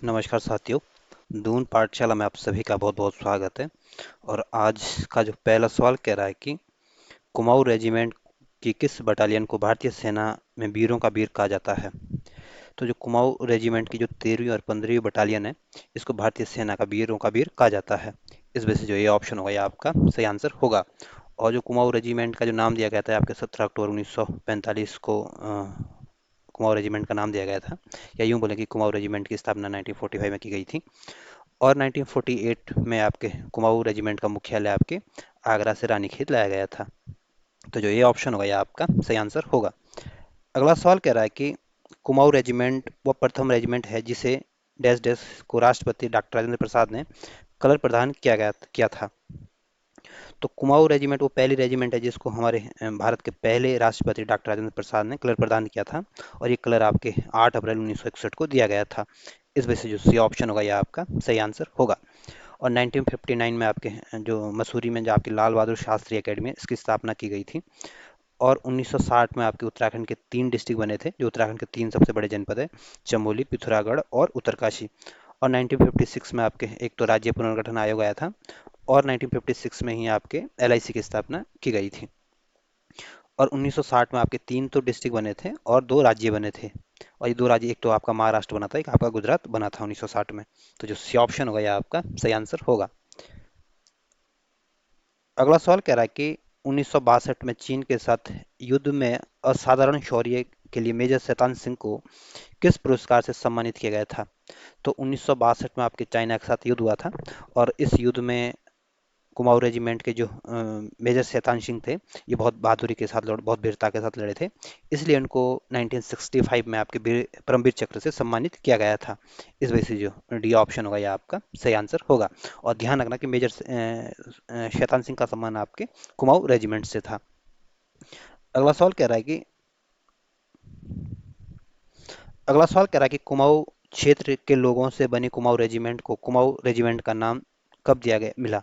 नमस्कार साथियों। दून पाठशाला में आप सभी का बहुत बहुत स्वागत है। और आज का जो पहला सवाल कह रहा है कि कुमाऊं रेजिमेंट की किस बटालियन को भारतीय सेना में वीरों का वीर कहा जाता है। तो जो कुमाऊं रेजिमेंट की जो 13वीं और 15वीं बटालियन है, इसको भारतीय सेना का वीरों का वीर कहा जाता है। इस वजह से जो ये ऑप्शन होगा ये आपका सही आंसर होगा। और जो कुमाऊं रेजिमेंट का जो नाम दिया गया था आपके 17 अक्टूबर 1945 को कुमाऊं रेजिमेंट का नाम दिया गया था, या यूं बोले कि कुमाऊं रेजिमेंट की स्थापना 1945 में की गई थी। और 1948 में आपके कुमाऊं रेजिमेंट का मुख्यालय आपके आगरा से रानीखेत लाया गया था। तो जो ये ऑप्शन होगा ये आपका सही आंसर होगा। अगला सवाल कह रहा है कि कुमाऊं रेजिमेंट वो प्रथम रेजिमेंट है जिसे डैश डैश को राष्ट्रपति डॉक्टर राजेंद्र प्रसाद ने कलर प्रदान किया था। तो कुमाऊं रेजिमेंट वो पहली रेजिमेंट है जिसको हमारे भारत के पहले राष्ट्रपति डॉक्टर राजेंद्र प्रसाद ने कलर प्रदान किया था। और ये कलर आपके 8 अप्रैल 1961 को दिया गया था। इस वजह से जो सी ऑप्शन होगा ये आपका सही आंसर होगा। और 1959 में आपके जो मसूरी में जो आपकी लाल बहादुर शास्त्री एकेडमी इसकी स्थापना की गई थी। और 1960 में आपके उत्तराखंड के 3 डिस्ट्रिक्ट बने थे, जो उत्तराखंड के 3 सबसे बड़े जनपद है, चमोली, पिथौरागढ़ और उत्तरकाशी। और 1956 में आपके एक तो राज्य पुनर्गठन आयोग आया था। और 1956 में ही आपके एलआईसी की स्थापना की गई थी। और 1960 में आपके 3 तो डिस्ट्रिक्ट बने थे और 2 राज्य बने थे। और ये 2 राज्य, एक तो आपका महाराष्ट्र बना था, एक आपका गुजरात बना था 1960 में। तो जो सी ऑप्शन होगा ये आपका सही आंसर होगा। अगला सवाल कह रहा है कि 1962 में चीन के साथ युद्ध में असाधारण शौर्य के लिए मेजर शैतान सिंह को किस पुरस्कार से सम्मानित किया गया था। तो 1962 में आपके चाइना के साथ युद्ध हुआ था। और इस युद्ध में कुमाऊं रेजिमेंट के जो मेजर शैतान सिंह थे, ये बहुत बहादुरी के साथ लड़ बहुत वीरता के साथ लड़े थे। इसलिए उनको 1965 में आपके परमवीर चक्र से सम्मानित किया गया था। इस वजह से जो डी ऑप्शन होगा ये आपका सही आंसर होगा। और ध्यान रखना कि मेजर शैतान सिंह का सम्मान आपके कुमाऊं रेजिमेंट से था। अगला सवाल कह रहा है कि कुमाऊं क्षेत्र के लोगों से बनी कुमाऊं रेजिमेंट को कुमाऊं रेजिमेंट का नाम कब दिया गया मिला।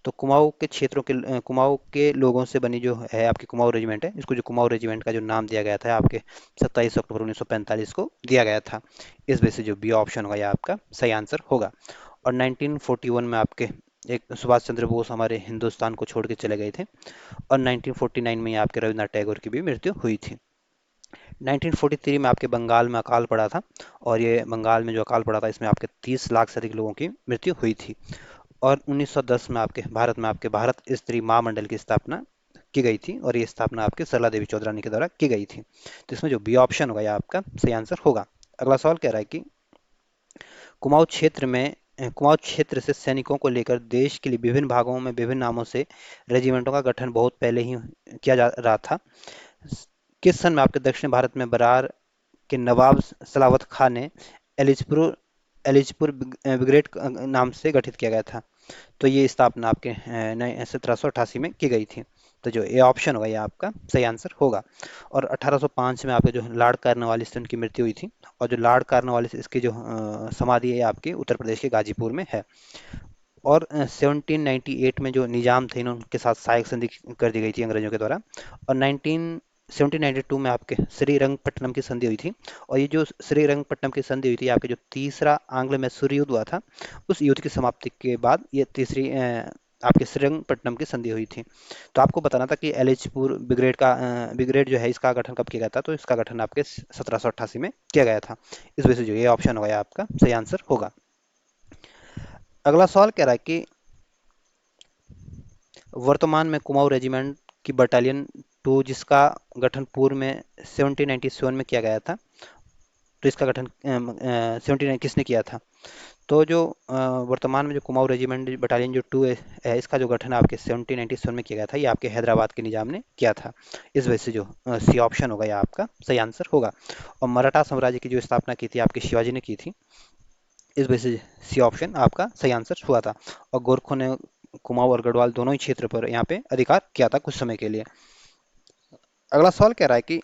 तो कुमाऊं के क्षेत्रों के कुमाऊं के लोगों से बनी जो है आपकी कुमाऊं रेजिमेंट है, इसको जो कुमाऊं रेजिमेंट का जो नाम दिया गया था आपके 27 अक्टूबर 1945 को दिया गया था। इस वजह से जो बी ऑप्शन होगा ये आपका सही आंसर होगा। और 1941 में आपके एक सुभाष चंद्र बोस हमारे हिंदुस्तान को छोड़ के चले गए थे। और 1949 में ही आपके रविन्द्रनाथ टैगोर की भी मृत्यु हुई थी। 1943 में आपके बंगाल में अकाल पड़ा था। और ये बंगाल में जो अकाल पड़ा था इसमें आपके 30 लाख से अधिक लोगों की मृत्यु हुई थी। और 1910 में आपके भारत भारत स्त्री महामंडल की स्थापना की गई थी। और ये स्थापना आपके सरला देवी चौधरानी के द्वारा की गई थी। तो इसमें जो बी ऑप्शन होगा ये आपका सही आंसर होगा। अगला सवाल कह रहा है कि कुमाऊं क्षेत्र से सैनिकों को लेकर देश के लिए विभिन्न भागों में विभिन्न नामों से रेजिमेंटों का गठन बहुत पहले ही किया जा रहा था। किस सन में आपके दक्षिण भारत में बरार के नवाब सलावत खान ने एलिचपुर एलिचपुर ब्रिगेड नाम से गठित किया गया था। तो ये स्थापना आपके 1788 में की गई थी। तो जो ए ऑप्शन होगा ये आपका सही आंसर होगा। और 1805 में आपके जो लॉर्ड कार्नवालिस से उनकी मृत्यु हुई थी। और जो लॉर्ड कार्नवालिस इसकी जो समाधि है आपके उत्तर प्रदेश के गाजीपुर में है। और 1798 में जो निजाम थे उनके साथ सहायक संधि कर दी गई थी अंग्रेजों के द्वारा। और 1792 में आपके श्रीरंगपट्टनम की संधि हुई थी। और ये जो श्रीरंगपट्टनम की संधि हुई थी आपके जो तीसरा आंग्ल मैसूर युद्ध हुआ था, उस युद्ध की समाप्ति के बाद ये तीसरी आपके श्रीरंगपट्टनम की संधि हुई थी। तो आपको बताना था कि एलिचपुर ब्रिगेड जो है इसका गठन कब किया गया था। तो इसका गठन आपके 1788 में किया गया था। इस वजह से जो ये ऑप्शन होगा ये आपका सही आंसर होगा। अगला सवाल कह रहा है कि वर्तमान में कुमाऊं रेजिमेंट की बटालियन 2 जिसका गठन पूर्व में 1797 में किया गया था, तो इसका गठन 79 किसने किया था। तो जो वर्तमान में जो कुमाऊं रेजिमेंट बटालियन जो 2 है इसका जो गठन आपके 1797 में किया गया था, ये आपके हैदराबाद के निजाम ने किया था। इस वजह से जो सी ऑप्शन होगा ये आपका सही आंसर होगा। और मराठा साम्राज्य की जो स्थापना की थी आपके शिवाजी ने की थी। इस वजह से सी ऑप्शन आपका सही आंसर हुआ था। और गोरखों ने कुमाऊं और गढ़वाल दोनों ही क्षेत्र पर यहाँ पे अधिकार किया था कुछ समय के लिए। अगला सवाल कह रहा है कि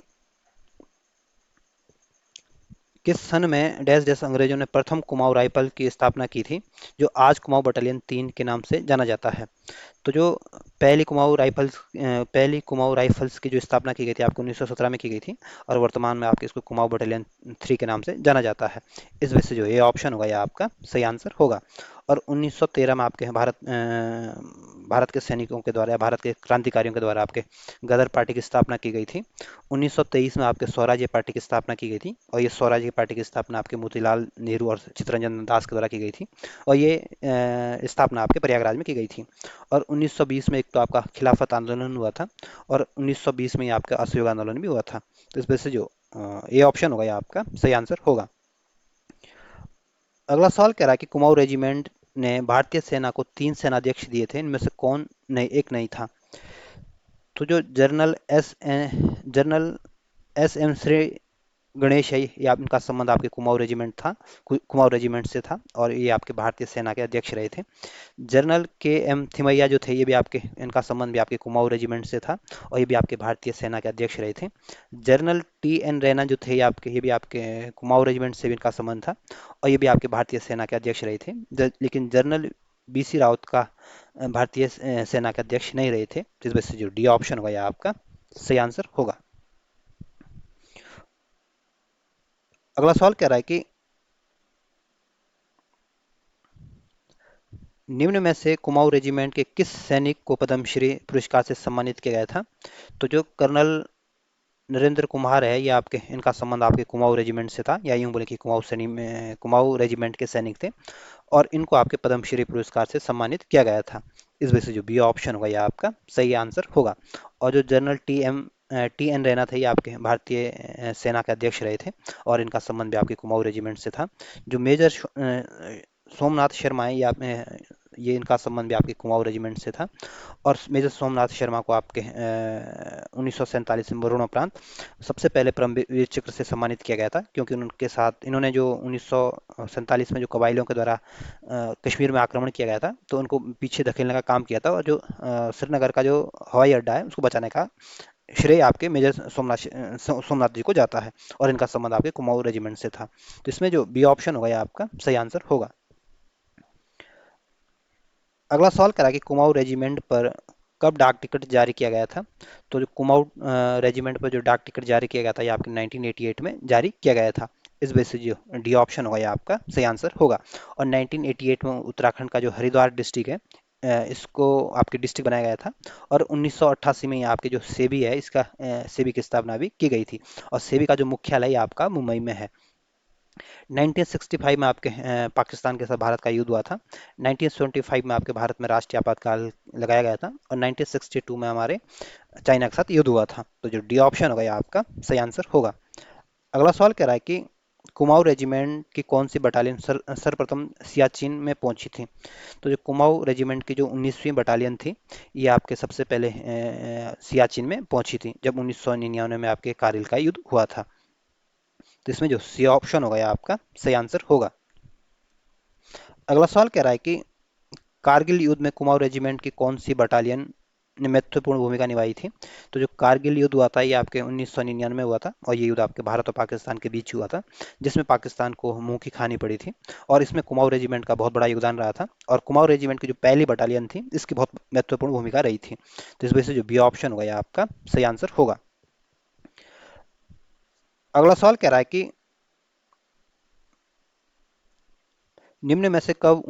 किस सन में डैश डैश अंग्रेजों ने प्रथम कुमाऊं राइफल की स्थापना की थी, जो आज कुमाऊं बटालियन 3 के नाम से जाना जाता है? तो जो पहली कुमाऊं राइफल्स की जो स्थापना की गई थी आपको 1917 में की गई थी, और वर्तमान में आपके इसको कुमाऊं बटालियन 3 के नाम से जाना जाता है। इस वजह से जो ये ऑप्शन होगा, ये आपका सही आंसर होगा। और 1913 में आपके भारत के सैनिकों के द्वारा या भारत के क्रांतिकारियों के द्वारा आपके गदर पार्टी की स्थापना की गई थी। 1923 में आपके स्वराज्य पार्टी की स्थापना की गई थी, और ये स्वराज्य पार्टी की स्थापना आपके मोतीलाल नेहरू और चित्तरंजन दास के द्वारा की गई थी, और ये स्थापना आपके प्रयागराज में की गई थी। और 1920 में एक तो आपका खिलाफत आंदोलन हुआ था, और 1920 में ही आपका असहयोग आंदोलन भी हुआ था। तो इस वजह से जो ये ऑप्शन होगा, ये आपका सही आंसर होगा। अगला सवाल कह रहा है कि कुमाऊं रेजिमेंट ने भारतीय सेना को 3 सेनाध्यक्ष दिए थे, इनमें से कौन नहीं एक नहीं था? तो जो general S M Shri Ganesh है, ये इनका संबंध आपके कुमाऊं रेजिमेंट से था, और ये आपके भारतीय सेना के अध्यक्ष रहे थे। जनरल के एम थिमैया जो थे, ये भी आपके इनका संबंध भी आपके कुमाऊं रेजिमेंट से था, और ये भी आपके भारतीय सेना के अध्यक्ष रहे थे। जनरल टी एन रैना जो थे, ये भी आपके कुमाऊं रेजिमेंट से भी इनका संबंध था, और ये भी आपके भारतीय सेना के अध्यक्ष रहे थे। लेकिन जनरल बीसी रावत का भारतीय सेना के अध्यक्ष नहीं रहे थे, जिस वजह से जो डी ऑप्शन होगा, यह आपका सही आंसर होगा। अगला सवाल कह रहा है कि निम्न में से कुमाऊं रेजिमेंट के किस सैनिक को पद्मश्री पुरस्कार से सम्मानित किया गया था? तो जो कर्नल नरेंद्र कुमार है, ये आपके इनका संबंध आपके कुमाऊं रेजिमेंट से था, या यूं बोले कि कुमाऊं रेजिमेंट के सैनिक थे, और इनको आपके पद्मश्री पुरस्कार से सम्मानित किया गया था। इस वजह से जो बी ऑप्शन होगा, यह आपका सही आंसर होगा। और जो जनरल टी एन रैना थे, ये आपके भारतीय सेना के अध्यक्ष रहे थे, और इनका संबंध भी आपके कुमाऊं रेजिमेंट से था। जो मेजर सोमनाथ शर्मा है, ये इनका संबंध भी आपके कुमाऊं रेजिमेंट से था, और मेजर सोमनाथ शर्मा को आपके 1947 में मरणोपरांत सबसे पहले परमवीर चक्र से सम्मानित किया गया था, क्योंकि उनके साथ इन्होंने जो 1947 में जो कबाइलियों के द्वारा कश्मीर में आक्रमण किया गया था, तो उनको पीछे धकेलने का काम किया था, और जो श्रीनगर का जो हवाई अड्डा है उसको बचाने का श्रेय आपके मेजर सोमनाथ जी को जाता है, और इनका संबंध आपके कुमाऊं रेजिमेंट से था। तो इसमें जो बी ऑप्शन होगा, यह आपका सही आंसर होगा। अगला सवाल करा कि कुमाऊं रेजिमेंट पर कब डाक टिकट जारी किया गया था? तो जो कुमाऊं रेजिमेंट पर जो डाक टिकट जारी किया गया था, ये आपके 1988 में जारी किया गया था। इस वजह से जो डी ऑप्शन होगा, ये आपका सही आंसर होगा। और 1988 में उत्तराखंड का जो हरिद्वार डिस्ट्रिक्ट है, इसको आपके डिस्ट्रिक्ट बनाया गया था, और 1988 में ये आपके जो सेबी है, इसका सेबी की स्थापना भी की गई थी, और सेबी का जो मुख्यालय आपका मुंबई में है। 1965 में आपके पाकिस्तान के साथ भारत का युद्ध हुआ था। 1975 में आपके भारत में राष्ट्रीय आपातकाल लगाया गया था, और 1962 में हमारे चाइना के साथ युद्ध हुआ था। तो जो डी ऑप्शन होगा, ये आपका सही आंसर होगा। अगला सवाल कह रहा है कि कुमाऊं रेजिमेंट की कौन सी बटालियन सर्वप्रथम सियाचिन में पहुंची थी? तो जो कुमाऊं रेजिमेंट की जो 19वीं बटालियन थी, ये आपके सबसे पहले सियाचिन में पहुंची थी, जब 1999 में आपके कारगिल का युद्ध हुआ था। तो इसमें जो सी ऑप्शन होगा, ये आपका सही आंसर होगा। अगला सवाल कह रहा है कि कारगिल युद्ध में कुमाऊं रेजिमेंट की कौन सी बटालियन ने महत्वपूर्ण भूमिका निभाई थी? तो जो कारगिल युद्ध हुआ था, ये आपके 1999 में हुआ था, और ये युद्ध आपके भारत और पाकिस्तान के बीच हुआ था, जिसमें पाकिस्तान को मुंह की खानी पड़ी थी, और इसमें कुमाऊं रेजिमेंट का बहुत बड़ा योगदान रहा था, और कुमाऊं रेजिमेंट की जो पहली बटालियन थी, इसकी बहुत महत्वपूर्ण भूमिका रही थी। तो इस वजह से जो बी ऑप्शन होगा, ये आपका सही आंसर होगा। अगला सवाल कह रहा है कि निम्न में से कब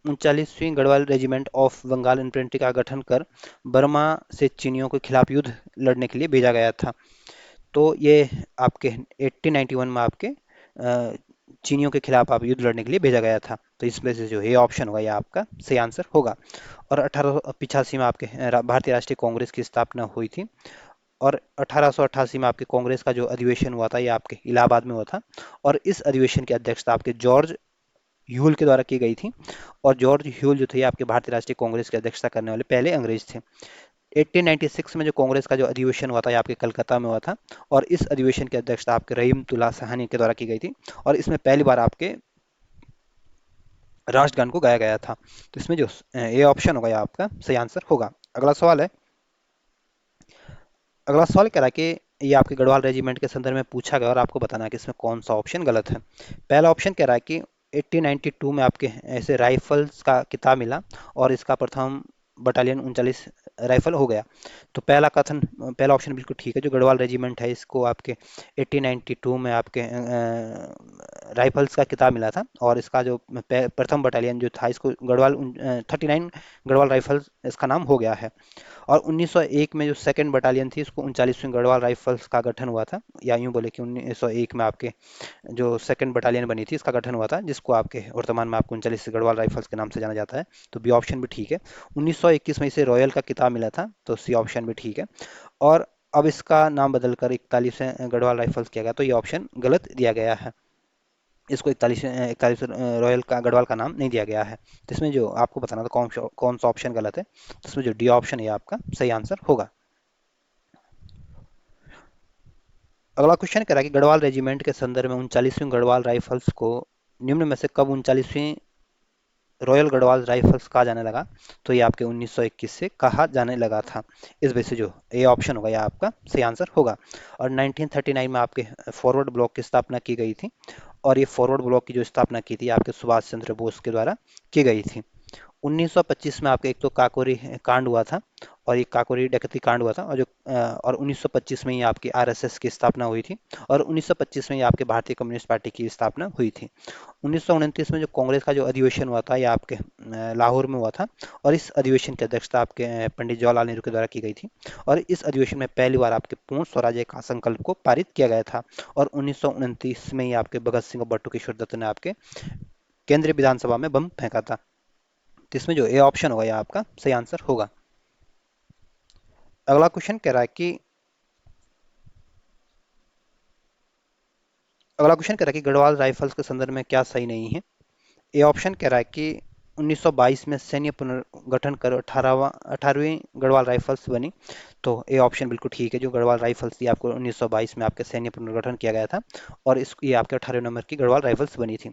39वीं Garhwal regiment of Bengal infantry का गठन कर बर्मा से चीनियों के खिलाफ युद्ध लड़ने के लिए भेजा गया था? तो ये आपके 1891 में आपके चीनियों के खिलाफ आप युद्ध लड़ने के लिए भेजा गया था। तो इसमें से जो ये ऑप्शन होगा, ये आपका सही आंसर होगा। और 1885 में आपके भारतीय राष्ट्रीय कांग्रेस की स्थापना हुई थी, और 1888 में आपके कांग्रेस का जो अधिवेशन हुआ था, ये आपके इलाहाबाद में हुआ था, और इस अधिवेशन की अध्यक्षता आपके जॉर्ज ह्यूल के द्वारा की गई थी, और जॉर्ज ह्यूल जो थे, आपके भारतीय राष्ट्रीय कांग्रेस की अध्यक्षता करने वाले पहले अंग्रेज थे। 1896 में जो कांग्रेस का जो अधिवेशन हुआ था, ये आपके कलकत्ता में हुआ था, और इस अधिवेशन की अध्यक्षता आपके रहीम तुल्ला सहानी के द्वारा की गई थी, और इसमें पहली बार आपके राष्ट्रगान को गाया गया था। तो इसमें जो ए ऑप्शन होगा, ये आपका सही आंसर होगा। अगला सवाल कह रहा है कि ये आपके गढ़वाल रेजिमेंट के संदर्भ में पूछा गया और आपको बताना है कि इसमें कौन सा ऑप्शन गलत है। पहला ऑप्शन कह रहा है कि 1892 में आपके ऐसे राइफल्स का किताब मिला और इसका प्रथम बटालियन 39 राइफल हो गया। तो पहला ऑप्शन बिल्कुल ठीक है। जो गढ़वाल रेजिमेंट है इसको आपके 1892 में आपके राइफल्स का किताब मिला था और इसका जो प्रथम बटालियन जो था इसको गढ़वाल 39 गढ़वाल राइफल्स इसका नाम हो गया है। और 1901 में जो सेकंड बटालियन थी इसको 39वीं गढ़वाल राइफल्स का गठन हुआ था, या यूं बोले कि 1901 में आपके जो सेकंड बटालियन बनी थी इसका गठन हुआ था, जिसको आपके वर्तमान में आपको 39 गढ़वाल राइफल्स के नाम से जाना जाता है। तो बी ऑप्शन भी ठीक है। 1921 में इसे रॉयल का खिताब मिला था, तो सी ऑप्शन भी ठीक है। और अब इसका नाम बदलकर 41 गढ़वाल राइफल्स किया गया, तो ये ऑप्शन गलत दिया गया है। इसको 41 रॉयल का गढ़वाल का नाम नहीं दिया गया है। तो इसमें जो आपको बताना था कौन सा ऑप्शन गलत है, तो इसमें जो डी ऑप्शन है आपका सही आंसर होगा। अगला क्वेश्चन कह रहा है कि गढ़वाल रेजिमेंट के संदर्भ में 39वीं गढ़वाल राइफल्स को निम्न में से कब 39वीं रॉयल गढ़वाल राइफल्स कहा जाने लगा। तो ये आपके 1921 से कहा जाने लगा था। इस वजह से जो ए ऑप्शन होगा यह आपका सही आंसर होगा। और 1939 में आपके फॉरवर्ड ब्लॉक की स्थापना की गई थी और ये फॉरवर्ड ब्लॉक की जो स्थापना की थी आपके सुभाष चंद्र बोस के द्वारा की गई थी। 1925 में आपके एक तो काकोरी कांड हुआ था और ये काकोरी डकैती कांड हुआ था, और 1925 में ही आपकी आरएसएस की स्थापना हुई थी और 1925 में ही आपके भारतीय कम्युनिस्ट पार्टी की स्थापना हुई थी। 1929 में जो कांग्रेस का जो अधिवेशन हुआ था ये आपके लाहौर में हुआ था और इस अधिवेशन की अध्यक्षता आपके पंडित जवाहरलाल नेहरू के द्वारा की गई थी। और इस अधिवेशन में पहली बार आपके पूर्ण स्वराज्य का संकल्प को पारित किया गया था और 1929 में ही आपके भगत सिंह और बट्टू किशोर दत्त ने आपके केंद्रीय विधानसभा में बम फेंका था। तो इसमें जो ए ऑप्शन होगा यह आपका सही आंसर होगा। अगला क्वेश्चन कह रहा है कि गढ़वाल राइफल्स के संदर्भ में क्या सही नहीं है। ए ऑप्शन कह रहा है कि 1922 में सैन्य पुनर्गठन कर 18वीं गढ़वाल राइफल्स बनी। तो ए ऑप्शन बिल्कुल ठीक है। जो गढ़वाल राइफल्स थी आपको 1922 में आपके सैन्य पुनर्गठन किया गया था और ये आपके 18वें नंबर की गढ़वाल राइफल्स बनी थी।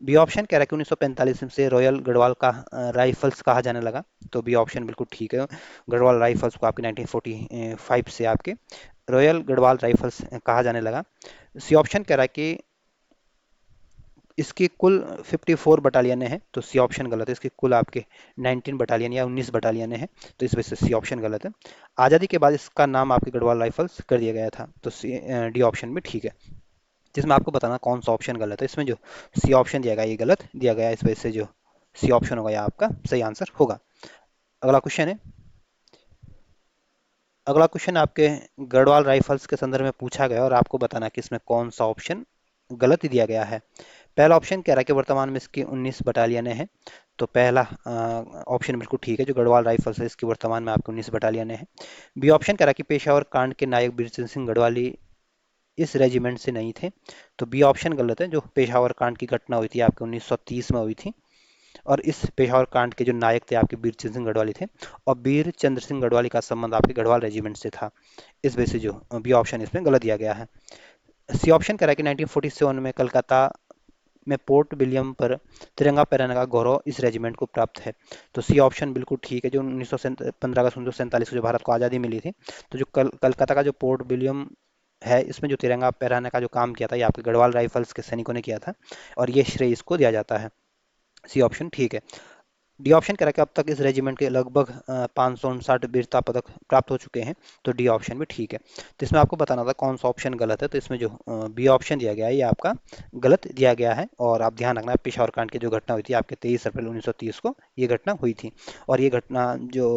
बी ऑप्शन कह रहा है कि 1945 से रॉयल गढ़वाल का राइफल्स कहा जाने लगा। तो बी ऑप्शन बिल्कुल ठीक है। गढ़वाल राइफल्स को आपके 1945 से आपके रॉयल गढ़वाल राइफल्स कहा जाने लगा। सी ऑप्शन कह रहा है कि इसकी कुल 54 बटालियन है, तो सी ऑप्शन गलत है। इसकी कुल आपके 19 बटालियन या 19 बटालियन है, तो इस वजह से सी ऑप्शन गलत है। आज़ादी के बाद इसका नाम आपके गढ़वाल राइफल्स कर दिया गया था, तो डी ऑप्शन भी ठीक है। जिसमें आपको बताना कौन सा ऑप्शन गलत है। इसमें जो सी ऑप्शन दिया गया ये गलत दिया गया है, इस वजह से जो सी ऑप्शन होगा यह आपका सही आंसर होगा। अगला क्वेश्चन है अगला क्वेश्चन आपके गढ़वाल राइफल्स के संदर्भ में पूछा गया और आपको बताना कि इसमें कौन सा ऑप्शन गलत दिया गया है। पहला ऑप्शन कह रहा है कि वर्तमान में इसकी 19 बटालियन है। तो पहला ऑप्शन बिल्कुल ठीक है। जो गढ़वाल राइफल्स है इसकी वर्तमान में आपकी 19 बटालियन है। बी ऑप्शन कह रहा है कि पेशावर कांड के नायक बीरचंद सिंह गढ़वाली इस रेजिमेंट से नहीं थे। तो बी ऑप्शन गलत है। जो पेशावर कांड की घटना हुई थी आपके 1930 में हुई थी और इस पेशावर कांड के जो नायक थे आपके बीरचंद सिंह गढ़वाली थे और बीर चंद्र सिंह गढ़वाली का संबंध आपके गढ़वाल रेजिमेंट से था। इस वजह से जो बी ऑप्शन इसमें गलत दिया गया है। सी ऑप्शन कह रहा है कि 1947 में कलकत्ता में पोर्ट विलियम पर तिरंगा फहराने का गौरव इस रेजिमेंट को प्राप्त है। तो सी ऑप्शन बिल्कुल ठीक है। जो 1915 अगस्त 1947 को जो भारत को आज़ादी मिली थी, तो जो कलकत्ता का जो पोर्ट विलियम है इसमें जो तिरंगा फहराने का जो काम किया था ये आपके गढ़वाल राइफल्स के सैनिकों ने किया था और ये श्रेय इसको दिया जाता है। सी ऑप्शन ठीक है। डी ऑप्शन कह रहा है कि अब तक इस रेजिमेंट के लगभग 559 वीरता पदक प्राप्त हो चुके हैं। तो डी ऑप्शन भी ठीक है। तो इसमें आपको बताना था कौन सा ऑप्शन गलत है। तो इसमें जो बी ऑप्शन दिया गया है ये आपका गलत दिया गया है और आप ध्यान रखना पेशावर कांड की जो घटना हुई थी आपके 23 अप्रैल 1930 को ये घटना हुई थी और ये घटना जो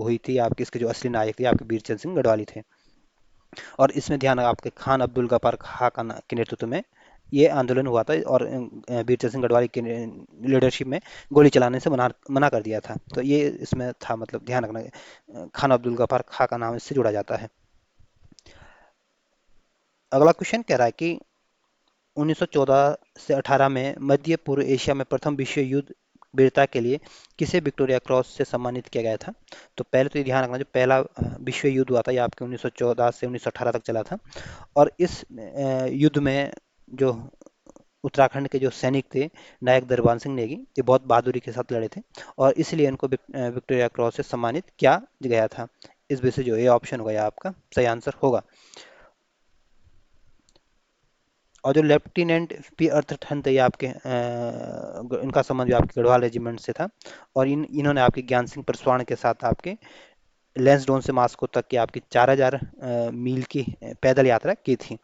हुई थी आपके इसके जो असली नायक थे आपके बीरचंद सिंह गढ़वाली थे। और इसमें ध्यान आपके खान अब्दुल गफ्फार खां के नेतृत्व में ये आंदोलन हुआ था और बीरचंद सिंह गढ़वाली की लीडरशिप में गोली चलाने से मना मना कर दिया था। तो ये इसमें था, मतलब ध्यान रखना खान अब्दुल गफ्फार खां का नाम इससे जुड़ा जाता है। अगला क्वेश्चन कह रहा है कि 1914 से 18 में मध्य पूर्व एशिया में प्रथम विश्व युद्ध वीरता के लिए किसे विक्टोरिया क्रॉस से सम्मानित किया गया था। तो पहले तो ये ध्यान रखना जो पहला विश्व युद्ध हुआ था ये आपके 1914 से 1918 तक चला था और इस युद्ध में जो उत्तराखंड के जो सैनिक थे नायक दरबान सिंह नेगी ये बहुत बहादुरी के साथ लड़े थे और इसलिए इनको विक्टोरिया क्रॉस से सम्मानित किया गया था। इस वजह से जो ये ऑप्शन होगा ये आपका सही आंसर होगा। और जो लेफ्टिनेंट पी अर्थठन थे, ये आपके इनका संबंध भी आपके गढ़वाल रेजिमेंट से था। और इन्होंने आपके ज्ञान सिंह परसवान के साथ आपके लैंसडौन से मास्को तक की आपकी 4000 मील की पैदल यात्रा की थी।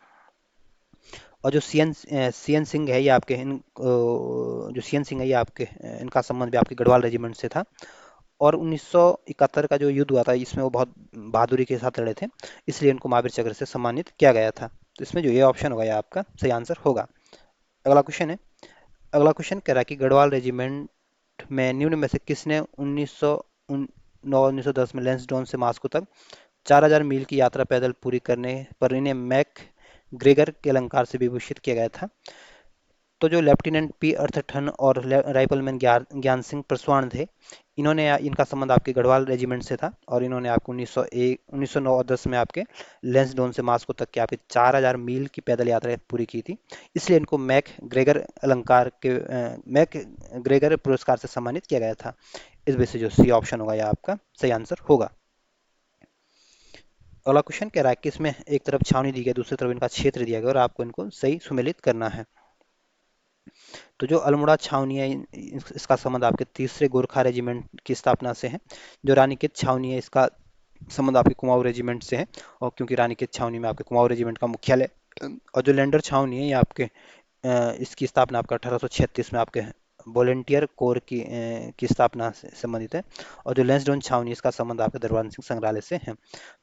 और जो सीएन सिंह है, ये आपके जो सीएन सिंह है, ये आपके इनका संबंध भी आपके गढ़वाल रेजिमेंट से था। और 1971 का जो युद्ध हुआ था, इसमें वो बहुत बहादुरी के साथ लड़े थे, इसलिए इनको महावीर चक्र से सम्मानित किया गया था। तो इसमें जो ये ऑप्शन होगा, ये आपका सही आंसर होगा। अगला क्वेश्चन है। अगला क्वेश्चन कह रहा है कि गढ़वाल रेजिमेंट में निम्न में से किसने 1910 में लैंसडौन से मास्को तक 4000 मील की यात्रा पैदल पूरी करने पर इन्हें मैक ग्रेगर के अलंकार से विभूषित किया गया था? तो जो लेफ्टिनेंट पी अर्थठन और राइफलमैन ज्ञान सिंह परसवान थे, इन्होंने इनका संबंध आपके गढ़वाल रेजिमेंट से था। और इन्होंने आपको 1909 और 10 में आपके लैंसडौन से मास्को तक के आपके 4000 मील की पैदल यात्रा पूरी की थी, इसलिए इनको मैक ग्रेगर पुरस्कार से सम्मानित किया गया था। इस वजह से जो सी ऑप्शन होगा, यह आपका सही आंसर होगा। अगला क्वेश्चन कह रहा है कि इसमें एक तरफ छावनी दी गई, दूसरी तरफ इनका क्षेत्र दिया गया और आपको इनको सही सुमेलित करना है। तो जो अल्मोड़ा छावनी है, इसका संबंध आपके तीसरे गोरखा रेजिमेंट की स्थापना से है। जो रानीखेत छावनी है, इसका संबंध आपके कुमाऊं रेजिमेंट से है, और क्योंकि रानीखेत छावनी में आपके कुमाऊं रेजिमेंट का मुख्यालय। और जो लैंडर छावनी है, ये आपके इसकी स्थापना आपका 1836 में आपके वॉलेंटियर कोर की स्थापना से संबंधित है। और जो लैंसडौन छावनी, इसका संबंध आपके दरबार सिंह संग्रहालय से है।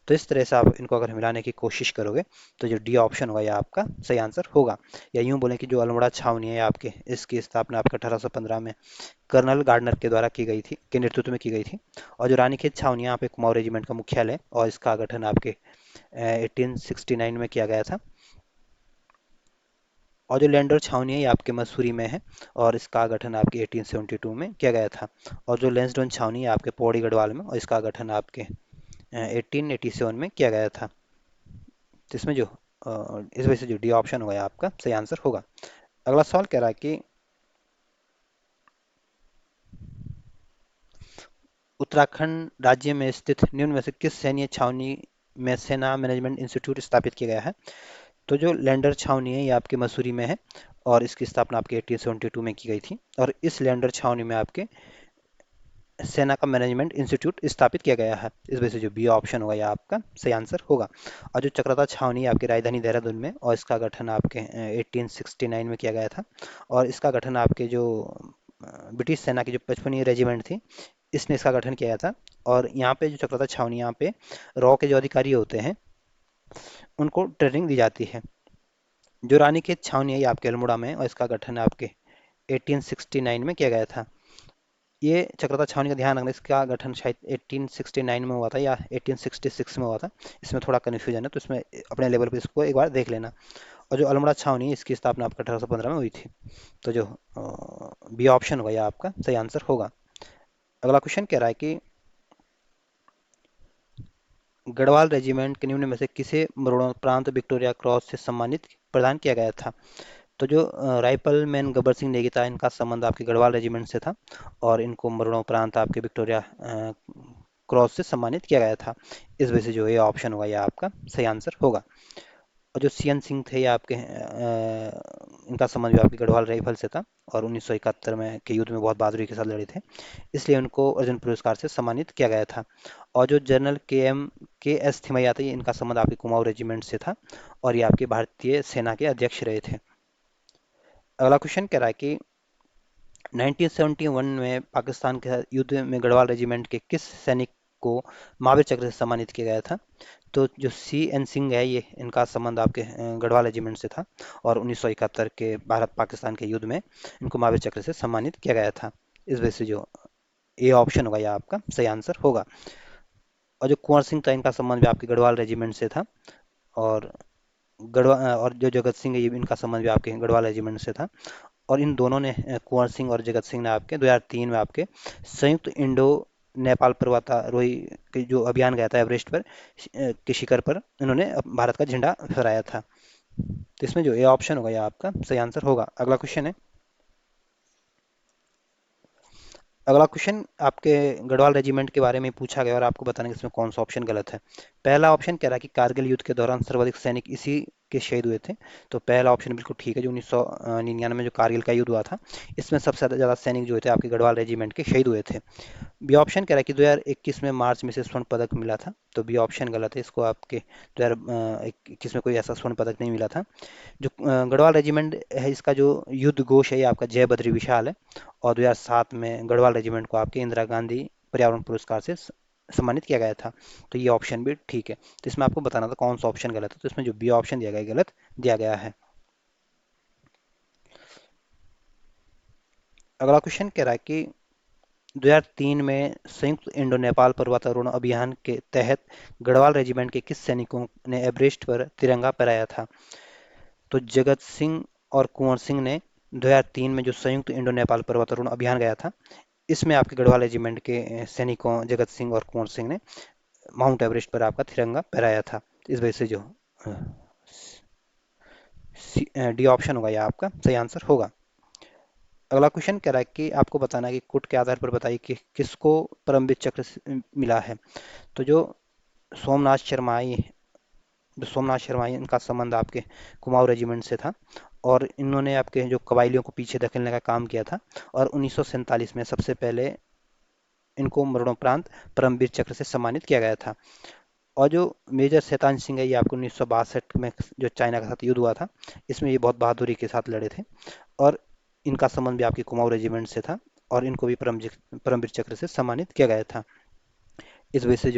तो इस तरह से आप इनको अगर मिलाने की कोशिश करोगे, तो जो डी ऑप्शन होगा, यह आपका सही आंसर होगा। या यूं बोलें कि जो अल्मोड़ा छावनी है आपके, इसकी स्थापना आपके 1815 में कर्नल गार्डनर के द्वारा की गई थी, के नेतृत्व में की गई थी। और जो रानीखेत छावनी यहाँ पे कुमाऊं रेजिमेंट का मुख्यालय है, और इसका गठन आपके 1869 में किया गया था। और जो लैंडर छावनी है, ये आपके मसूरी में है, और इसका गठन आपके 1872 में किया गया था। और जो लैंसडौन छावनी है आपके पौड़ी गढ़वाल में, और इसका गठन आपके 1887 में किया गया था। तो इसमें जो इस वजह से जो डी ऑप्शन होगा, आपका सही आंसर होगा। अगला सवाल कह रहा है कि उत्तराखंड राज्य में स्थित निम्न में से किस सैन्य छावनी में सेना मैनेजमेंट इंस्टीट्यूट स्थापित किया गया है? तो जो लैंडर छावनी है, ये आपके मसूरी में है, और इसकी स्थापना आपके 1872 में की गई थी। और इस लैंडर छावनी में आपके सेना का मैनेजमेंट इंस्टीट्यूट स्थापित किया गया है। इस वजह से जो बी ऑप्शन होगा, यह आपका सही आंसर होगा। और जो चक्रता छावनी है आपकी राजधानी देहरादून में, और इसका गठन आपके 1869 में किया गया था। और इसका गठन आपके जो ब्रिटिश सेना की जो 55वीं रेजिमेंट थी, इसने इसका गठन किया था। और यहाँ पे जो चक्रता छावनी, यहाँ पे रॉ के जो अधिकारी होते हैं, उनको ट्रेनिंग दी जाती है। जो रानीखेत छावनी है, ये आपके अल्मोड़ा में है, और इसका गठन आपके 1869 में किया गया था। ये चक्रता छावनी का ध्यान रखना, इसका गठन शायद 1869 में हुआ था या 1866 में हुआ था। इसमें थोड़ा कन्फ्यूजन है, तो इसमें अपने लेवल पे इसको एक बार देख लेना। और जो अल्मोड़ा छावनी है, इसकी स्थापना आपका 1815 में हुई थी। तो जो बी ऑप्शन होगा, यह आपका सही आंसर होगा। अगला क्वेश्चन कह रहा है कि गढ़वाल रेजिमेंट के निम्न में से किसे मरणोपरांत विक्टोरिया क्रॉस से सम्मानित प्रदान किया गया था? तो जो राइफलमैन गब्बर सिंह नेगी था, इनका संबंध आपके गढ़वाल रेजिमेंट से था, और इनको मरणोपरांत आपके विक्टोरिया क्रॉस से सम्मानित किया गया था। इस वजह से जो ये ऑप्शन होगा, यह आपका सही आंसर होगा। और जो सीएन सिंह थे, ये आपके इनका संबंध भी आपके गढ़वाल राइफल से था, और 1971 में के युद्ध में बहुत बहादुरी के साथ लड़े थे, इसलिए उनको अर्जुन पुरस्कार से सम्मानित किया गया था। और जो जनरल के एस थिमैया थे, इनका संबंध आपके कुमाऊं रेजिमेंट से था, और ये आपके भारतीय सेना के अध्यक्ष रहे थे। अगला क्वेश्चन कह रहा है कि 1971 में पाकिस्तान के साथ युद्ध में गढ़वाल रेजिमेंट के किस सैनिक को महावीर चक्र से सम्मानित किया गया था? तो जो सी एन सिंह है, ये इनका संबंध आपके गढ़वाल रेजिमेंट से था, और 1971 के भारत पाकिस्तान के युद्ध में इनको महावीर चक्र से सम्मानित किया गया था। इस वजह से जो ए ऑप्शन होगा, यह आपका सही आंसर होगा। और जो कुंवर सिंह था, इनका संबंध भी आपके गढ़वाल रेजिमेंट से था, और और जो जगत सिंह है, ये भी इनका संबंध भी आपके गढ़वाल रेजिमेंट से था। और इन दोनों ने कुंवर सिंह और जगत सिंह ने आपके 2003 में आपके संयुक्त इंडो नेपाल पर्वतारोही के जो अभियान गया था एवरेस्ट पर के शिखर पर, इन्होंने भारत का झंडा फहराया था। तो इसमें जो ए ऑप्शन होगा, यह आपका सही आंसर होगा। अगला क्वेश्चन है। अगला क्वेश्चन आपके गढ़वाल रेजिमेंट के बारे में पूछा गया, और आपको बताना कि इसमें कौन सा ऑप्शन गलत है। पहला ऑप्शन कह रहा है कि कारगिल युद्ध के दौरान सर्वाधिक सैनिक इसी के शहीद हुए थे। तो पहला ऑप्शन बिल्कुल ठीक है, जो 1999 में जो कारगिल का युद्ध हुआ था, इसमें सबसे ज़्यादा सैनिक जो थे आपके गढ़वाल रेजिमेंट के शहीद हुए थे। बी ऑप्शन कह रहा है कि 2021 में मार्च में से स्वर्ण पदक मिला था, तो बी ऑप्शन गलत है। इसको आपके 2021 में कोई ऐसा स्वर्ण पदक नहीं मिला था। जो गढ़वाल रेजिमेंट है, इसका जो युद्ध घोष है ये आपका जय बद्री विशाल है। और 2007 में गढ़वाल रेजिमेंट को आपके इंदिरा गांधी पर्यावरण पुरस्कार से सम्मानित किया गया था। तो ये ऑप्शन भी ठीक है। तो इसमें आपको बताना था कौन सा ऑप्शन गलत है, तो इसमें जो बी ऑप्शन दिया गया है, गलत दिया गया है। अगला क्वेश्चन कह रहा है कि 2003 में संयुक्त इंडो नेपाल पर्वतारोहण अभियान के तहत गढ़वाल रेजिमेंट के किस सैनिकों ने एवरेस्ट पर तिरंगा फहराया था? तो जगत सिंह और कुंवर सिंह ने 2003 में जो संयुक्त इंडो नेपाल पर्वतारोहण अभियान गया था, इसमें आपके गढ़वाल रेजिमेंट के सैनिकों जगत सिंह और कुंवर सिंह ने माउंट एवरेस्ट पर आपका तिरंगा फहराया था। इस वजह से जो डी ऑप्शन होगा यह आपका सही आंसर होगा। अगला क्वेश्चन कह रहा है कि आपको बताना है कि कुट के आधार पर बताइए कि किसको परमवीर चक्र मिला है। तो सोमनाथ शर्माई जो सोमनाथ शर्माई इनका संबंध आपके कुमाऊं रेजिमेंट से था, और इन्होंने आपके जो कबायलियों को पीछे धकेलने का काम किया था। और 1947 में सबसे पहले इनको मरणोपरांत परमवीर चक्र से सम्मानित किया गया था। और जो मेजर शैतान सिंह है, ये आपको 1962 में जो चाइना के साथ युद्ध हुआ था, इसमें ये बहुत बहादुरी के साथ लड़े थे। और इनका संबंध भी आपके कुमाऊं रेजिमेंट से था, और इनको भी परमवीर चक्र से सम्मानित किया गया था। इस वजह से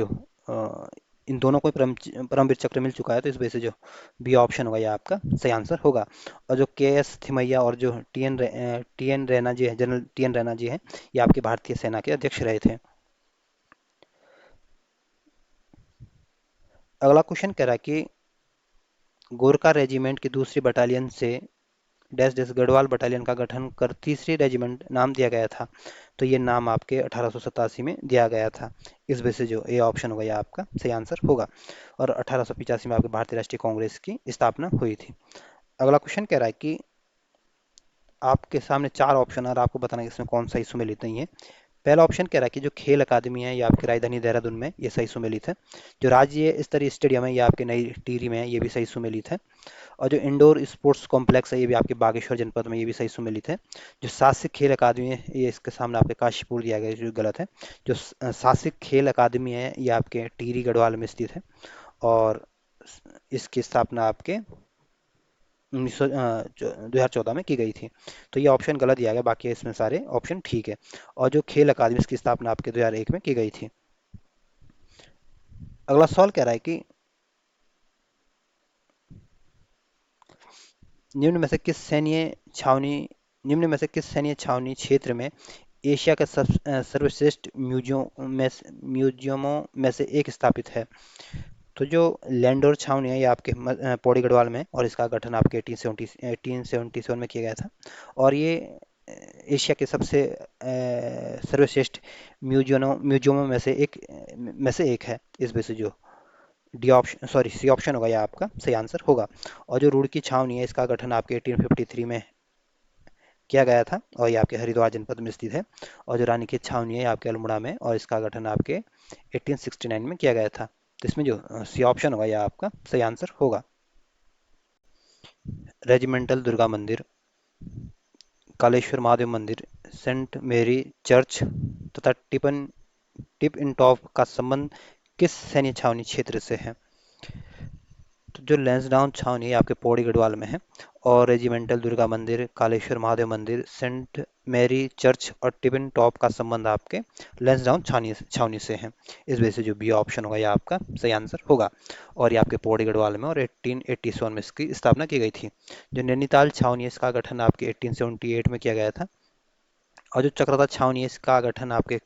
इन दोनों को परमवीर चक्र मिल चुका है, तो इस वजह से जो बी ऑप्शन होगा ये आपका सही आंसर होगा। और जो के एस थिमैया और जो टी एन रैना जी है, जनरल टी एन रैना जी हैं, ये आपकी भारतीय सेना के अध्यक्ष रहे थे। अगला क्वेश्चन कह रहा है कि गोरखा रेजिमेंट की दूसरी बटालियन से डैश डैश गढ़वाल बटालियन का गठन कर तीसरी रेजिमेंट नाम दिया गया था। तो ये नाम आपके 1887 में दिया गया था। इस वजह से जो ए ऑप्शन होगा यह आपका सही आंसर होगा। और 1885 में आपकी भारतीय राष्ट्रीय कांग्रेस की स्थापना हुई थी। अगला क्वेश्चन कह रहा है कि आपके सामने चार ऑप्शन है और आपको बताना है कि इसमें कौन सा सुमेलित नहीं है। पहला ऑप्शन कह रहा है कि जो खेल अकादमी है ये आपकी राजधानी देहरादून में, ये सही सुमेलित है। जो राज्य स्तरीय स्टेडियम है ये आपके नई टिहरी में है, ये भी सही सुमेलित है। और जो इंडोर स्पोर्ट्स कॉम्प्लेक्स है ये भी आपके बागेश्वर जनपद में, ये भी सही सुमेलित है। जो साहसिक खेल अकादमी है ये इसके सामने आपके काशीपुर दिया गया है, जो गलत है। जो साहसिक खेल अकादमी है ये आपके टिहरी गढ़वाल में स्थित है। और इसकी स्थापना आपके 2014 में की गई थी। तो ये ऑप्शन गलत दिया गया, बाकी इसमें सारे ऑप्शन ठीक है। और जो खेल अकादमी इसकी स्थापना आपके 2001 में की गई थी। अगला सवाल कह रहा है कि निम्न में से किस सैन्य छावनी निम्न में से किस सैन्य छावनी क्षेत्र में एशिया के सर्वश्रेष्ठ म्यूजियमों में से एक स्थापित है? तो जो लैंडोर छावनी है ये आपके पौड़ी गढ़वाल में है, और इसका गठन आपके 1877 में किया गया था। और ये एशिया के सबसे सर्वश्रेष्ठ म्यूजियमों में से एक है। इस वजह से जो D option sorry C option होगा या आपका सही आंसर होगा। और जो रुड़की छावनी है इसका गठन आपके 1853 में किया गया था, और ये आपके हरिद्वार जनपद में स्थित है। और जो रानीखेत छावनी है ये आपके अल्मोड़ा में, और इसका गठन आपके 1869 में किया गया था। तो इसमें जो सी ऑप्शन होगा यह आपका सही आंसर होगा। रेजिमेंटल दुर्गा मंदिर, कालेश्वर महादेव मंदिर, सेंट मेरी चर्च तथा टिप इन टॉप का संबंध किस सैन्य छावनी क्षेत्र से है? तो जो लैंसडाउन छावनी है आपके पौड़ी गढ़वाल में है। और रेजिमेंटल दुर्गा मंदिर, कालेश्वर महादेव मंदिर, सेंट मैरी चर्च और टिबिन टॉप का संबंध आपके लैंसडाउन छावनी से है। इस वजह से जो बी ऑप्शन होगा यह आपका सही आंसर होगा। और ये आपके पौड़ी गढ़वाल में और 1887 में इसकी स्थापना की गई थी। जो नैनीताल छावनी है इसका गठन आपके 1878 में किया गया था। और जो चक्रवात छावनी है इसका गठन आपके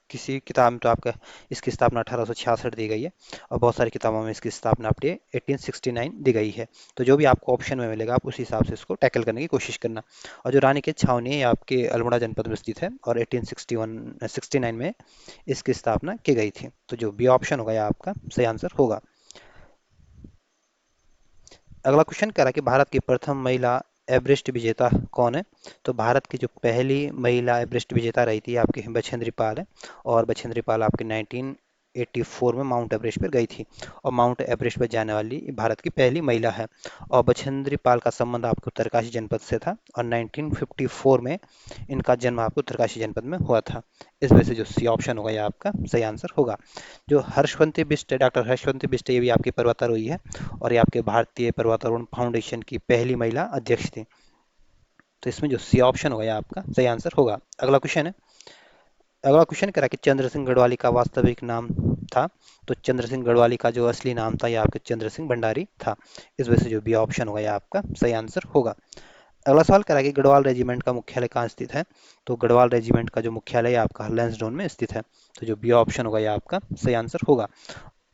किसी किताब में तो आपका इसकी स्थापना 1866 दी गई है, और बहुत सारी किताबों में इसकी स्थापना आपके 1869 दी गई है। तो जो भी आपको ऑप्शन में मिलेगा आप उसी हिसाब से इसको टैकल करने की कोशिश करना। और जो रानीखेत छावनी है ये आपके अल्मोड़ा जनपद में स्थित है, और 1869 में इसकी स्थापना की गई थी। तो जो बी ऑप्शन होगा यह आपका सही आंसर होगा। अगला क्वेश्चन कह रहा है कि भारत की प्रथम महिला एवरेस्ट विजेता कौन है? तो भारत की जो पहली महिला एवरेस्ट विजेता रही थी आपकी बछेंद्री पाल है। और बछेंद्री पाल आपके 1984 में माउंट एवरेस्ट पर गई थी और माउंट एवरेस्ट पर जाने वाली भारत की पहली महिला है। और बछेंद्री पाल का संबंध आपके उत्तरकाशी जनपद से था और 1954 में इनका जन्म आपको उत्तरकाशी जनपद में हुआ था। इस वजह से जो सी ऑप्शन होगा ये आपका सही आंसर होगा। जो हर्षवंती बिष्ट है, डॉक्टर हर्षवंती बिष्ट, ये भी आपकी पर्वतारोही है और ये आपके भारतीय पर्वतारोहण फाउंडेशन की पहली महिला अध्यक्ष थी। तो इसमें जो सी ऑप्शन होगा ये आपका सही आंसर होगा। अगला क्वेश्चन है। अगला क्वेश्चन करा कि चंद्र सिंह गढ़वाली का वास्तविक नाम था। तो चंद्र सिंह गढ़वाली का जो असली नाम था ये आपके चंद्र सिंह भंडारी था। इस वजह से जो बी ऑप्शन होगा ये आपका सही आंसर होगा। अगला सवाल करा कि गढ़वाल रेजिमेंट का मुख्यालय कहाँ स्थित है। तो गढ़वाल रेजिमेंट का जो मुख्यालय है आपका लैंसडाउन में स्थित है। तो जो बी ऑप्शन होगा ये आपका सही आंसर होगा।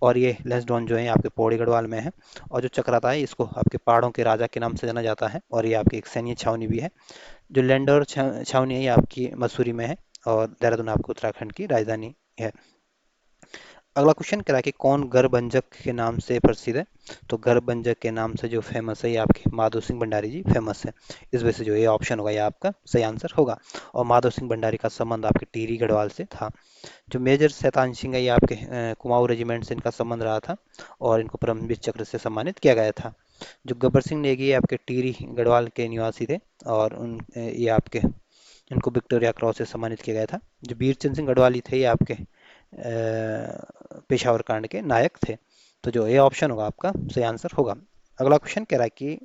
और ये लैंसडाउन जो है आपके पौड़ी गढ़वाल में है। और जो चक्राता है इसको आपके पहाड़ों के राजा के नाम से जाना जाता है और ये आपकी एक सैन्य छावनी भी है। जो लैंडोर छावनी है ये आपकी मसूरी में है और देहरादून आपको उत्तराखंड की राजधानी है। अगला क्वेश्चन करा कि कौन गढ़बंजक के नाम से प्रसिद्ध है। तो गढ़बंजक के नाम से जो फेमस है ये आपके माधो सिंह भंडारी जी फेमस है। इस वजह से जो ये ऑप्शन होगा ये आपका सही आंसर होगा। और माधो सिंह भंडारी का संबंध आपके टिहरी गढ़वाल से था। जो मेजर शैतान सिंह है ये आपके कुमाऊं रेजिमेंट से इनका संबंध रहा था और इनको परमवीर चक्र से सम्मानित किया गया था। जो गब्बर सिंह नेगी ये आपके टिहरी गढ़वाल के निवासी थे और ये आपके इनको विक्टोरिया क्रॉस से सम्मानित किया गया था। जो वीरचंद सिंह गढ़वाली थे ये आपके पेशावर कांड के नायक थे। तो जो ए ऑप्शन होगा आपका सही आंसर होगा। अगला क्वेश्चन कह रहा है कि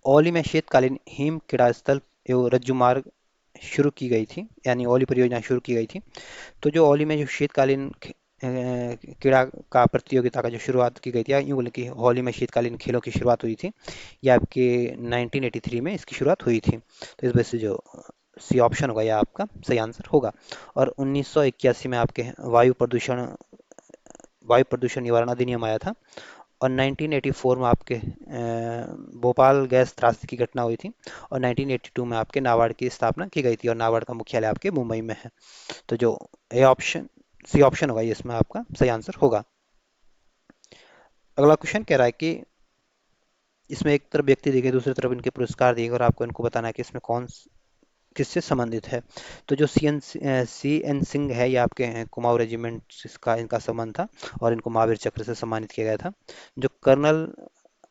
औली में शीतकालीन हिम क्रीड़ा स्थल एवं रज्जु मार्ग शुरू की गई थी, यानी औली परियोजना शुरू की गई थी। तो जो औली में जो शीतकालीन क्रीड़ा का प्रतियोगिता का जो शुरुआत की गई थी, या यूँ बोले कि होली में शीतकालीन खेलों की शुरुआत हुई थी, ये आपके 1983 में इसकी शुरुआत हुई थी। तो इस वजह से जो सी ऑप्शन होगा यह आपका सही आंसर होगा। और 1981 में आपके वायु प्रदूषण निवारण अधिनियम आया था। और 1984 में आपके भोपाल गैस त्रासदी की घटना हुई थी। और 1982 में आपके नाबार्ड की स्थापना की गई थी और नाबार्ड का मुख्यालय आपके मुंबई में है। तो जो ए ऑप्शन सी ऑप्शन होगा ये इसमें आपका सही आंसर होगा। अगला क्वेश्चन कह रहा है कि इसमें एक तरफ व्यक्ति दिए गए, दूसरी तरफ इनके पुरस्कार दिए गए और आपको इनको बताना है कि इसमें कौन किससे संबंधित है। तो जो सी एन सिंह है ये आपके हैं कुमाऊं रेजिमेंट का इनका संबंध था और इनको महावीर चक्र से सम्मानित किया गया था। जो कर्नल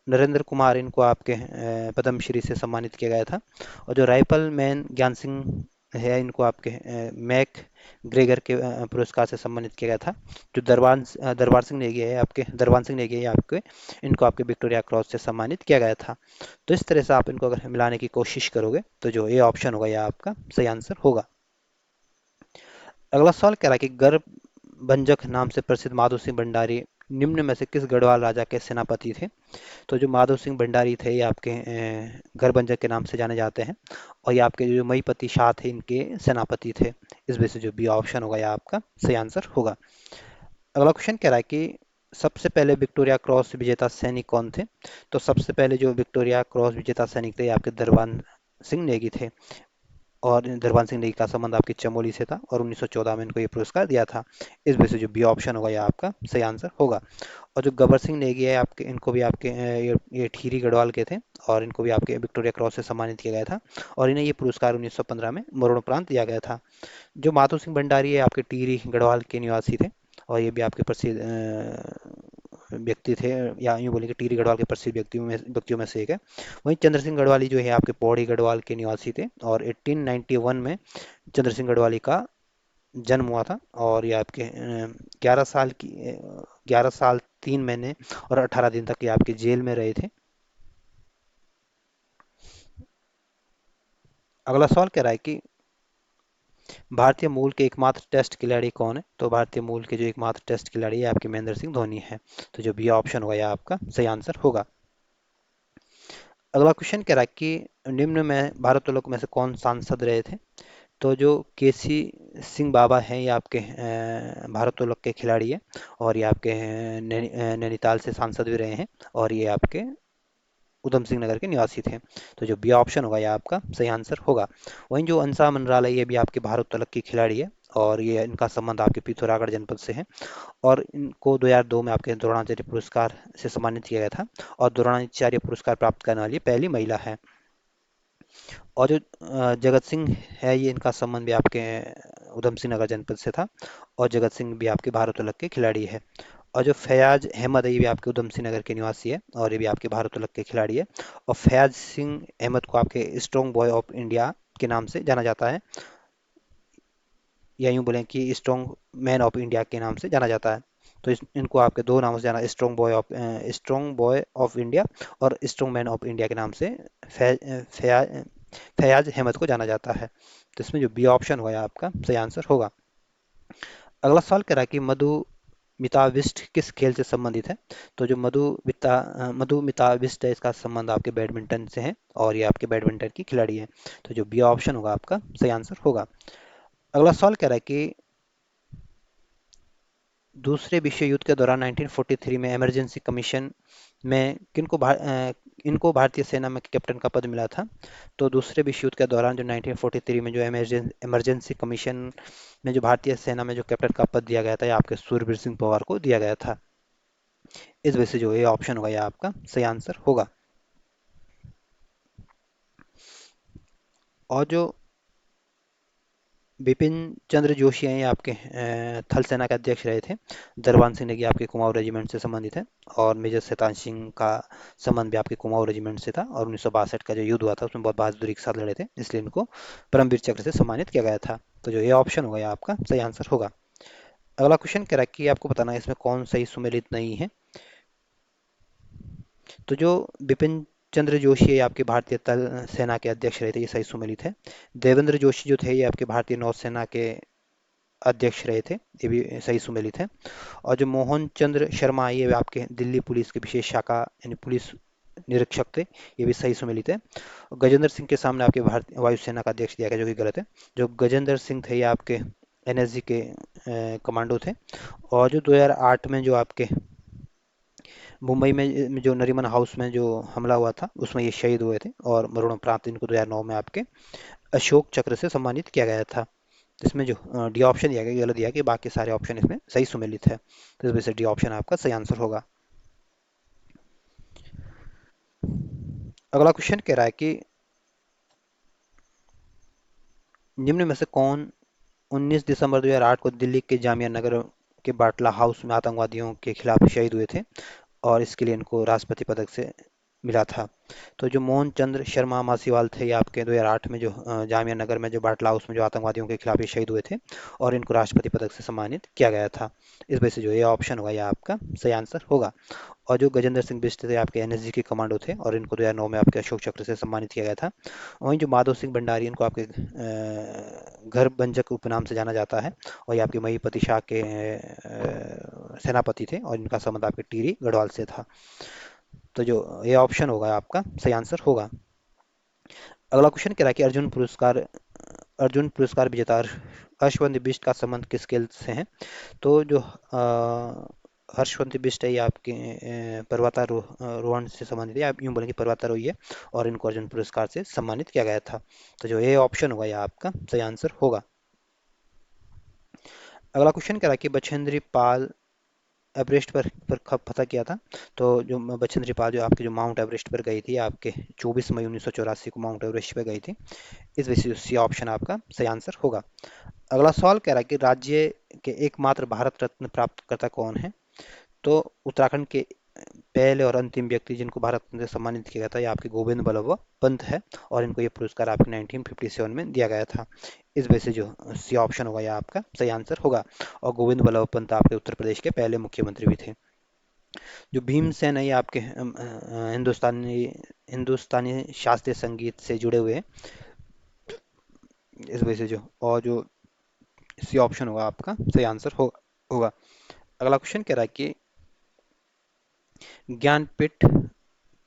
नरेंद्र कुमार इनको आपके पद्मश्री से सम्मानित किया गया था। और जो राइफल मैन ज्ञान सिंह है इनको आपके मैक ग्रेगर के पुरस्कार से सम्मानित किया गया था। जो दरबार सिंह नेगी है आपके दरबान सिंह नेगी है आपके इनको आपके विक्टोरिया क्रॉस से सम्मानित किया गया था। तो इस तरह से आप इनको अगर मिलाने की कोशिश करोगे तो जो ये ऑप्शन होगा यह आपका सही आंसर होगा। अगला सवाल कह रहा है कि गर्भभंजक नाम से प्रसिद्ध माधो सिंह भंडारी निम्न में से किस गढ़वाल राजा के सेनापति थे। तो जो माधव सिंह भंडारी थे ये आपके गढ़बंजक के नाम से जाने जाते हैं और ये आपके जो मईपति शाह थे इनके सेनापति थे। इस वजह से जो बी ऑप्शन होगा यह आपका सही आंसर होगा। अगला क्वेश्चन कह रहा है कि सबसे पहले विक्टोरिया क्रॉस विजेता सैनिक कौन थे। तो सबसे पहले जो विक्टोरिया क्रॉस विजेता सैनिक थे ये आपके दरबान सिंह नेगी थे। और दरबान सिंह नेगी का संबंध आपकी चमोली से था और 1914 में इनको ये पुरस्कार दिया था। इस वजह से जो बी ऑप्शन होगा यह आपका सही आंसर होगा। और जो गबर सिंह नेगी है आपके इनको भी आपके ये ठीरी गढ़वाल के थे और इनको भी आपके विक्टोरिया क्रॉस से सम्मानित किया गया था और इन्हें ये पुरस्कार 1915 में मरणोपरांत दिया गया था। जो माधो सिंह भंडारी है आपके टिहरी गढ़वाल के निवासी थे और ये भी आपके प्रसिद्ध व्यक्ति थे, या यूँ बोले कि टिहरी गढ़वाल के प्रसिद्ध व्यक्तियों में से एक है। वहीं चंद्र सिंह गढ़वाली जो है आपके पौड़ी गढ़वाल के निवासी थे और 1891 में चंद्र सिंह गढ़वाली का जन्म हुआ था और ये आपके 11 साल 3 महीने और 18 दिन तक ये आपके जेल में रहे थे। अगला सवाल कह रहा है कि भारतीय मूल के एकमात्र टेस्ट खिलाड़ी कौन है। तो भारतीय मूल के जो एकमात्र टेस्ट खिलाड़ी है आपके महेंद्र सिंह धोनी है। तो जो बी ऑप्शन होगा यह आपका सही आंसर होगा। अगला क्वेश्चन कह रहा है कि निम्न में भारोत्तोलक में से कौन सांसद रहे थे। तो जो केसी सिंह बाबा हैं ये आपके भारोत्तोलक के खिलाड़ी है और ये आपके नैनीताल से सांसद भी रहे हैं और ये आपके उधम सिंह नगर के निवासी थे। तो जो बी ऑप्शन होगा यह आपका सही आंसर होगा। वहीं जो अंसा मनराला ये भी आपके भारोत्तोलक की खिलाड़ी है और ये इनका संबंध आपके पिथौरागढ़ जनपद से है और इनको 2002 में आपके द्रोणाचार्य पुरस्कार से सम्मानित किया गया था और द्रोणाचार्य पुरस्कार प्राप्त करने वाली पहली महिला है। और जो जगत सिंह है ये इनका संबंध भी आपके उधम सिंह नगर जनपद से था। और जगत सिंह भी आपके भारोत्तोलक के खिलाड़ी है। और जो फयाज अहमद है ये भी आपके उधम सिंह नगर के निवासी है और ये भी आपके भारोत्तोलक के खिलाड़ी है। और फयाज सिंह अहमद को आपके स्ट्रॉन्ग बॉय ऑफ इंडिया के नाम से जाना जाता है, या यूं बोलें कि स्ट्रॉन्ग मैन ऑफ इंडिया के नाम से जाना जाता है। तो इनको आपके दो नामों से जाना, स्ट्रॉन्ग बॉय ऑफ इंडिया और स्ट्रॉन्ग मैन ऑफ इंडिया के नाम से फयाज फयाज अहमद को जाना जाता है। तो इसमें जो बी ऑप्शन होगा आपका सही आंसर होगा। अगला सवाल कह रहा है कि मधुमिताविष्ट किस खेल से संबंधित है। तो जो मधुमिताविष्ट है इसका संबंध आपके बैडमिंटन से है और ये आपके बैडमिंटन की खिलाड़ी है। तो जो बी ऑप्शन होगा आपका सही आंसर होगा। अगला सवाल कह रहा है कि दूसरे विश्व युद्ध के दौरान 1943 में इमरजेंसी कमीशन में इनको भारतीय सेना में कैप्टन का पद मिला था। तो दूसरे विश्व युद्ध के दौरान जो 1943 में जो इमरजेंसी कमीशन में जो भारतीय सेना में जो कैप्टन का पद दिया गया था, ये आपके सूरबीर सिंह पवार को दिया गया था। इस वजह से जो ये ऑप्शन होगा ये आपका सही आंसर होगा। और जो बिपिन चंद्र जोशी हैं ये आपके थल सेना के अध्यक्ष रहे थे। दरबान सिंह नेगी आपके कुमाऊं रेजिमेंट से संबंधित है। और मेजर शैतान सिंह का संबंध भी आपके कुमाऊं रेजिमेंट से था और 1962 का जो युद्ध हुआ था उसमें बहुत बहादुरी के साथ लड़े थे, इसलिए इनको परमवीर चक्र से सम्मानित किया गया था। तो जो ये ऑप्शन होगा ये आपका सही आंसर होगा। अगला क्वेश्चन कह रहा है कि आपको बताना है इसमें कौन सही सुमेलित नहीं है। तो जो बिपिन चंद्र जोशी है ये आपके भारतीय तल सेना के अध्यक्ष रहे थे, ये सही सुमेलित है। देवेंद्र जोशी जो थे ये आपके भारतीय नौसेना के अध्यक्ष रहे थे, ये भी सही सुमेलित है। और जो मोहन चंद्र शर्मा ये आपके दिल्ली पुलिस की विशेष शाखा यानी पुलिस निरीक्षक थे, ये भी सही सुमेलित है। और गजेंद्र सिंह के सामने आपके भारतीय वायुसेना का अध्यक्ष दिया गया जो कि गलत है। जो गजेंद्र सिंह थे ये आपके एनएसजी के कमांडो थे। और जो 2008 में जो आपके मुंबई में जो नरीमन हाउस में जो हमला हुआ था उसमें ये शहीद हुए थे और मरणोपरांत इनको 2009 में आपके अशोक चक्र से सम्मानित किया गया था। इसमें जो डी ऑप्शन दिया गया गलत दिया कि बाकी सारे ऑप्शन इसमें सही सुमेलित है, तो इस वजह से डी ऑप्शन आपका सही आंसर होगा। अगला क्वेश्चन कह रहा है कि निम्न में से कौन 19 दिसंबर 2008 को दिल्ली के जामिया नगर के बाटला हाउस में आतंकवादियों के खिलाफ शहीद हुए थे और इसके लिए इनको राष्ट्रपति पदक से मिला था। तो जो मोहन चंद्र शर्मा मासीवाल थे ये आपके 2008 में जो जामिया नगर में जो बाटला हाउस में जो आतंकवादियों के खिलाफ ये शहीद हुए थे और इनको राष्ट्रपति पदक से सम्मानित किया गया था। इस वजह से जो ये ऑप्शन होगा ये आपका सही आंसर होगा। और जो गजेंद्र सिंह बिष्ट थे आपके एनएसजी के कमांडो थे और इनको 2009 में आपके अशोक चक्र से सम्मानित किया गया था। वहीं जो माधव सिंह भंडारी इनको आपके घर बंजक उपनाम से जाना जाता है और ये आपके महीपति शाह के सेनापति थे और इनका संबंध आपके टिहरी गढ़वाल से था। तो जो ये ऑप्शन होगा आपका सही आंसर होगा। अगला क्वेश्चन कह रहा है कि अर्जुन पुरस्कार विजेता हर्षवंत बिष्ट का संबंध किस खेल से है। तो जो हर्षवंत बिष्ट है ये आपके पर्वतारोहण से संबंधित है, आप यूं बोलेंगे पर्वतारोही है और इनको अर्जुन पुरस्कार से सम्मानित किया गया था। तो जो ये ऑप्शन होगा ये आपका सही आंसर होगा। अगला क्वेश्चन कह रहा है कि बछेंद्री पाल एवरेस्ट पर कब फतह किया था। तो जो बछेंद्री पाल जो आपके जो माउंट एवरेस्ट पर गई थी आपके 24 मई 1984 को माउंट एवरेस्ट पर गई थी। इस वजह से सी ऑप्शन आपका सही आंसर होगा। अगला सवाल कह रहा है कि राज्य के एकमात्र भारत रत्न प्राप्तकर्ता कौन है। तो उत्तराखंड के पहले और अंतिम व्यक्ति जिनको भारत रत्न से सम्मानित किया गया था ये आपके गोविंद बल्लभ पंत है और इनको ये पुरस्कार आपके 1957 में दिया गया था। इस वजह से जो सी ऑप्शन होगा ये आपका सही आंसर होगा। और गोविंद बल्लभ पंत आपके उत्तर प्रदेश के पहले मुख्यमंत्री भी थे। जो भीमसेन है ये आपके हिंदुस्तानी हिंदुस्तानी शास्त्रीय संगीत से जुड़े हुए हैं। इस वजह से जो और जो सी ऑप्शन होगा आपका सही आंसर होगा। अगला क्वेश्चन कह रहा है कि ज्ञानपीठ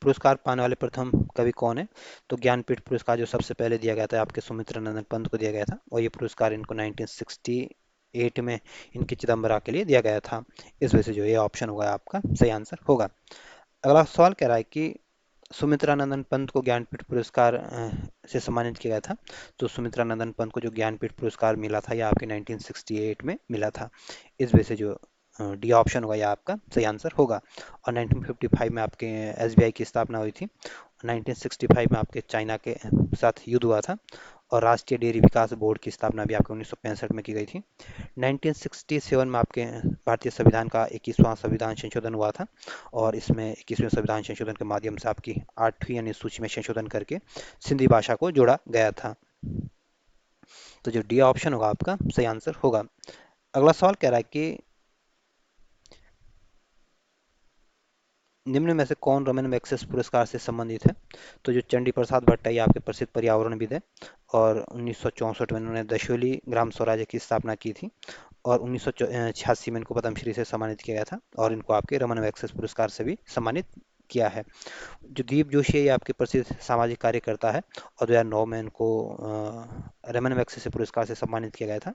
पुरस्कार पाने वाले प्रथम कवि कौन है। तो ज्ञानपीठ पुरस्कार जो सबसे पहले दिया गया था आपके सुमित्रानंदन पंत को दिया गया था और ये पुरस्कार इनको 1968 में इनकी चिदम्बरा के लिए दिया गया था। इस वजह से जो ये ऑप्शन होगा आपका सही आंसर होगा। अगला सवाल कह रहा है कि सुमित्रानंदन पंत को ज्ञानपीठ पुरस्कार से सम्मानित किया गया था। तो सुमित्रानंदन पंत को जो ज्ञानपीठ पुरस्कार मिला था ये आपके 1968 में मिला था। इस वजह से जो डी ऑप्शन होगा ये आपका सही आंसर होगा। और 1955 में आपके एसबीआई की स्थापना हुई थी। 1965 में आपके चाइना के साथ युद्ध हुआ था और राष्ट्रीय डेयरी विकास बोर्ड की स्थापना भी आपके 1965 में की गई थी। 1967 में आपके भारतीय संविधान का 21वां संविधान संशोधन हुआ था, और इसमें 21वें संविधान संशोधन के माध्यम से आपकी 8वीं अनुसूची में संशोधन करके सिंधी भाषा को जोड़ा गया था। तो जो डी ऑप्शन होगा आपका सही आंसर होगा। अगला सवाल कह रहा है कि निम्न में से कौन रमन मैग्सेसे पुरस्कार से संबंधित है? तो जो चंडी प्रसाद भट्ट है, ये आपके प्रसिद्ध पर्यावरणविद है, और 1964 में उन्होंने दशोली ग्राम स्वराज्य की स्थापना की थी, और 1986 में इनको पद्मश्री से सम्मानित किया गया था, और इनको आपके रमन मैग्सेसे पुरस्कार से भी सम्मानित किया है। जो दीप जोशी है, ये आपके प्रसिद्ध सामाजिक कार्यकर्ता है, और 2009 में इनको रमन मैग्सेसे पुरस्कार से सम्मानित किया गया था,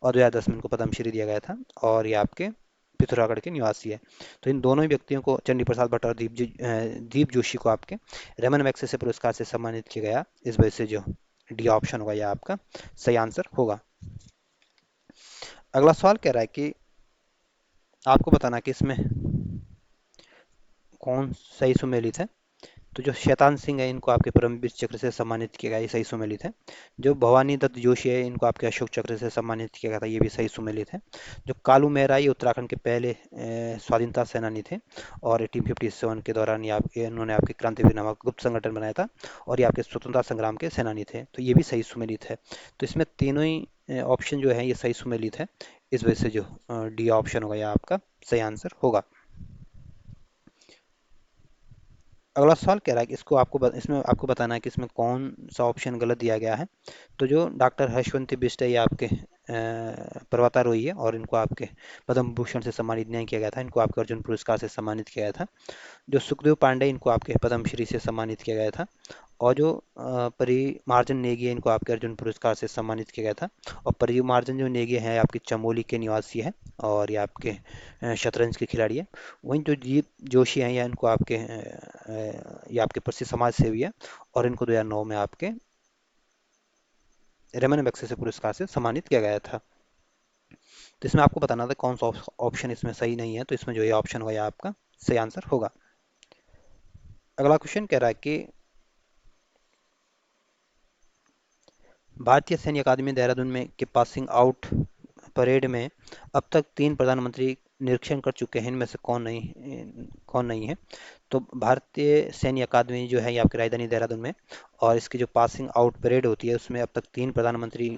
और 2010 में इनको पद्मश्री दिया गया था, और ये आपके पिथौरागढ़ के निवासी है। तो इन दोनों ही व्यक्तियों को, चंडी प्रसाद भट्ट और दीप जोशी को आपके रमन मैग्सेसे पुरस्कार से सम्मानित किया गया। इस वजह से जो डी ऑप्शन होगा यह आपका सही आंसर होगा। अगला सवाल कह रहा है कि आपको बताना कि इसमें कौन सही सुमेलित है? तो जो शैतान सिंह है, इनको आपके परमवीर चक्र से सम्मानित किया गया, ये सही सुमेलित है। जो भवानी दत्त जोशी है, इनको आपके अशोक चक्र से सम्मानित किया गया था, ये भी सही सुमेलित है। जो कालू मेहरा, ये उत्तराखंड के पहले स्वाधीनता सेनानी थे, और 1857 के दौरान इन्होंने आपके क्रांतिवीर नामक गुप्त संगठन बनाया था, और ये आपके स्वतंत्रता संग्राम के सेनानी थे, तो ये भी सही सुमेलित है। तो इसमें तीनों ही ऑप्शन जो है ये सही सुमेलित है। इस वजह से जो डी ऑप्शन होगा यह आपका सही आंसर होगा। अगला सवाल कह रहा है कि इसमें आपको बताना है कि इसमें कौन सा ऑप्शन गलत दिया गया है। तो जो डॉक्टर हर्षवंती बिष्ट है, ये आपके पर्वतारोही है, और इनको आपके पद्म भूषण से सम्मानित नहीं किया गया था, इनको आपके अर्जुन पुरस्कार से सम्मानित किया गया था। जो सुखदेव पांडे, इनको आपके पद्मश्री से सम्मानित किया गया था, और जो परिमार्जन नेगी है, इनको आपके अर्जुन पुरस्कार से सम्मानित किया गया था। और परिमार्जन जो नेगी है, आपकी चमोली के निवासी है, और ये आपके शतरंज के खिलाड़ी है। वहीं जो जीत जोशी हैं, या इनको आपके ये आपके प्रसिद्ध समाज सेवी है, और इनको 2009 में आपके रमन मैग्सेसे पुरस्कार से सम्मानित किया गया था। तो इसमें आपको बताना था कौन सा ऑप्शन इसमें सही नहीं है, तो इसमें जो ये ऑप्शन होगा, ये आपका सही आंसर होगा। अगला क्वेश्चन कह रहा है कि भारतीय सैन्य अकादमी देहरादून में के पासिंग आउट परेड में अब तक 3 प्रधानमंत्री निरीक्षण कर चुके हैं, इनमें से कौन नहीं है? तो भारतीय सैन्य अकादमी जो है ये आपकी राजधानी देहरादून में, और इसकी जो पासिंग आउट परेड होती है, उसमें अब तक 3 प्रधानमंत्री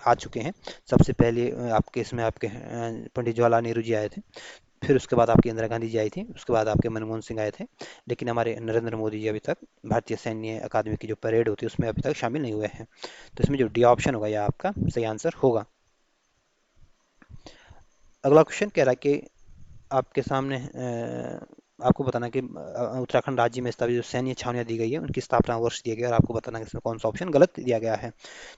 आ चुके हैं। सबसे पहले आपके इसमें आपके पंडित जवाहरलाल नेहरू जी आए थे, फिर उसके बाद आपकी इंदिरा गांधी जी आई थी, उसके बाद आपके मनमोहन सिंह आए थे, लेकिन हमारे नरेंद्र मोदी जी अभी तक भारतीय सैन्य अकादमी की जो परेड होती है उसमें अभी तक शामिल नहीं हुए हैं। तो इसमें जो डी ऑप्शन होगा यह आपका सही आंसर होगा। अगला क्वेश्चन कह रहा है कि आपके सामने आपको बताना कि उत्तराखंड राज्य में स्थापित जो सैन्य छावनियां दी गई है, उनकी स्थापना वर्ष दिया गया, और आपको बताना कि इसमें कौन सा ऑप्शन गलत दिया गया है।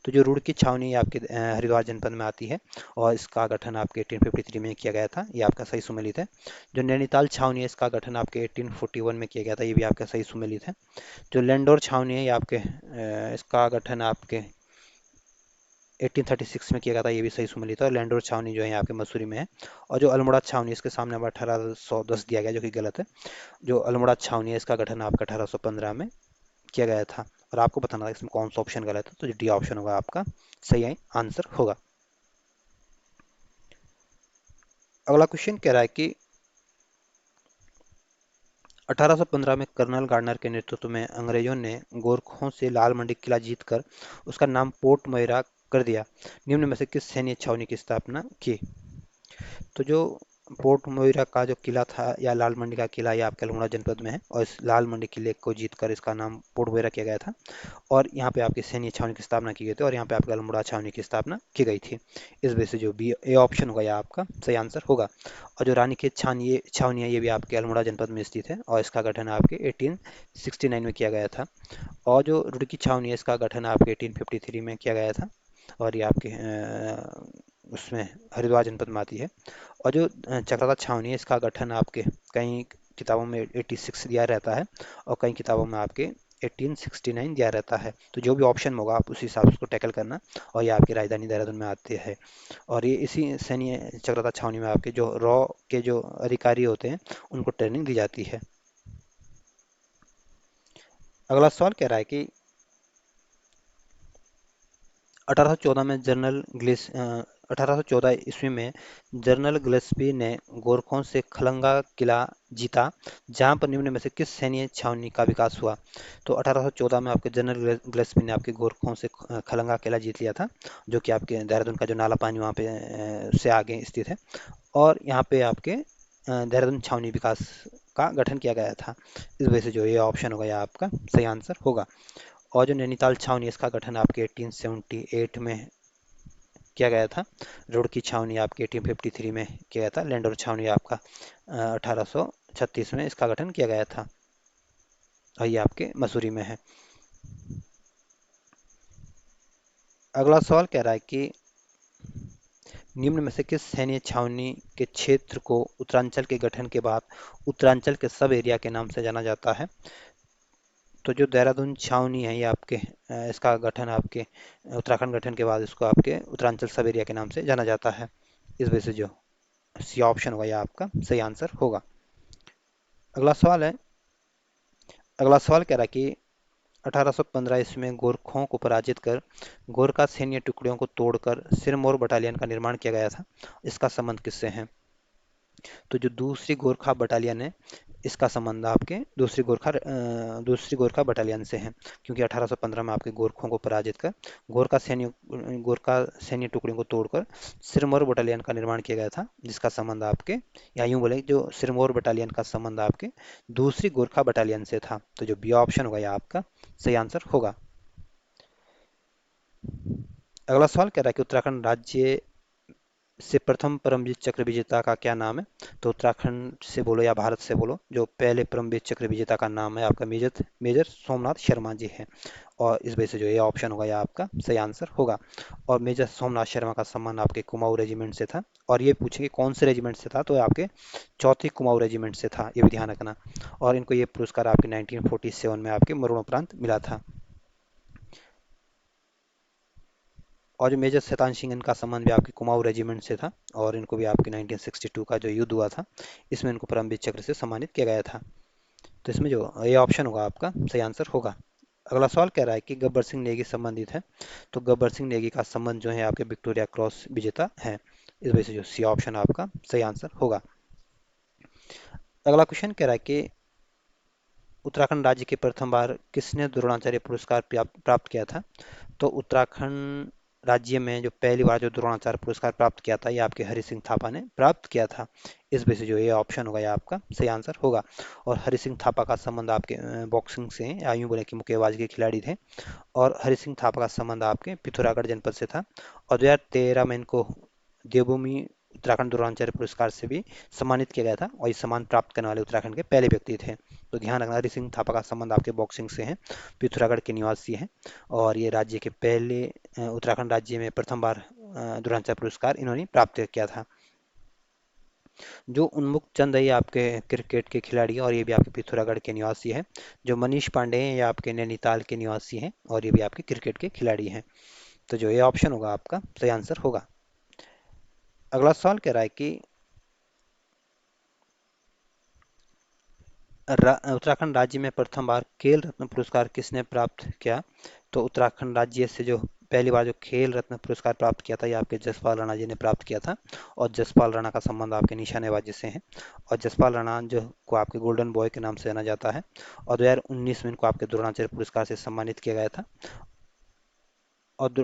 तो जो रुड़की छावनी है आपके हरिद्वार जनपद में आती है, और इसका गठन आपके 1853 में किया गया था, ये आपका सही सुमेलित है। जो नैनीताल छावनी है, इसका गठन आपके 1841 में किया गया था, ये भी आपका सही सुमेलित है। जो लैंडोर छावनी है, ये आपके इसका गठन आपके 1836 में किया गया था, ये भी सही सुमेलित है। और लैंडोर छावनी जो है यहाँ पे मसूरी में है। और जो अल्मोड़ा छावनी है, इसके सामने अब 1810 दिया गया, जो कि गलत है। जो अल्मोड़ा छावनी है, इसका गठन आपका 1815 में किया गया था, और आपको बताना था इसमें कौन सा ऑप्शन गलत है, तो जो डी ऑप्शन होगा आपका सही आंसर होगा। अगला क्वेश्चन कह रहा है कि 1815 में कर्नल गार्डनर के नेतृत्व में अंग्रेजों ने गोरखों से लाल मंडी किला जीतकर उसका नाम पोर्ट मोयरा कर दिया। निम्न में से किस सैन्य छावनी की स्थापना की? तो जो पोर्ट मोइरा का जो किला था, या लाल मंडी का किला, ये आपके अल्मोड़ा जनपद में है, और इस लाल मंडी किले को जीतकर इसका नाम पोर्ट मोइरा किया गया था, और यहाँ पे आपकी सैन्य छावनी की स्थापना की गई थी, और यहाँ पे आपके अल्मोड़ा छावनी की स्थापना की गई थी। इस वजह से जो बी ए ऑप्शन होगा यह आपका सही आंसर होगा। और जो रानीखेत छावनी है, ये भी आपके अल्मोड़ा जनपद में स्थित है, और इसका गठन आपके 1869 में किया गया था। और जो रुड़की छावनी है, इसका गठन आपके 1853 में किया गया था, और ये आपके उसमें हरिद्वार जनपद में आती है। और जो चक्रता छावनी है, इसका गठन आपके कई किताबों में 86 दिया रहता है, और कई किताबों में आपके 1869 दिया रहता है। तो जो भी ऑप्शन होगा आप उसी हिसाब से उसको टैकल करना, और ये आपकी राजधानी देहरादून में आते हैं। और ये इसी सैन्य चक्रता छावनी में आपके जो रॉ के जो अधिकारी होते हैं, उनको ट्रेनिंग दी जाती है। अगला सवाल कह रहा है कि 1814 में जनरल ग्लिस 1814 ईस्वी में जनरल ग्लेस्पी ने गोरखों से खलंगा किला जीता, जहां पर निम्न में से किस सैन्य छावनी का विकास हुआ। तो 1814 में आपके जनरल ग्लेस्पी ने आपके गोरखों से खलंगा किला जीत लिया था, जो कि आपके देहरादून का जो नाला पानी वहाँ पे से आगे स्थित है। और यहाँ पे आपके देहरादून छावनी विकास का गठन किया गया था। इस वजह से जो ये ऑप्शन होगा, यह आपका सही आंसर होगा। और जो नैनीताल छावनी, इसका गठन आपके 1878 में किया गया था। रुड़की छावनी आपके 1853 में किया गया था। लैंडोर छावनी आपका 1836 में इसका गठन किया गया था, और ये आपके मसूरी में है। अगला सवाल कह रहा है कि निम्न में से किस सैन्य छावनी के क्षेत्र को उत्तरांचल के गठन के बाद उत्तरांचल के सब एरिया के नाम से जाना जाता है। तो जो देहरादून छावनी है, ये आपके इसका गठन आपके उत्तराखंड गठन के बाद इसको आपके उत्तरांचल सब एरिया के नाम से जाना जाता है। इस वजह से जो सी ऑप्शन होगा, यह आपका सही आंसर होगा। अगला सवाल है, अगला सवाल कह रहा है कि 1815 ईस्वी में गोरखों को पराजित कर गोरखा सैन्य टुकड़ियों को तोड़कर सिरमौर बटालियन का निर्माण किया गया था। इसका संबंध किससे है? तो जो दूसरी गोरखा बटालियन है, इसका संबंध आपके दूसरी गोरखा बटालियन से है, क्योंकि 1815 में आपके गोरखों को पराजित कर गोरखा सैन्य टुकड़ियों को तोड़कर सिरमौर बटालियन का निर्माण किया गया था, जिसका संबंध आपके, या यूं बोले जो सिरमौर बटालियन का संबंध आपके दूसरी गोरखा बटालियन से था। तो जो बी ऑप्शन होगा, यह आपका सही आंसर होगा। अगला सवाल कह रहा है कि उत्तराखंड राज्य से प्रथम परमवीर चक्र विजेता का क्या नाम है? तो उत्तराखंड से बोलो या भारत से बोलो, जो पहले परमवीर चक्र विजेता का नाम है आपका मेजर मेजर सोमनाथ शर्मा जी है। और इस वजह से जो ये ऑप्शन होगा, यह आपका सही आंसर होगा। और मेजर सोमनाथ शर्मा का सम्मान आपके कुमाऊं रेजिमेंट से था। और ये पूछेंगे कौन से रेजिमेंट से था, तो आपके चौथी कुमाऊं रेजिमेंट से था, ये भी ध्यान रखना। और इनको ये पुरस्कार आपके 1947 में आपके मरणोपरांत मिला था। और जो मेजर शैतान सिंह, इनका संबंध भी आपके कुमाऊं रेजिमेंट से था, और इनको भी आपके 1962 का जो युद्ध हुआ था, इसमें इनको परमवीर चक्र से सम्मानित किया गया था। तो इसमें जो ये ऑप्शन होगा, आपका सही आंसर होगा। अगला सवाल कह रहा है कि गब्बर सिंह नेगी संबंधित है। तो गब्बर सिंह नेगी का संबंध जो है आपके विक्टोरिया क्रॉस विजेता है। इस वजह से जो सी ऑप्शन आपका सही आंसर होगा। अगला क्वेश्चन कह रहा है कि उत्तराखंड राज्य के प्रथम बार किसने द्रोणाचार्य पुरस्कार प्राप्त किया था? तो उत्तराखंड राज्य में जो पहली बार जो द्रोणाचार्य पुरस्कार प्राप्त किया था, ये आपके हरि सिंह थापा ने प्राप्त किया था। इस वजह से जो ये ऑप्शन होगा, ये आपका सही आंसर होगा। और हरि सिंह थापा का संबंध आपके बॉक्सिंग से है, या यूं बोले कि मुक्केबाजी के खिलाड़ी थे। और हरि सिंह थापा का संबंध आपके पिथौरागढ़ जनपद से था। और 2013 में इनको देवभूमि उत्तराखंड द्रोणाचार्य पुरस्कार से भी सम्मानित किया गया था, और इस सम्मान प्राप्त करने वाले उत्तराखंड के पहले व्यक्ति थे। तो ध्यान रखना, हरि सिंह थापा का संबंध आपके बॉक्सिंग से है, पिथौरागढ़ के निवासी हैं। और ये राज्य के पहले उत्तराखंड राज्य में प्रथम बार द्रोणाचार्य पुरस्कार इन्होंने प्राप्त किया था। जो उन्मुक्त चंद है, ये आपके क्रिकेट के खिलाड़ी हैं, और ये भी आपके पिथौरागढ़ के निवासी हैं। जो मनीष पांडे हैं, ये आपके नैनीताल के निवासी हैं, और ये भी आपके क्रिकेट के खिलाड़ी हैं। तो जो ये ऑप्शन होगा, आपका सही आंसर होगा। अगला सवाल कह रहा है कि उत्तराखंड राज्य में प्रथम बार खेल रत्न पुरस्कार किसने प्राप्त किया? तो उत्तराखंड राज्य से जो पहली बार जो खेल रत्न पुरस्कार प्राप्त किया था, ये आपके जसपाल राणा जी ने प्राप्त किया था। और जसपाल राणा का संबंध आपके निशानेबाजी से है। और जसपाल राणा जो को आपके गोल्डन बॉय के नाम से जाना जाता है। और 2019 में इनको आपके द्रोणाचार्य पुरस्कार से सम्मानित किया गया था। और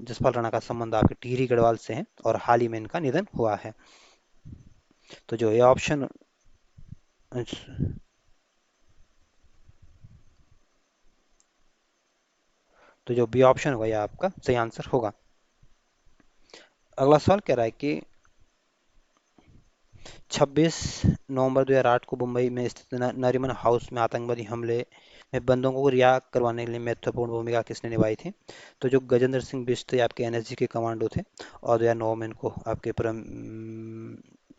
जसपाल राणा का संबंध आपके टिहरी गढ़वाल से है, और हाल ही में इनका निधन हुआ है। तो जो ये ऑप्शन, तो जो बी ऑप्शन होगा, यह आपका सही आंसर होगा। अगला सवाल कह रहा है कि 26 नवंबर 2008 को मुंबई में स्थित नरीमन हाउस में आतंकवादी हमले में बंदूकों को रिहा करवाने के लिए महत्वपूर्ण भूमिका किसने निभाई थी? तो जो गजेंद्र सिंह बिष्ट थे, आपके एनएसजी के कमांडो थे। और 2009 में इनको आपके परम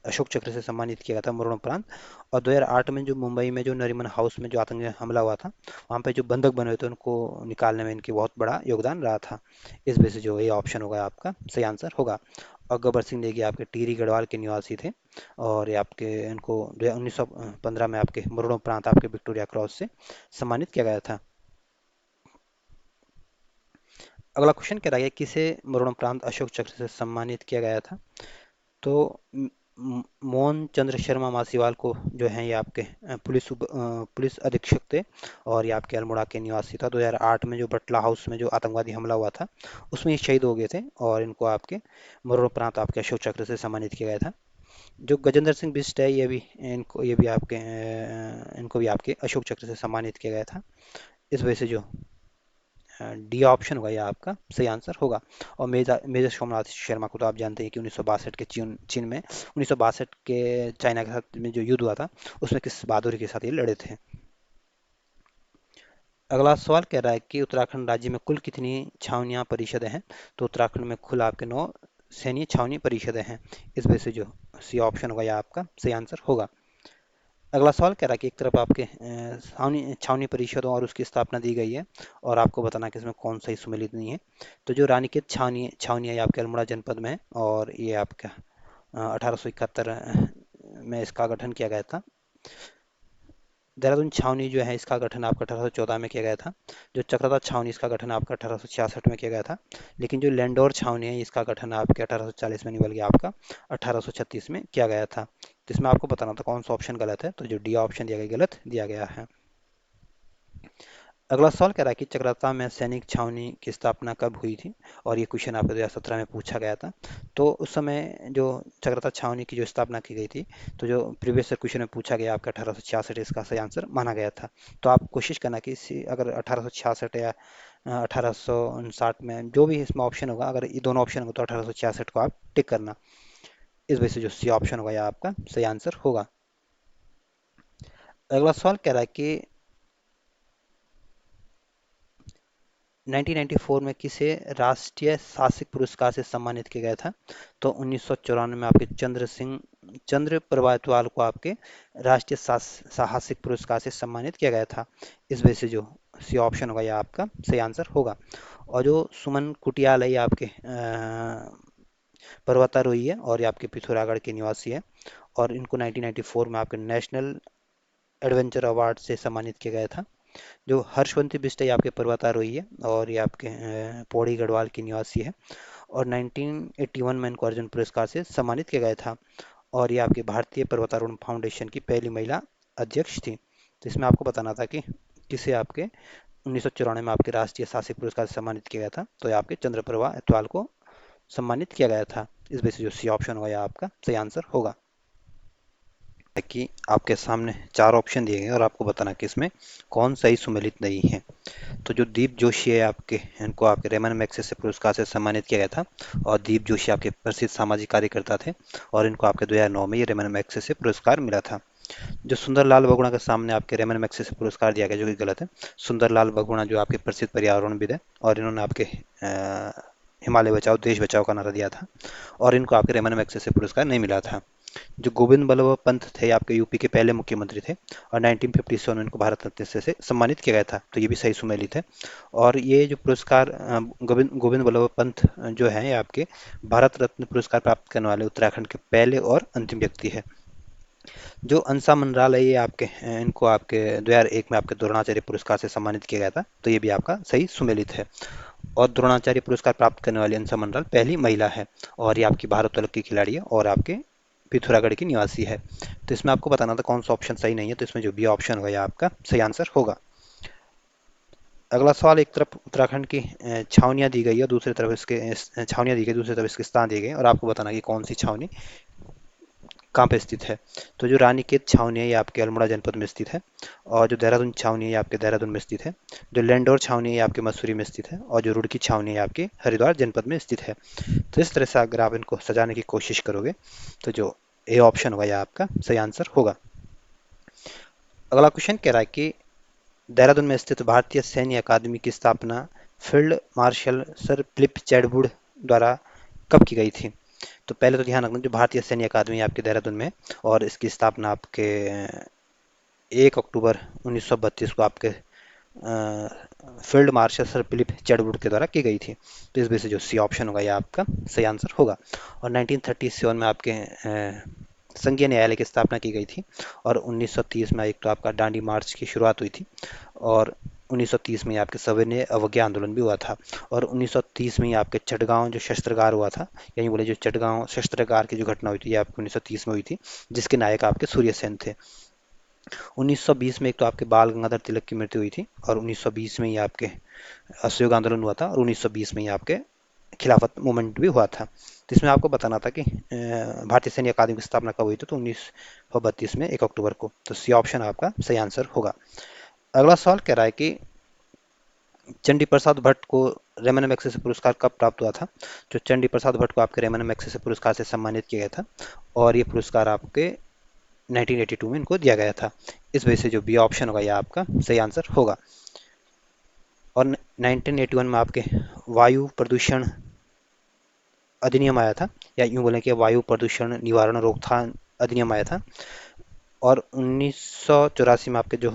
अशोक चक्र से सम्मानित किया गया था मरणोपरांत। और 2008 में जो मुंबई में जो नरीमन हाउस में जो आतंकी हमला हुआ था, वहाँ पे जो बंधक बने हुए थे, उनको निकालने में इनकी बहुत बड़ा योगदान रहा था। इस वजह से जो ये ऑप्शन होगा, आपका सही आंसर होगा। और गब्बर सिंह नेगी आपके टिहरी गढ़वाल के निवासी थे। और ये आपके इनको 1915 में आपके मरणोपरांत आपके विक्टोरिया क्रॉस से सम्मानित किया गया था। अगला क्वेश्चन कह रहा है किसे मरणोपरांत अशोक चक्र से सम्मानित किया गया था। तो मोहन चंद्र शर्मा मासीवाल को जो है ये आपके पुलिस अधीक्षक थे और ये आपके अल्मोड़ा के निवासी था। 2008 में जो बटला हाउस में जो आतंकवादी हमला हुआ था उसमें ये शहीद हो गए थे और इनको आपके मरणोपरांत आपके अशोक चक्र से सम्मानित किया गया था। जो गजेंद्र सिंह बिष्ट है ये भी आपके इनको भी आपके अशोक चक्र से सम्मानित किया गया था। इस वजह से जो डी ऑप्शन होगा यह आपका सही आंसर होगा। और मेजर मेजर सोमनाथ शर्मा को तो आप जानते हैं कि 1962 के चीन में 1962 के चाइना के साथ में जो युद्ध हुआ था उसमें किस बहादुरी के साथ ये लड़े थे। अगला सवाल कह रहा है कि उत्तराखंड राज्य में कुल कितनी छावनियां परिषदें हैं। तो उत्तराखंड में कुल आपके 9 सैन्य छावनी परिषदें हैं। इस वजह से जो सी ऑप्शन होगा यह आपका सही आंसर होगा। अगला सवाल कह रहा है कि एक तरफ आपके छावनी छावनी परिषदों और उसकी स्थापना दी गई है और आपको बताना कि इसमें कौन सा ही सुमेलित नहीं है। तो जो रानीखेत छावनी छावनी है ये आपके अल्मोड़ा जनपद में है और ये आपका 1871 में इसका गठन किया गया था। देहरादून छावनी जो है इसका गठन आपका 1814 में किया गया था। जो चक्रता छावनी इसका गठन आपका 1866 में किया गया था। लेकिन जो लैंडोर छावनी है इसका गठन आपके 1840 में नहीं बल्कि आपका 1836 में किया गया था। तो इसमें आपको बताना था कौन सा ऑप्शन गलत है। तो जो डी ऑप्शन दिया गया गलत दिया गया है। अगला सवाल कह रहा है कि चकराता में सैनिक छावनी की स्थापना कब हुई थी। और ये क्वेश्चन आपको 2017 में पूछा गया था। तो उस समय जो चकराता छावनी की जो स्थापना की गई थी तो जो प्रीवियस क्वेश्चन में पूछा गया आपका 1866 इसका सही आंसर माना गया था। तो आप कोशिश करना कि अगर 1866 या 1859 में जो भी इसमें ऑप्शन होगा अगर ये दोनों ऑप्शन होगा तो 1866 को आप टिक करना। इस वजह से जो सी ऑप्शन होगा यह आपका सही आंसर होगा। अगला सवाल कह रहा है कि 1994 में किसे राष्ट्रीय साहसिक पुरस्कार से सम्मानित किया गया था। तो 1994 में आपके चंद्र प्रभातवाल को आपके राष्ट्रीय साहसिक पुरस्कार से सम्मानित किया गया था। इस वजह से जो सी ऑप्शन होगा यह आपका सही आंसर होगा। और जो सुमन कुटियाल है ये आपके पर्वतारोही है और ये आपके पिथौरागढ़ के निवासी है और इनको 1994 में आपके नेशनल एडवेंचर अवार्ड से सम्मानित किया गया था। जो हर्षवंती बिष्ट है ये आपके पर्वतारोही है और ये आपके पौड़ी गढ़वाल की निवासी है और 1981 में इनको अर्जुन पुरस्कार से सम्मानित किया गया था। और ये आपके भारतीय पर्वतारोहण फाउंडेशन की पहली महिला अध्यक्ष थी। तो इसमें आपको बताना था कि किसे आपके 1994 में आपके राष्ट्रीय साहसिक पुरस्कार से सम्मानित किया गया था। तो ये आपके चंद्रप्रभा अतवाल को सम्मानित किया गया था। इस वजह से जो सी ऑप्शन होगा यह आपका सही आंसर होगा। कि आपके सामने 4 ऑप्शन दिए गए और आपको बताना कि इसमें कौन सही सुमेलित नहीं है। तो जो दीप जोशी है आपके इनको आपके रेमन मैग्सेसे पुरस्कार से सम्मानित किया गया था और दीप जोशी आपके प्रसिद्ध सामाजिक कार्यकर्ता थे और इनको आपके 2009 में ये रेमन मैग्सेसे पुरस्कार मिला था। जो सुंदरलाल बहुगुणा के सामने आपके रेमन मैग्सेसे पुरस्कार दिया गया जो कि गलत है। सुंदरलाल बहुगुणा जो आपके प्रसिद्ध पर्यावरणविद है और इन्होंने आपके हिमालय बचाओ देश बचाओ का नारा दिया था और इनको आपके रेमन मैग्सेसे पुरस्कार नहीं मिला था। जो गोविंद बल्लभ पंत थे आपके यूपी के पहले मुख्यमंत्री थे और 1957 में इनको भारत रत्न से सम्मानित किया गया था। तो ये भी सही सुमेलित है। और ये जो पुरस्कार गोविंद गोविंद बल्लभ पंत जो है ये आपके भारत रत्न पुरस्कार प्राप्त करने वाले उत्तराखंड के पहले और अंतिम व्यक्ति है। जो अंसा मनराल है ये आपके इनको आपके 2001 में आपके द्रोणाचार्य पुरस्कार से सम्मानित किया गया था। तो ये भी आपका सही सुमेलित है। और द्रोणाचार्य पुरस्कार प्राप्त करने वाली अंसा मनराल पहली महिला है और ये आपकी भारोत्तोलक की खिलाड़ी है और आपके पिथौरागढ़ की निवासी है। तो इसमें आपको बताना था कौन सा ऑप्शन सही नहीं है। तो इसमें जो बी ऑप्शन होगा यह आपका सही आंसर होगा। अगला सवाल एक तरफ उत्तराखंड की छावनियां दी गई है दूसरी तरफ इसके छावनियां दी गई दूसरी तरफ इसके स्थान दिए गए और आपको बताना कि कौन सी छावनी कहाँ पे स्थित है। तो जो रानीखेत छावनी है ये आपके अल्मोड़ा जनपद में स्थित है और जो देहरादून छावनी है ये आपके देहरादून में स्थित है। जो लैंडोर छावनी है ये आपके मसूरी में स्थित है और जो रुड़की छावनी है आपके हरिद्वार जनपद में स्थित है। तो इस तरह से अगर आप इनको सजाने की कोशिश करोगे तो जो ए ऑप्शन होगा यह आपका सही आंसर होगा। अगला क्वेश्चन कह रहा है कि देहरादून में स्थित भारतीय सैन्य अकादमी की स्थापना फील्ड मार्शल सर फिलिप चैडवुड द्वारा कब की गई थी। तो पहले तो ध्यान रखना जो भारतीय सैन्य अकादमी आपके देहरादून में और इसकी स्थापना आपके 1 अक्टूबर 1932 को आपके फील्ड मार्शल सर फिलिप चैडवुड के द्वारा की गई थी। तो इस वजह से जो सी ऑप्शन होगा यह आपका सही आंसर होगा। और 1937 में आपके संघीय न्यायालय की स्थापना की गई थी और 1930 में एक तो आपका डांडी मार्च की शुरुआत हुई थी और 1930 में आपके सविनय अवज्ञा आंदोलन भी हुआ था। और 1930 में ही आपके चटगांव जो शस्त्रागार हुआ था, यानी बोले जो चटगांव शस्त्रागार की जो घटना हुई थी, ये आपके 1930 में हुई थी, जिसके नायक आपके सूर्यसेन थे। 1920 में एक तो आपके बाल गंगाधर तिलक की मृत्यु हुई थी, और 1920 में ही आपके असहयोग आंदोलन हुआ था, और 1920 में ही आपके खिलाफत मूवमेंट भी हुआ था। तो इसमें आपको बताना था कि भारतीय सैन्य अकादमी की स्थापना कब हुई थी, तो 1932 में 1 अक्टूबर को। तो सी ऑप्शन आपका सही आंसर होगा। अगला सवाल कह रहा है कि चंडी प्रसाद भट्ट को रेमन मैग्सेसे पुरस्कार कब प्राप्त हुआ था। जो चंडी प्रसाद भट्ट को आपके रेमन मैग्सेसे पुरस्कार से सम्मानित किया गया था, और ये पुरस्कार आपके 1982 में इनको दिया गया था। इस वजह से जो बी ऑप्शन होगा यह आपका सही आंसर होगा। और 1981 में आपके वायु प्रदूषण अधिनियम आया था, या यूं बोलें कि वायु प्रदूषण निवारण रोकथाम अधिनियम आया था। और 1984 में आपके जो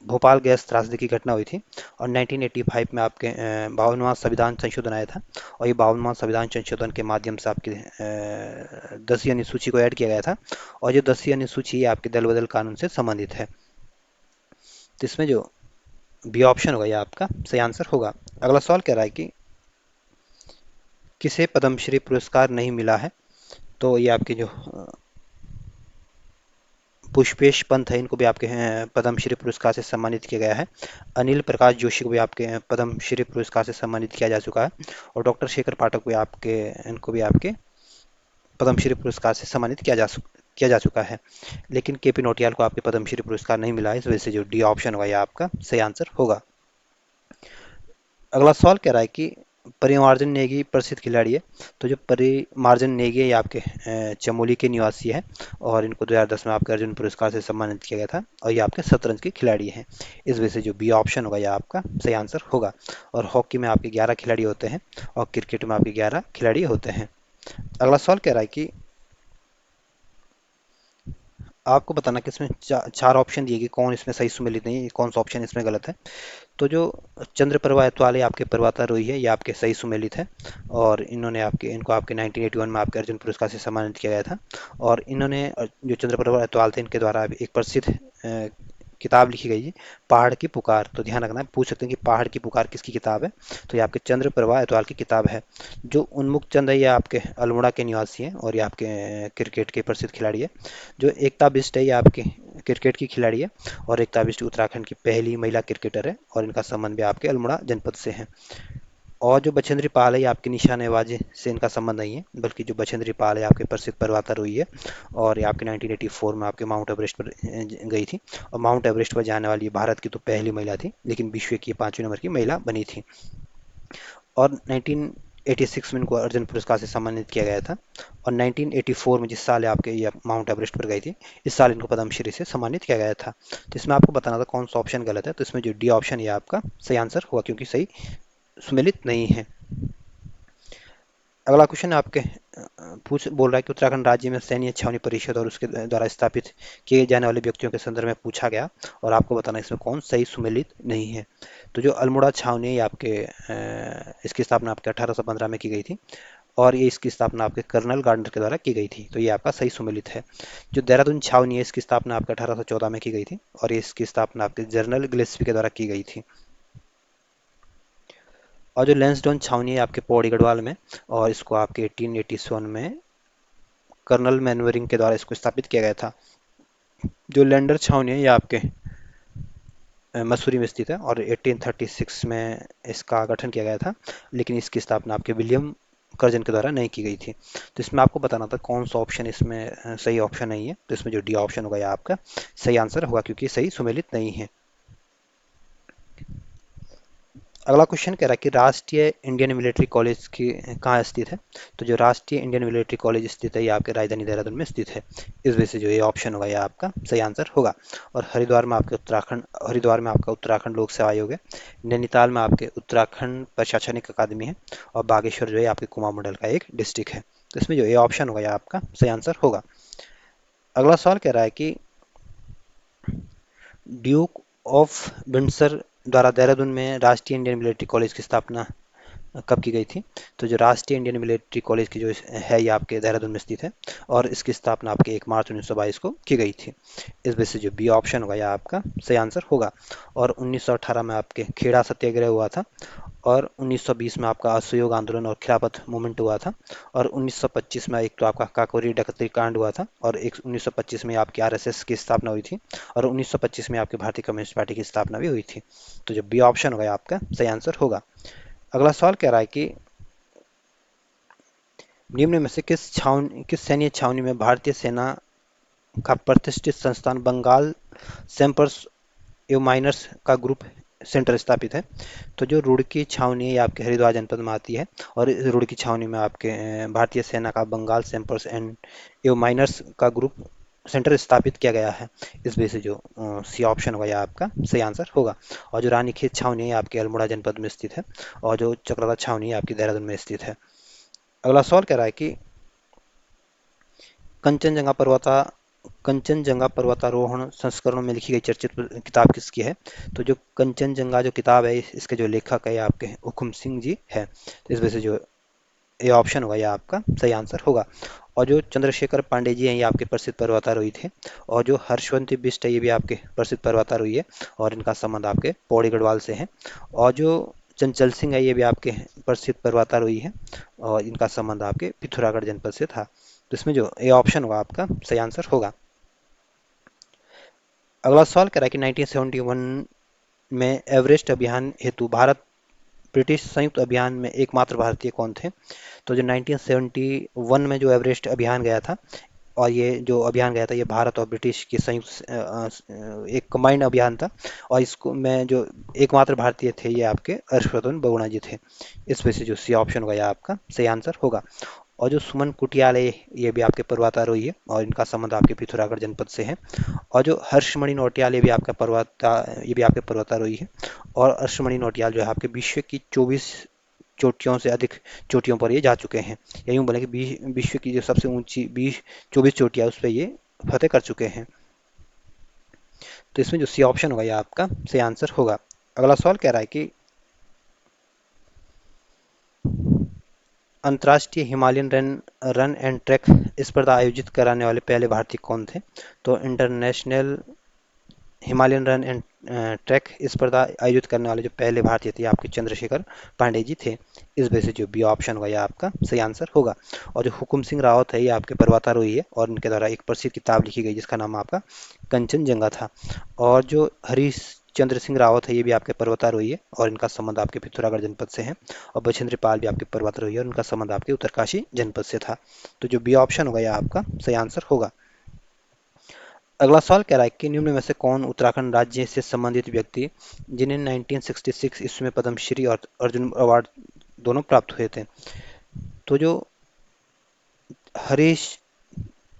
भोपाल गैस त्रासदी की घटना हुई थी। और 1985 में आपके 52वां संविधान संशोधन आया था, और ये 52वां संविधान संशोधन के माध्यम से आपके 10वीं अनुसूची को ऐड किया गया था। और जो 10वीं अनुसूची आपके दल बदल कानून से संबंधित है। तो इसमें जो बी ऑप्शन होगा यह आपका सही आंसर होगा। अगला सवाल कह रहा है कि किसे पद्मश्री पुरस्कार नहीं मिला है। तो ये आपके जो पुष्पेश पंत है, इनको भी आपके पद्मश्री पुरस्कार से सम्मानित किया गया है। अनिल प्रकाश जोशी को भी आपके पद्मश्री पुरस्कार से सम्मानित किया जा चुका है। और डॉक्टर शेखर पाठक भी आपके, इनको भी आपके पद्मश्री पुरस्कार से सम्मानित किया जा चुका है। लेकिन केपी नौटियाल को आपके पद्मश्री पुरस्कार नहीं मिला है। इस वजह से जो डी ऑप्शन होगा यह आपका सही आंसर होगा। अगला सवाल कह रहा है कि परिमार्जन नेगी प्रसिद्ध खिलाड़ी है। तो जो परिमार्जन नेगी है ये आपके चमोली के निवासी है, और इनको 2010 में आपके अर्जुन पुरस्कार से सम्मानित किया गया था, और ये आपके शतरंज के खिलाड़ी हैं। इस वजह से जो बी ऑप्शन होगा यह आपका सही आंसर होगा। और हॉकी में आपके 11 खिलाड़ी होते हैं, और क्रिकेट में आपके 11 खिलाड़ी होते हैं। अगला सवाल कह रहा है कि आपको बताना कि इसमें चार ऑप्शन दिए कि कौन इसमें सही सुमेलित नहीं है, कौन सा ऑप्शन इसमें गलत है। तो जो चंद्रप्रभा एतवाल है आपके पर्वतारोही है, ये आपके सही सुमेलित है। और इनको आपके 1981 में आपके अर्जुन पुरस्कार से सम्मानित किया गया था। और इन्होंने जो चंद्रप्रभा एतवाल थे, इनके द्वारा एक प्रसिद्ध किताब लिखी गई है, पहाड़ की पुकार। तो ध्यान रखना, पूछ सकते हैं कि पहाड़ की पुकार किसकी किताब है। तो ये आपके चंद्रप्रभा एतवाल की किताब है। जो उन्मुक्त चंद है ये आपके अल्मोड़ा के निवासी हैं, और ये आपके क्रिकेट के प्रसिद्ध खिलाड़ी है। जो एकता बिष्ट है ये आपके क्रिकेट की खिलाड़ी है, और एकता बिष्ट उत्तराखंड की पहली महिला क्रिकेटर है, और इनका संबंध भी आपके अल्मोड़ा जनपद से है। और जो बछेंद्री पाल है ये आपके निशानेबाजी से इनका संबंध नहीं है, बल्कि जो बछेंद्री पाल है आपके प्रसिद्ध पर्वतारोही है, और ये आपके 1984 में आपके माउंट एवरेस्ट पर गई थी। और माउंट एवरेस्ट पर जाने वाली भारत की तो पहली महिला थी, लेकिन विश्व की 5वीं नंबर की महिला बनी थी। और 1986 में इनको अर्जुन पुरस्कार से सम्मानित किया गया था। और 1984 में, जिस साल आपके ये माउंट एवरेस्ट पर गई थी, इस साल इनको पद्मश्री से सम्मानित किया गया था। तो इसमें आपको बताना था कौन सा ऑप्शन गलत है। तो इसमें जो डी ऑप्शन ये आपका सही आंसर होगा, क्योंकि सही सुमेलित नहीं है। अगला क्वेश्चन आपके पूछ बोल रहा है कि उत्तराखंड राज्य में सैन्य छावनी परिषद और उसके द्वारा स्थापित किए जाने वाले व्यक्तियों के संदर्भ में पूछा गया, और आपको बताना इसमें कौन सही सुमेलित नहीं है। तो जो अल्मोड़ा छावनी है ये आपके इसकी स्थापना आपके 1815 में की गई थी, और ये इसकी स्थापना आपके कर्नल गार्डनर के द्वारा की गई थी। तो ये आपका सही सुमेलित है। जो देहरादून छावनी है इसकी स्थापना आपके 1814 में की गई थी, और ये इसकी स्थापना आपके जनरल गिलेस्पी के द्वारा की गई थी। और जो लैंसडाउन छावनी है आपके पौड़ी गढ़वाल में, और इसको आपके 1887 में कर्नल मैनवरिंग के द्वारा इसको स्थापित किया गया था। जो लैंडर छावनी है ये आपके मसूरी में स्थित है, और 1836 में इसका गठन किया गया था, लेकिन इसकी स्थापना आपके विलियम कर्जन के द्वारा नहीं की गई थी। तो इसमें आपको बताना था कौन सा ऑप्शन इसमें सही ऑप्शन नहीं है। तो इसमें जो डी ऑप्शन होगा यह आपका सही आंसर होगा, क्योंकि सही सुमेलित नहीं है। अगला क्वेश्चन कह रहा है कि राष्ट्रीय इंडियन मिलिट्री कॉलेज की कहाँ स्थित है। तो जो राष्ट्रीय इंडियन मिलिट्री कॉलेज स्थित है ये आपके राजधानी देहरादून में स्थित है। इस वजह से जो ये ऑप्शन होगा ये आपका सही आंसर होगा। और हरिद्वार में आपका उत्तराखंड लोक सेवा आयोग है। नैनीताल में आपके उत्तराखंड प्रशासनिक अकादमी है। और बागेश्वर जो है आपके कुमाऊं मंडल का एक डिस्ट्रिक्ट है। तो इसमें जो ये ऑप्शन होगा ये आपका सही आंसर होगा। अगला सवाल कह रहा है कि ड्यूक ऑफ विंडसर द्वारा देहरादून में राष्ट्रीय इंडियन मिलिट्री कॉलेज की स्थापना कब की गई थी? तो जो राष्ट्रीय इंडियन मिलिट्री कॉलेज की जो है ये आपके देहरादून में स्थित है और इसकी स्थापना आपके 1 मार्च 1922 को की गई थी। इस वजह से जो बी ऑप्शन होगा यह आपका सही आंसर होगा। और 1918 में आपके खेड़ा सत्याग्रह हुआ था और 1920 में आपका असहयोग आंदोलन और खिलाफत मूवमेंट हुआ था और 1925 में एक तो आपका काकोरी डकैती कांड हुआ था और एक 1925 में आपकी आरएसएस की स्थापना हुई थी और 1925 में आपकी भारतीय कम्युनिस्ट पार्टी की स्थापना भी हुई थी। तो जो बी ऑप्शन होगा आपका सही आंसर होगा। अगला सवाल कह रहा है कि निम्न में से किस सैन्य छावनी में भारतीय सेना का प्रतिष्ठित संस्थान बंगाल सैंपर्स एवं माइनर्स का ग्रुप सेंटर स्थापित है? तो जो रुड़की छावनी है ये आपके हरिद्वार जनपद में आती है और इस रुड़की छावनी में आपके भारतीय सेना का बंगाल सैंपर्स एंड एवं माइनर्स का ग्रुप सेंटर स्थापित किया गया है। इस वजह से जो सी ऑप्शन होगा यह आपका सही आंसर होगा। और जो रानीखेत छावनी है आपके अल्मोड़ा जनपद में स्थित है और जो चक्रधर छावनी है आपकी देहरादून में स्थित है। अगला सवाल कह रहा है कि कंचनजंगा पर्वता कंचनजंगा पर्वतारोहण संस्करणों में लिखी गई चर्चित किताब किसकी है? तो जो कंचनजंगा जो किताब है इसके जो लेखक है आपके हुकुम सिंह जी है। तो इस वजह से जो ये ऑप्शन होगा यह आपका सही आंसर होगा। और जो चंद्रशेखर पांडे जी हैं ये आपके प्रसिद्ध पर्वतारोही थे और जो हर्षवंती बिष्ट है ये भी आपके प्रसिद्ध पर्वतारोही है और इनका संबंध आपके पौड़ी गढ़वाल से है। और जो चंचल सिंह है ये भी आपके प्रसिद्ध पर्वतारोही है और इनका संबंध आपके पिथौरागढ़ जनपद से था। तो इसमें जो ए ऑप्शन होगा आपका सही आंसर होगा। अगला सवाल कह रहा है कि 1971 में एवरेस्ट अभियान हेतु भारत ब्रिटिश संयुक्त अभियान में एकमात्र भारतीय कौन थे? तो जो 1971 में जो एवरेस्ट अभियान गया था और ये जो अभियान गया था ये भारत और ब्रिटिश की संयुक्त एक कंबाइंड अभियान था और इसको में जो एकमात्र भारतीय थे ये आपके हर्षवर्धन बहुगुणा जी थे। इस वजह से जो सी ऑप्शन होगा ये आपका सही आंसर होगा। और जो सुमन कुटियाल है ये भी आपके पर्वतारोही है और इनका संबंध आपके पिथौरागढ़ जनपद से है। और जो हर्षमणि नौटियाल ये भी आपके पर्वतारोही है और हर्षमणि नौटियाल जो है आपके विश्व की 24 चोटियों से अधिक चोटियों पर ये जा चुके हैं। या यूं बोले कि विश्व की जो सबसे ऊंची 24 चोटियां उस पर ये फतेह कर चुके हैं। तो इसमें जो सी ऑप्शन होगा ये आपका सही आंसर होगा। अगला सवाल कह रहा है कि अंतर्राष्ट्रीय Himalayan run run and track स्पर्धा आयोजित कराने वाले पहले भारतीय कौन थे? तो international Himalayan run and track स्पर्धा आयोजित करने वाले जो पहले भारतीय थे आपके चंद्रशेखर पांडे जी थे। इस वजह से जो बी ऑप्शन होगा यह आपका सही आंसर होगा। और जो हुकुम सिंह रावत है ये आपके पर्वतारोही है और इनके द्वारा एक प्रसिद्ध किताब लिखी गई जिसका नाम आपका कंचनजंगा था। और जो हरीश चंद्र सिंह रावत है ये भी आपके पर्वतारोही है और इनका संबंध आपके पिथौरागढ़ जनपद से है। और बछेंद्र पाल भी आपके पर्वतारोही है और इनका संबंध आपके उत्तरकाशी जनपद से था। तो जो बी ऑप्शन होगा यह आपका सही आंसर होगा। अगला सवाल कह रहा है कि निम्न में से कौन उत्तराखंड राज्य से संबंधित व्यक्ति जिन्हें 1966 ईस्वी में पद्मश्री और अर्जुन अवार्ड दोनों प्राप्त हुए थे? तो जो हरीश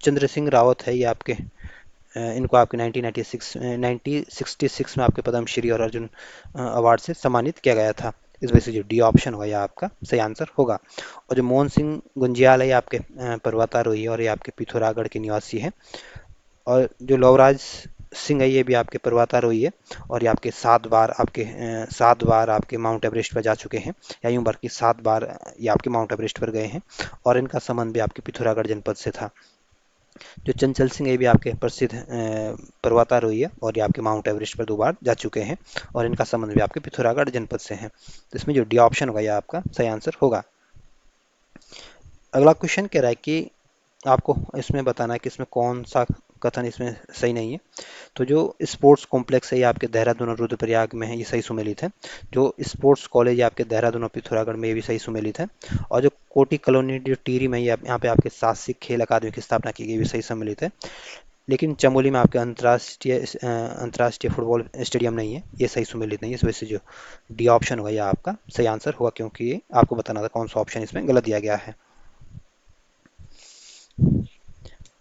चंद्र सिंह रावत है ये आपके इनको आपके 1966 में आपके पद्मश्री और अर्जुन अवार्ड से सम्मानित किया गया था। इस वजह से जो डी ऑप्शन होगा यह आपका सही आंसर होगा। और जो मोहन सिंह गुंजियाल है ये आपके पर्वतारोही है और ये आपके पिथौरागढ़ के निवासी है। और जो लवराज सिंह है ये भी आपके पर्वतारोही है और ये आपके 7 बार आपके माउंट एवरेस्ट पर जा चुके हैं। या यूं बल्कि 7 बार ये आपके माउंट एवरेस्ट पर गए हैं और इनका संबंध भी आपके पिथौरागढ़ जनपद से था। जो चंचल सिंह ये भी आपके प्रसिद्ध पर्वतारोही है और ये आपके माउंट एवरेस्ट पर 2 बार जा चुके हैं और इनका संबंध भी आपके पिथौरागढ़ जनपद से है। तो इसमें जो डी ऑप्शन होगा यह आपका सही आंसर होगा। अगला क्वेश्चन कह रहा है कि आपको इसमें बताना है कि इसमें कौन सा कथन इसमें सही नहीं है। तो जो स्पोर्ट्स कॉम्प्लेक्स है ये आपके देहरादून और रुद्रप्रयाग में है ये सही सुमेलित है। जो स्पोर्ट्स कॉलेज है आपके देहरादून और पिथौरागढ़ में ये भी सही सुमेलित है। और जो कोटी कॉलोनी जो टिहरी में यहाँ पे आपके साहसिक खेल अकादमी की स्थापना की गई भी सही सम्मिलित है। लेकिन चमोली में आपके अंतर्राष्ट्रीय फुटबॉल स्टेडियम नहीं है ये सही सुमेलित नहीं है। इस वजह से जो डी ऑप्शन होगा यह आपका सही आंसर होगा क्योंकि ये आपको बताना था कौन सा ऑप्शन इसमें गलत दिया गया है।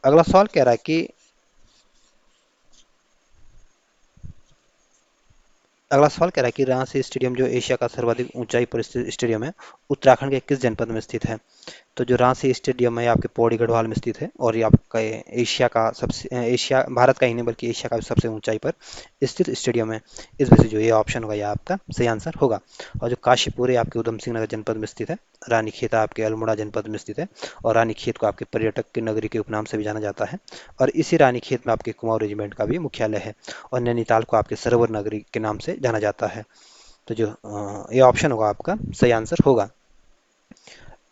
अगला सवाल कह रहा है कि अगला सवाल कह रहा है कि रांची स्टेडियम जो एशिया का सर्वाधिक ऊंचाई पर स्थित स्टेडियम है उत्तराखंड के किस जनपद में स्थित है? तो जो रांची स्टेडियम है ये आपके पौड़ी गढ़वाल में स्थित है और ये आपका एशिया का सबसे एशिया भारत का ही नहीं बल्कि एशिया का भी सबसे ऊंचाई पर स्थित स्टेडियम है। इस वजह से जो ये ऑप्शन होगा ये आपका सही आंसर होगा। और जो काशीपुर है आपके उधम सिंह नगर जनपद में स्थित है। रानीखेत आपके अल्मोड़ा जनपद में स्थित है और रानीखेत को आपके पर्यटक की नगरी के उपनाम से भी जाना जाता है। और इसी रानीखेत में आपके कुमाऊं रेजिमेंट का भी मुख्यालय है और नैनीताल को आपके सरोवर नगरी के नाम से जाना जाता है। तो जो ये ऑप्शन होगा आपका सही आंसर होगा।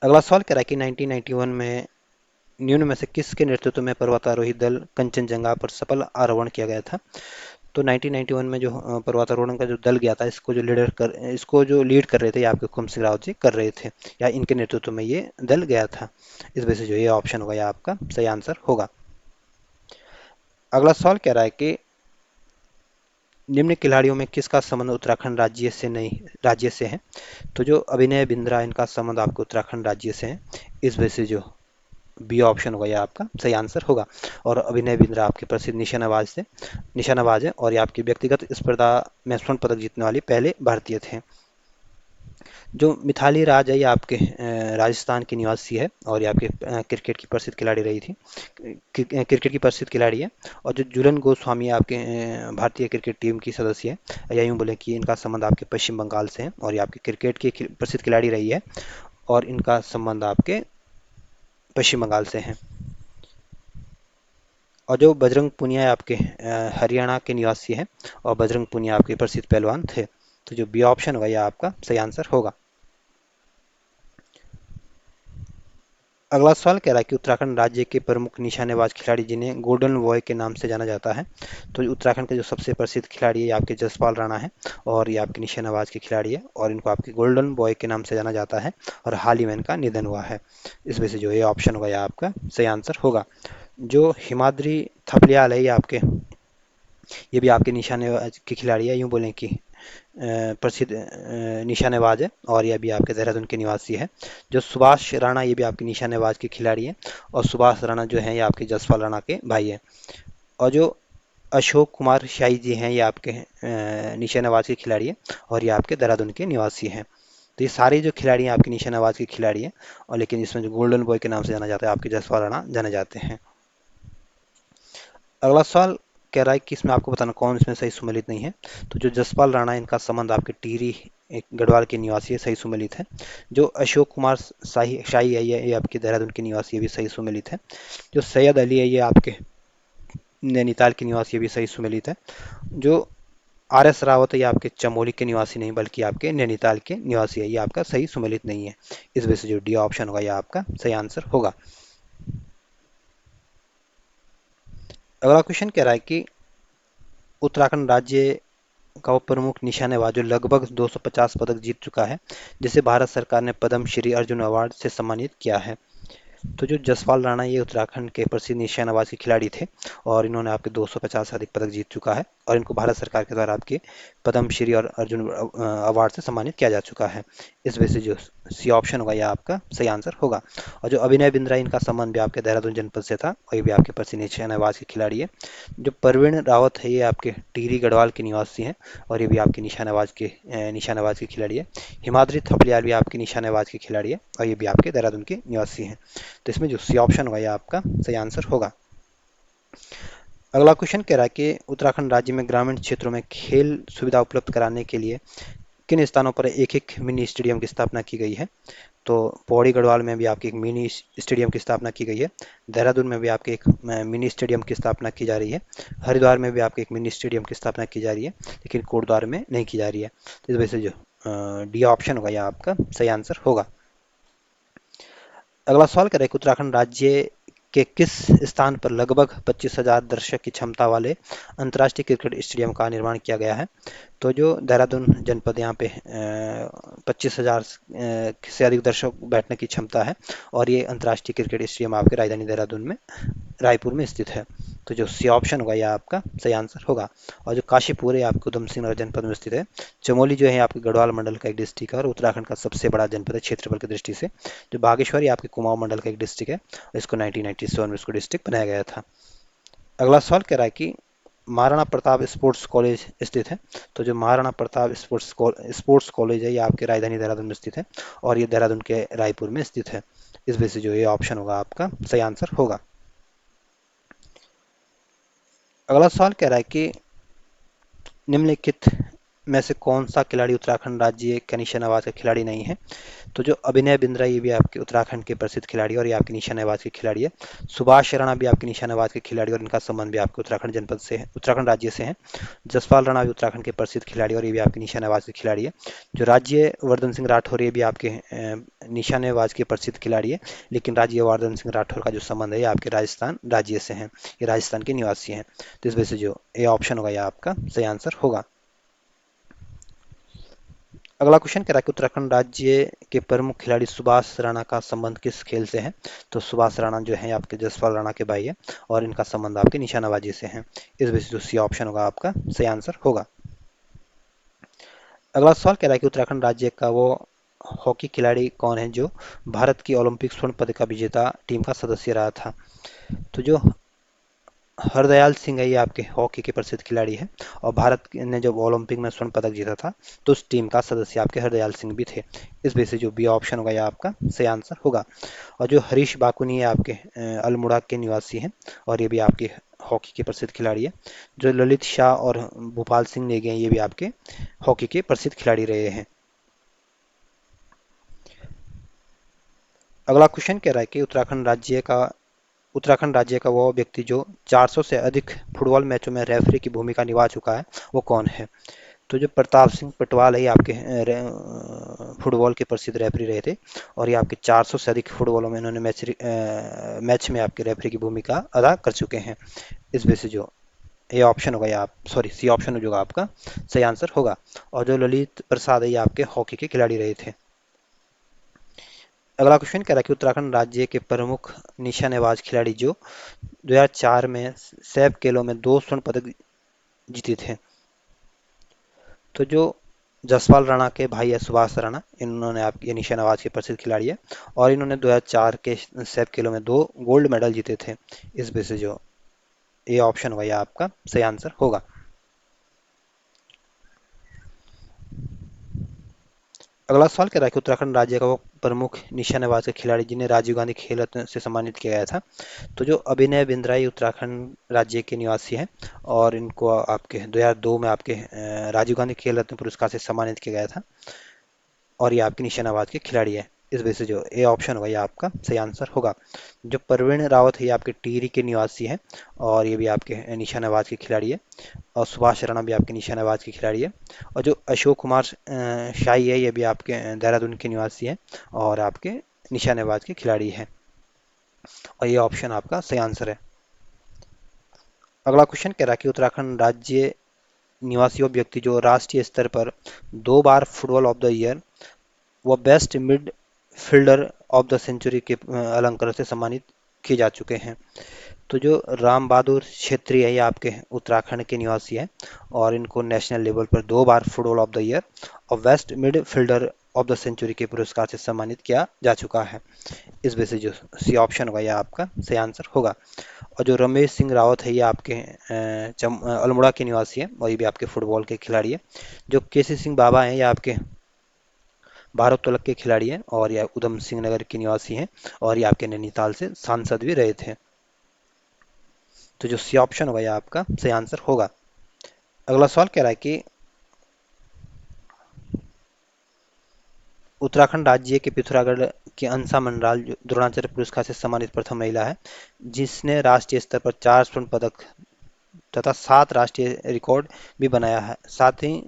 अगला सवाल कह रहा है कि 1991 में निम्न में से किसके नेतृत्व में पर्वतारोही दल कंचनजंगा पर सफल आरोहण किया गया था। तो 1991 में जो पर्वतारोहण का जो दल गया था इसको जो लीड कर रहे थे ये आपके हुकुम सिंह रावत जी कर रहे थे या इनके नेतृत्व में ये दल गया था। इस वजह से जो ये ऑप्शन होगा ये आपका सही आंसर होगा। अगला सवाल कह रहा है कि निम्न खिलाड़ियों में किसका संबंध उत्तराखंड राज्य से है। तो जो अभिनय बिंद्रा इनका संबंध आपको उत्तराखंड राज्य से है। इस वजह से जो बी ऑप्शन होगा ये आपका सही आंसर होगा। और अभिनय बिंद्रा आपके प्रसिद्ध निशानाबाज है और ये आपकी व्यक्तिगत स्पर्धा में स्वर्ण पदक जीतने वाली पहले भारतीय थे। जो मिथाली राज है ये आपके राजस्थान की निवासी है और ये आपके क्रिकेट की प्रसिद्ध खिलाड़ी रही थी। क्रिकेट की प्रसिद्ध खिलाड़ी है। और जो जुलन गोस्वामी है आपके भारतीय क्रिकेट टीम की सदस्य है या यूँ बोले कि इनका संबंध आपके पश्चिम बंगाल से है और ये आपके क्रिकेट की प्रसिद्ध खिलाड़ी रही है और इनका संबंध आपके पश्चिम बंगाल से है। और जो बजरंग पुनिया है आपके हरियाणा के निवासी है और बजरंग पुनिया आपके प्रसिद्ध पहलवान थे। तो जो बी ऑप्शन होगा यह आपका सही आंसर होगा। अगला सवाल कह रहा है कि उत्तराखंड राज्य के प्रमुख निशानेबाज खिलाड़ी जिन्हें गोल्डन बॉय के नाम से जाना जाता है। तो उत्तराखंड के जो सबसे प्रसिद्ध खिलाड़ी है ये आपके जसपाल राणा है और ये आपके निशानेबाज के खिलाड़ी है और इनको आपके गोल्डन बॉय के नाम से जाना जाता है और हाल ही में इनका निधन हुआ है। इस वजह से जो ये ऑप्शन होगा यह आपका सही आंसर होगा। जो हिमाद्री थपलियाल है ये भी आपके निशानेबाज के खिलाड़ी है, यूँ बोलें कि प्रसिद्ध निशानेबाज है और यह भी आपके देहरादून के निवासी है। जो सुभाष राणा ये भी आपके निशानेबाज के खिलाड़ी हैं और सुभाष राणा जो हैं ये आपके जसपाल राणा के भाई हैं। और जो अशोक कुमार शाही जी हैं ये आपके निशानेबाज के खिलाड़ी हैं और ये आपके देहरादून के निवासी हैं। तो ये सारे जो खिलाड़ी हैं आपके निशानेबाज के खिलाड़ी हैं और लेकिन इसमें जो गोल्डन बॉय के नाम से जाना जाता है आपके जसपाल राणा जाने जाते हैं। अगला सवाल कह रहा है कि इसमें आपको बताना कौन इसमें सही सुमेलित नहीं है। तो जो जसपाल राणा इनका संबंध आपके टिहरी एक गढ़वाल के निवासी है, सही सुमेलित है। जो अशोक कुमार शाही शाही है ये आपके देहरादून के निवासी है, भी सही सुमेलित है। जो सैयद अली है ये आपके नैनीताल के निवासी है, भी सही सुमेलित है। जो आर एस रावत है ये आपके चमोली के निवासी नहीं बल्कि आपके नैनीताल के निवासी है, ये आपका सही सुमेलित नहीं है। इस वजह से जो डी ऑप्शन होगा ये आपका सही आंसर होगा। अगला क्वेश्चन कह रहा है कि उत्तराखंड राज्य का वो प्रमुख निशानेबाज जो लगभग 250 पदक जीत चुका है जिसे भारत सरकार ने पद्म श्री अर्जुन अवार्ड से सम्मानित किया है। तो जो जसपाल राणा ये उत्तराखंड के प्रसिद्ध निशानेबाज के खिलाड़ी थे और इन्होंने आपके 250 से अधिक पदक जीत चुका है और इनको भारत सरकार के द्वारा आपके पद्मश्री और अर्जुन अवार्ड से सम्मानित किया जा चुका है। इस वजह से जो सी ऑप्शन होगा यह आपका सही आंसर होगा। और जो अभिनय बिंद्रा इनका संबंध भी आपके देहरादून जनपद से था और ये भी आपके प्रसिद्ध निशानेबाज के खिलाड़ी है। जो परवीन रावत है ये आपके टिहरी गढ़वाल के निवासी हैं और ये भी आपके निशानेबाज के खिलाड़ी है। हिमाद्री थपलियाल भी आपके निशानेबाज के खिलाड़ी है और ये भी आपके देहरादून के निवासी हैं। तो इसमें जो सी ऑप्शन होगा ये आपका सही आंसर होगा। अगला क्वेश्चन कह रहा है कि उत्तराखंड राज्य में ग्रामीण क्षेत्रों में खेल सुविधा उपलब्ध कराने के लिए किन स्थानों पर एक एक मिनी स्टेडियम की स्थापना की गई है। तो पौड़ी गढ़वाल में भी आपकी एक मिनी स्टेडियम की स्थापना की गई है। देहरादून में भी आपके एक मिनी स्टेडियम की स्थापना की जा रही है। हरिद्वार में भी आपके एक मिनी स्टेडियम की स्थापना की जा रही है लेकिन कोटद्वार में नहीं की जा रही है। तो इस वजह से जो डी ऑप्शन होगा यह आपका सही आंसर होगा। अगला सवाल करें कि उत्तराखंड राज्य के किस स्थान पर लगभग 25,000 दर्शक की क्षमता वाले अंतर्राष्ट्रीय क्रिकेट स्टेडियम का निर्माण किया गया है। तो जो देहरादून जनपद यहाँ पे 25,000 से अधिक दर्शक बैठने की क्षमता है और ये अंतर्राष्ट्रीय क्रिकेट स्टेडियम आपके राजधानी देहरादून में रायपुर में स्थित है। तो जो सी ऑप्शन होगा यह आपका सही आंसर होगा। और जो काशीपुर है आपके उधम सिंह नगर जनपद में स्थित है। चमोली जो है आपके गढ़वाल मंडल का एक डिस्ट्रिक्ट है और उत्तराखंड का सबसे बड़ा जनपद है क्षेत्रफल की दृष्टि से। जो बागेश्वर ये आपके कुमाऊं मंडल का एक डिस्ट्रिक्ट है। इसको 1997 में इसको डिस्ट्रिक्ट बनाया गया था। अगला सवाल कह रहा है कि महाराणा प्रताप स्पोर्ट्स कॉलेज स्थित है। तो जो महाराणा प्रताप स्पोर्ट्स कॉलेज है ये आपके राजधानी देहरादून में स्थित है और ये देहरादून के रायपुर में स्थित है। इस वजह से जो ये ऑप्शन होगा आपका सही आंसर होगा। अगला सवाल कह रहा है कि निम्नलिखित में से कौन सा खिलाड़ी उत्तराखंड राज्य का निशानेबाज का खिलाड़ी नहीं है। तो जो अभिनय बिंद्रा ये भी आपके उत्तराखंड के प्रसिद्ध खिलाड़ी और ये आपके निशानेबाज के खिलाड़ी है। सुभाष राणा भी आपके निशानेबाज के खिलाड़ी और इनका संबंध भी आपके उत्तराखंड जनपद से है, उत्तराखंड राज्य से है। जसपाल राणा भी उत्तराखंड के प्रसिद्ध खिलाड़ी और ये भी आपके निशानेबाज के खिलाड़ी है। जो राज्यवर्धन सिंह राठौर ये भी आपके निशानेबाज के प्रसिद्ध खिलाड़ी है, लेकिन राज्यवर्धन सिंह राठौर का जो संबंध है ये आपके राजस्थान राज्य से है, ये राजस्थान के निवासी हैं। तो इस वजह से जो ये ऑप्शन होगा ये आपका सही आंसर होगा। अगला क्वेश्चन कह रहा है कि उत्तराखंड राज्य के प्रमुख खिलाड़ी सुभाष राणा का संबंध किस खेल से है। तो सुभाष राणा जो है आपके जसपाल राणा के भाई है और इनका संबंध आपके निशानाबाजी से है। इस वजह से जो सी ऑप्शन होगा आपका सही आंसर होगा। अगला सवाल कह रहा है कि उत्तराखंड राज्य का वो हॉकी खिलाड़ी कौन है जो भारत की ओलंपिक स्वर्ण पदक का विजेता टीम का सदस्य रहा था। तो जो हरदयाल सिंह है ये आपके हॉकी के प्रसिद्ध खिलाड़ी है और भारत ने जब ओलंपिक में स्वर्ण पदक जीता था तो उस टीम का सदस्य आपके हरदयाल सिंह भी थे। इस वजह से जो बी ऑप्शन होगा ये आपका सही आंसर होगा। और जो हरीश बाकुनी है आपके अल्मोड़ा के निवासी हैं और ये भी आपके हॉकी के प्रसिद्ध खिलाड़ी है। जो ललित शाह और भोपाल सिंह नेगी हैं ये भी आपके हॉकी के प्रसिद्ध खिलाड़ी रहे हैं। अगला क्वेश्चन कह रहा है कि उत्तराखंड राज्य का वो व्यक्ति जो 400 से अधिक फुटबॉल मैचों में रेफरी की भूमिका निभा चुका है वो कौन है। तो जो प्रताप सिंह पटवाल है ये आपके फुटबॉल के प्रसिद्ध रेफरी रहे थे और ये आपके 400 से अधिक फुटबॉलों में इन्होंने मैच में आपके रेफरी की भूमिका अदा कर चुके हैं। इस वजह से जो ये ऑप्शन होगा या आप सॉरी सी ऑप्शन जो आपका सही आंसर होगा। और जो ललित प्रसाद है ये आपके हॉकी के खिलाड़ी रहे थे। अगला क्वेश्चन कह रहा है कि उत्तराखंड राज्य के प्रमुख निशानेबाज खिलाड़ी जो 2004 में सैप खेलों में 2 स्वर्ण पदक जीते थे। तो जो जसपाल राणा के भाई है सुभाष राणा, इन्होंने आप ये निशानेबाज के प्रसिद्ध खिलाड़ी है और इन्होंने 2004 के सैप खेलों में 2 गोल्ड मेडल जीते थे। इस वजह से जो ये ऑप्शन होगा ये आपका सही आंसर होगा। अगला सवाल कह रहा है कि उत्तराखंड राज्य का वो प्रमुख निशानेबाज के खिलाड़ी जिन्हें राजीव गांधी खेल रत्न से सम्मानित किया गया था। तो जो अभिनय बिंद्रा ये उत्तराखंड राज्य के निवासी हैं और इनको आपके 2002 में आपके राजीव गांधी खेल रत्न पुरस्कार से सम्मानित किया गया था और ये आपके निशानाबाज के खिलाड़ी है। इस वजह से जो ए ऑप्शन होगा ये आपका सही आंसर होगा। जो परवीन रावत है ये आपके टिहरी के निवासी हैं और ये भी आपके निशानाबाज के खिलाड़ी है और सुभाष राणा भी आपके निशानाबाज के खिलाड़ी है। और जो अशोक कुमार शाही है ये भी आपके देहरादून के निवासी है और आपके निशानेबाज के खिलाड़ी है और ये ऑप्शन आपका सही आंसर है। अगला क्वेश्चन कह रहा है कि उत्तराखंड राज्य निवासी वो व्यक्ति जो राष्ट्रीय स्तर पर 2 बार फुटबॉल ऑफ द ईयर व best midfielder of the century के अलंकार से सम्मानित किए जा चुके हैं। तो जो राम बहादुर छेत्री है ये आपके उत्तराखंड के निवासी है और इनको नेशनल लेवल पर 2 बार फुटबॉल ऑफ द ईयर और best midfielder of the century के पुरस्कार से सम्मानित किया जा चुका है। इस वजह से जो सी ऑप्शन होगा यह आपका सही आंसर होगा। और जो रमेश सिंह रावत है ये आपके अल्मोड़ा के निवासी है और ये भी आपके फुटबॉल के खिलाड़ी है। जो केसी सिंह बाबा हैं ये आपके भारोत्तोलक के खिलाड़ी हैं और ये उधम सिंह नगर के निवासी हैं और ये आपके नैनीताल से सांसद भी रहे थे। तो जो सी ऑप्शन होगा यह आपका सही आंसर होगा। अगला सवाल कह रहा है कि उत्तराखंड राज्य के पिथौरागढ़ की अंसा मंडराल जो द्रोणाचार्य पुरस्कार से सम्मानित प्रथम महिला है जिसने राष्ट्रीय स्तर पर 4 स्वर्ण पदक तथा 7 राष्ट्रीय रिकॉर्ड भी बनाया है, 7 ही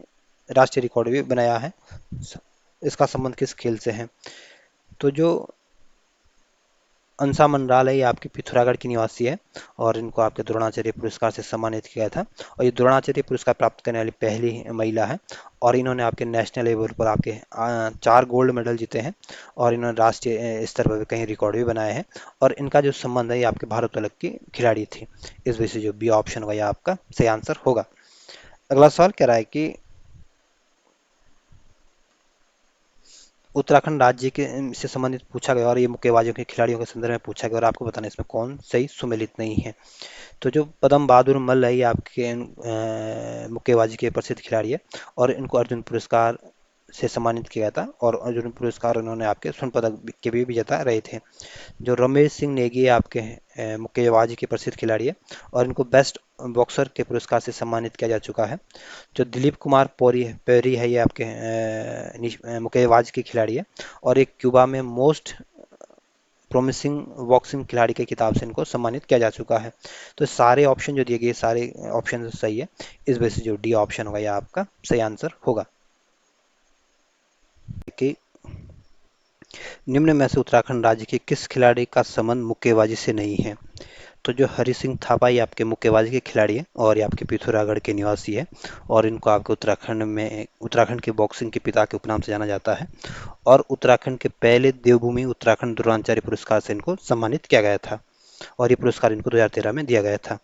राष्ट्रीय रिकॉर्ड भी बनाया है। इसका संबंध किस खेल से है। तो जो अंसा मंडराल है ये आपके पिथौरागढ़ की निवासी है और इनको आपके द्रोणाचार्य पुरस्कार से सम्मानित किया था और ये द्रोणाचार्य पुरस्कार प्राप्त करने वाली पहली महिला है और इन्होंने आपके नेशनल लेवल पर आपके 4 गोल्ड मेडल जीते हैं और इन्होंने राष्ट्रीय स्तर पर भी कहीं रिकॉर्ड भी बनाए हैं और इनका जो संबंध है ये आपके भारोत्तोलक की खिलाड़ी थी। इस वजह से जो बी ऑप्शन होगा ये आपका सही आंसर होगा। अगला सवाल कह रहा है कि उत्तराखंड राज्य के से संबंधित पूछा गया और ये मुक्केबाजों के खिलाड़ियों के संदर्भ में पूछा गया और आपको बताना है इसमें कौन सही सुमेलित नहीं है। तो जो पदम बहादुर मल्ल है ये आपके मुक्केबाजी के प्रसिद्ध खिलाड़ी है और इनको अर्जुन पुरस्कार से सम्मानित किया गया था और अर्जुन पुरस्कार उन्होंने आपके स्वर्ण पदक के भी विजेता रहे थे। जो रमेश सिंह नेगी आपके मुक्केबाजी के प्रसिद्ध खिलाड़ी है और इनको बेस्ट बॉक्सर के पुरस्कार से सम्मानित किया जा चुका है। जो दिलीप कुमार पेरी है ये आपके मुक्केबाजी के खिलाड़ी है और एक क्यूबा में मोस्ट प्रोमिसिंग बॉक्सिंग खिलाड़ी के खिताब से इनको सम्मानित किया जा चुका है। तो सारे ऑप्शन जो दिए गए सारे ऑप्शन सही है, इस वजह से जो डी ऑप्शन होगा ये आपका सही आंसर होगा। कि निम्न में से उत्तराखंड राज्य के किस खिलाड़ी का संबंध मुक्केबाजी से नहीं है। तो जो हरि सिंह थापा ये आपके मुक्केबाजी के खिलाड़ी हैं और ये आपके पिथौरागढ़ के निवासी है और इनको आपके उत्तराखंड के बॉक्सिंग के पिता के उपनाम से जाना जाता है और उत्तराखंड के पहले देवभूमि उत्तराखंड द्रोणाचार्य पुरस्कार से इनको सम्मानित किया गया था और ये पुरस्कार इनको 2013 में दिया गया था।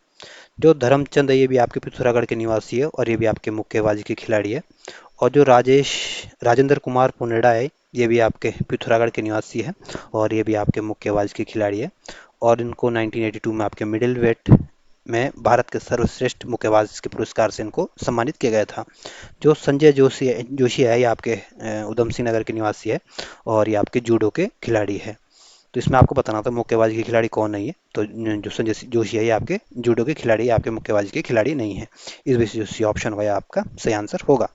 जो धर्मचंद है ये भी आपके पिथौरागढ़ के निवासी है और ये भी आपके मुक्केबाजी के खिलाड़ी है और जो राजेंद्र कुमार पुनेडा है ये भी आपके पिथौरागढ़ के निवासी है और ये भी आपके मुक्केबाजी के खिलाड़ी है और इनको 1982 में आपके मिडिल वेट में भारत के सर्वश्रेष्ठ मुक्केबाज के पुरस्कार से इनको सम्मानित किया गया था। जो संजय जोशी है ये आपके उधम सिंह नगर के निवासी है और ये आपके जूडो के खिलाड़ी है। तो इसमें आपको बताना था मुक्केबाजी के खिलाड़ी कौन नहीं है। तो जो संजय जोशी है ये आपके जूडो के खिलाड़ी, आपके मुक्केबाजी के खिलाड़ी नहीं है। इस वजह से जो सी ऑप्शन होगा आपका सही आंसर होगा।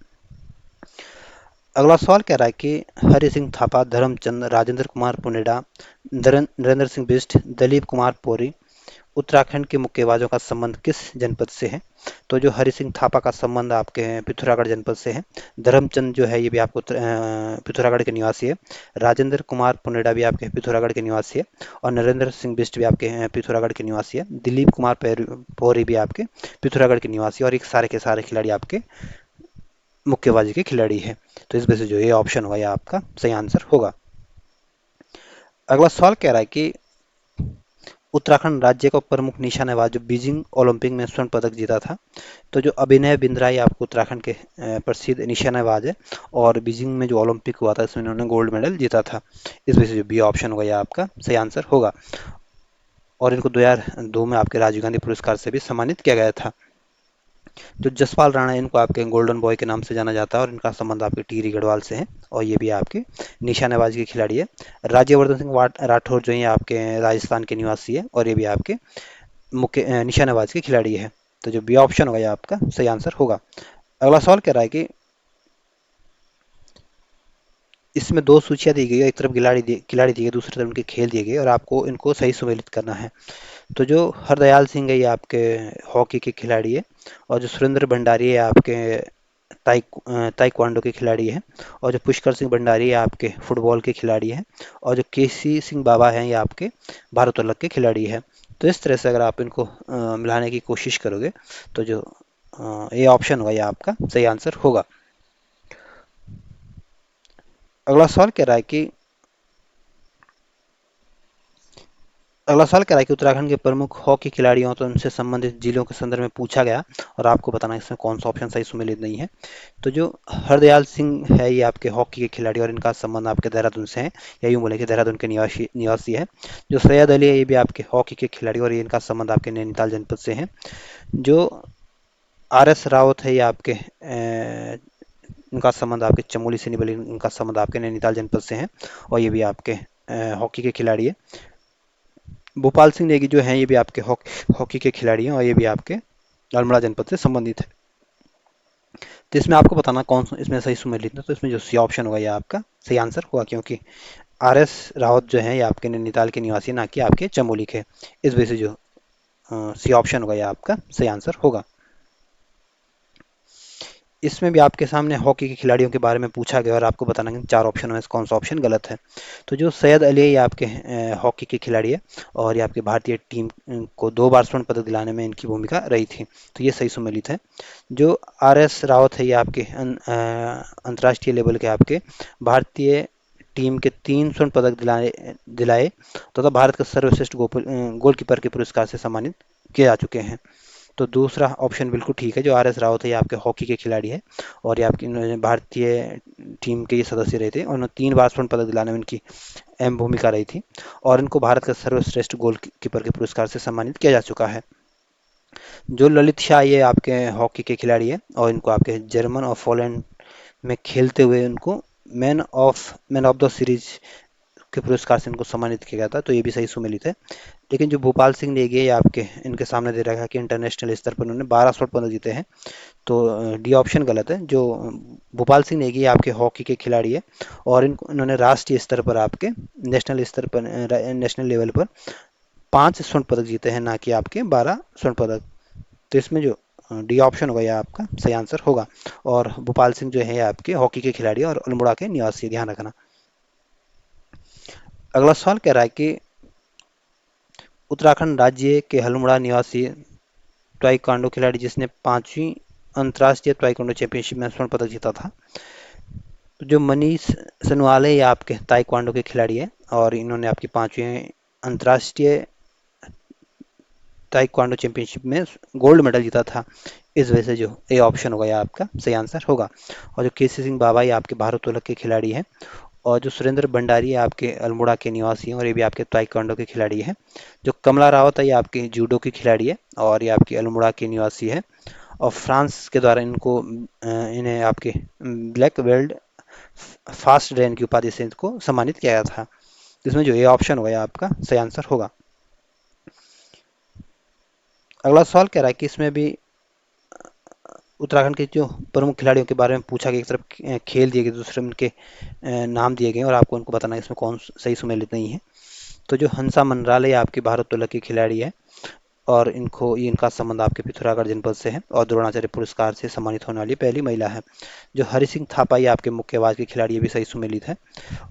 अगला सवाल कह रहा है कि हरि सिंह थापा, धर्मचंद, राजेंद्र कुमार पुनेडा, नरेंद्र सिंह बिष्ट, दलीप कुमार पौरी उत्तराखंड के मुक्केबाजों का संबंध किस जनपद से है। तो जो हरि सिंह थापा का संबंध आपके पिथौरागढ़ जनपद से है। धर्मचंद जो है ये भी आपको पिथौरागढ़ के निवासी है। राजेंद्र कुमार पुनेडा भी आपके पिथौरागढ़ के निवासी है और नरेंद्र सिंह बिष्ट भी आपके पिथौरागढ़ के निवासी है। दिलीप कुमार पौरी भी आपके पिथौरागढ़ के निवासी है और एक सारे के सारे खिलाड़ी आपके मुक्केबाजी के खिलाड़ी है। तो इस वजह से जो ये ऑप्शन होगा ये आपका सही आंसर होगा। अगला सवाल कह रहा है कि उत्तराखंड राज्य का प्रमुख निशानेबाज जो बीजिंग ओलंपिक में स्वर्ण पदक जीता था। तो जो अभिनय बिंद्रा ये आपको उत्तराखंड के प्रसिद्ध निशानेबाज है और बीजिंग में जो ओलंपिक हुआ था इसमें इन्होंने गोल्ड मेडल जीता था। इस वजह से जो बी ऑप्शन होगा ये आपका सही आंसर होगा और इनको 2002 में आपके राजीव गांधी पुरस्कार से भी सम्मानित किया गया था। जो जसपाल राणा इनको आपके गोल्डन बॉय के नाम से जाना जाता है और इनका संबंध आपके टिहरी गढ़वाल से है और ये भी आपके निशानेबाजी के खिलाड़ी है। राज्यवर्धन सिंह राठौर जो है आपके राजस्थान के निवासी है और ये भी आपके मुख्य निशानेबाज के खिलाड़ी है। तो जो बी ऑप्शन होगा ये आपका सही आंसर होगा। अगला सवाल कह रहा है कि इसमें दो सूचियां दी गई है, एक तरफ खिलाड़ी दी गई, दूसरी तरफ उनके खेल दिए गए और आपको इनको सही सुमेलित करना है। तो जो हरदयाल सिंह है ये आपके हॉकी के खिलाड़ी है और जो सुरेंद्र भंडारी है आपके ताइक्वांडो के खिलाड़ी हैं और जो पुष्कर सिंह भंडारी है आपके फुटबॉल के खिलाड़ी हैं और जो केसी सिंह बाबा हैं ये आपके भारोत्तोलक के खिलाड़ी हैं। तो इस तरह से अगर आप इनको मिलाने की कोशिश करोगे तो जो ये ऑप्शन होगा ये आपका सही आंसर होगा। अगला सवाल कह रहा है कि उत्तराखंड के प्रमुख हॉकी खिलाड़ियों तो उनसे संबंधित जिलों के संदर्भ में पूछा गया और आपको बताना है इसमें कौन सा ऑप्शन सही सुमेलित नहीं है। तो जो हरदयाल सिंह है ये आपके हॉकी के खिलाड़ी और इनका संबंध आपके देहरादून से है या यूं बोले कि देहरादून के निवासी है। जो सैयद अली है ये भी आपके हॉकी के खिलाड़ी और ये इनका संबंध आपके नैनीताल जनपद से है। जो आर एस रावत है ये आपके इनका संबंध आपके चमोली से नहीं बल्कि इनका संबंध आपके नैनीताल जनपद से है और ये भी आपके हॉकी के खिलाड़ी है। भोपाल सिंह नेगी जो हैं ये भी आपके हॉकी के खिलाड़ी हैं और ये भी आपके अल्मोड़ा जनपद से संबंधित है। तो इसमें आपको बताना कौन सा इसमें सही सुमेलित है। तो इसमें जो सी ऑप्शन होगा ये आपका सही आंसर होगा क्योंकि आर एस रावत जो है ये आपके नैनीताल के निवासी ना कि आपके चमोली के। इस वजह से जो सी ऑप्शन होगा ये आपका सही आंसर होगा। इसमें भी आपके सामने हॉकी के खिलाड़ियों के बारे में पूछा गया और आपको बताना कि चार ऑप्शन में से कौन सा ऑप्शन गलत है। तो जो सैयद अली ये आपके हॉकी के खिलाड़ी है और ये आपके भारतीय टीम को 2 बार स्वर्ण पदक दिलाने में इनकी भूमिका रही थी। तो ये सही सुमेलित है। जो आर एस रावत है ये आपके अंतर्राष्ट्रीय लेवल के आपके भारतीय टीम के 3 स्वर्ण पदक दिलाए तथा भारत का सर्वश्रेष्ठ गोलकीपर के पुरस्कार से सम्मानित किए जा चुके हैं। तो दूसरा ऑप्शन बिल्कुल ठीक है, जो आर एस रावत है, ये आपके हॉकी के खिलाड़ी है और ये आपकी इन्होंने भारतीय टीम के ये सदस्य रहे थे और इन्होंने 3 बार स्वर्ण पदक दिलाने में इनकी अहम भूमिका रही थी और इनको भारत का सर्वश्रेष्ठ गोलकीपर के पुरस्कार से सम्मानित किया जा चुका है। जो ललित शाह, ये आपके हॉकी के खिलाड़ी है और इनको आपके जर्मन और पोलैंड में खेलते हुए उनको मैन ऑफ द सीरीज के पुरस्कार से इनको सम्मानित किया गया था, तो ये भी सही सुमेलित है। लेकिन जो भोपाल सिंह नेगी है, ये आपके इनके सामने दे रखा है कि इंटरनेशनल स्तर पर उन्होंने 12 स्वर्ण पदक जीते हैं, तो डी ऑप्शन गलत है। जो भोपाल सिंह नेगी आपके हॉकी के खिलाड़ी है और इन्होंने राष्ट्रीय स्तर पर आपके नेशनल लेवल पर 5 स्वर्ण पदक जीते हैं, ना कि आपके 12 स्वर्ण पदक। तो इसमें जो डी ऑप्शन होगा यह आपका सही आंसर होगा। और भोपाल सिंह जो है आपके हॉकी के खिलाड़ी और अल्मोड़ा के निवासी, ध्यान रखना। अगला सवाल कह रहा है कि उत्तराखंड राज्य के अल्मोड़ा निवासी ताइक्वांडो खिलाड़ी जिसने 5वीं अंतर्राष्ट्रीय ताइक्वांडो चैंपियनशिप में स्वर्ण पदक जीता था, तो जो मनीष सनवाल है, ये आपके ताइक्वांडो के खिलाड़ी है और इन्होंने आपकी 5वीं अंतर्राष्ट्रीय ताइक्वांडो चैंपियनशिप में गोल्ड मेडल जीता था। इस वजह से जो ए ऑप्शन होगा यह आपका सही आंसर होगा। और जो केसी सिंह बाबा, ये आपके भारोत्तोलक के खिलाड़ी हैं और जो सुरेंद्र भंडारी है आपके अल्मोड़ा के निवासी हैं और ये भी आपके ताइक्वांडो के खिलाड़ी हैं। जो कमला रावत है, ये आपके जूडो की खिलाड़ी है और ये आपके अल्मोड़ा के निवासी है और फ्रांस के द्वारा इन्हें आपके ब्लैक बेल्ट फास्ट रेन की उपाधि से इनको सम्मानित किया गया था। जिसमें जो ए ऑप्शन होगा यह आपका सही आंसर होगा। अगला सवाल कह रहा है कि इसमें भी उत्तराखंड के जो प्रमुख खिलाड़ियों के बारे में पूछा गया, एक तरफ खेल दिए गए, दूसरे उनके नाम दिए गए और आपको उनको बताना है इसमें कौन सही सुमेलित नहीं है। तो जो हंसा मनराल है आपके भारोत्तोलक की खिलाड़ी है और इनका संबंध आपके पिथौरागढ़ जनपद से है और द्रोणाचार्य पुरस्कार से सम्मानित होने वाली पहली महिला है। जो हरि सिंह थापा, ये आपके मुक्केबाज के खिलाड़ी, ये भी सही सुमेलित है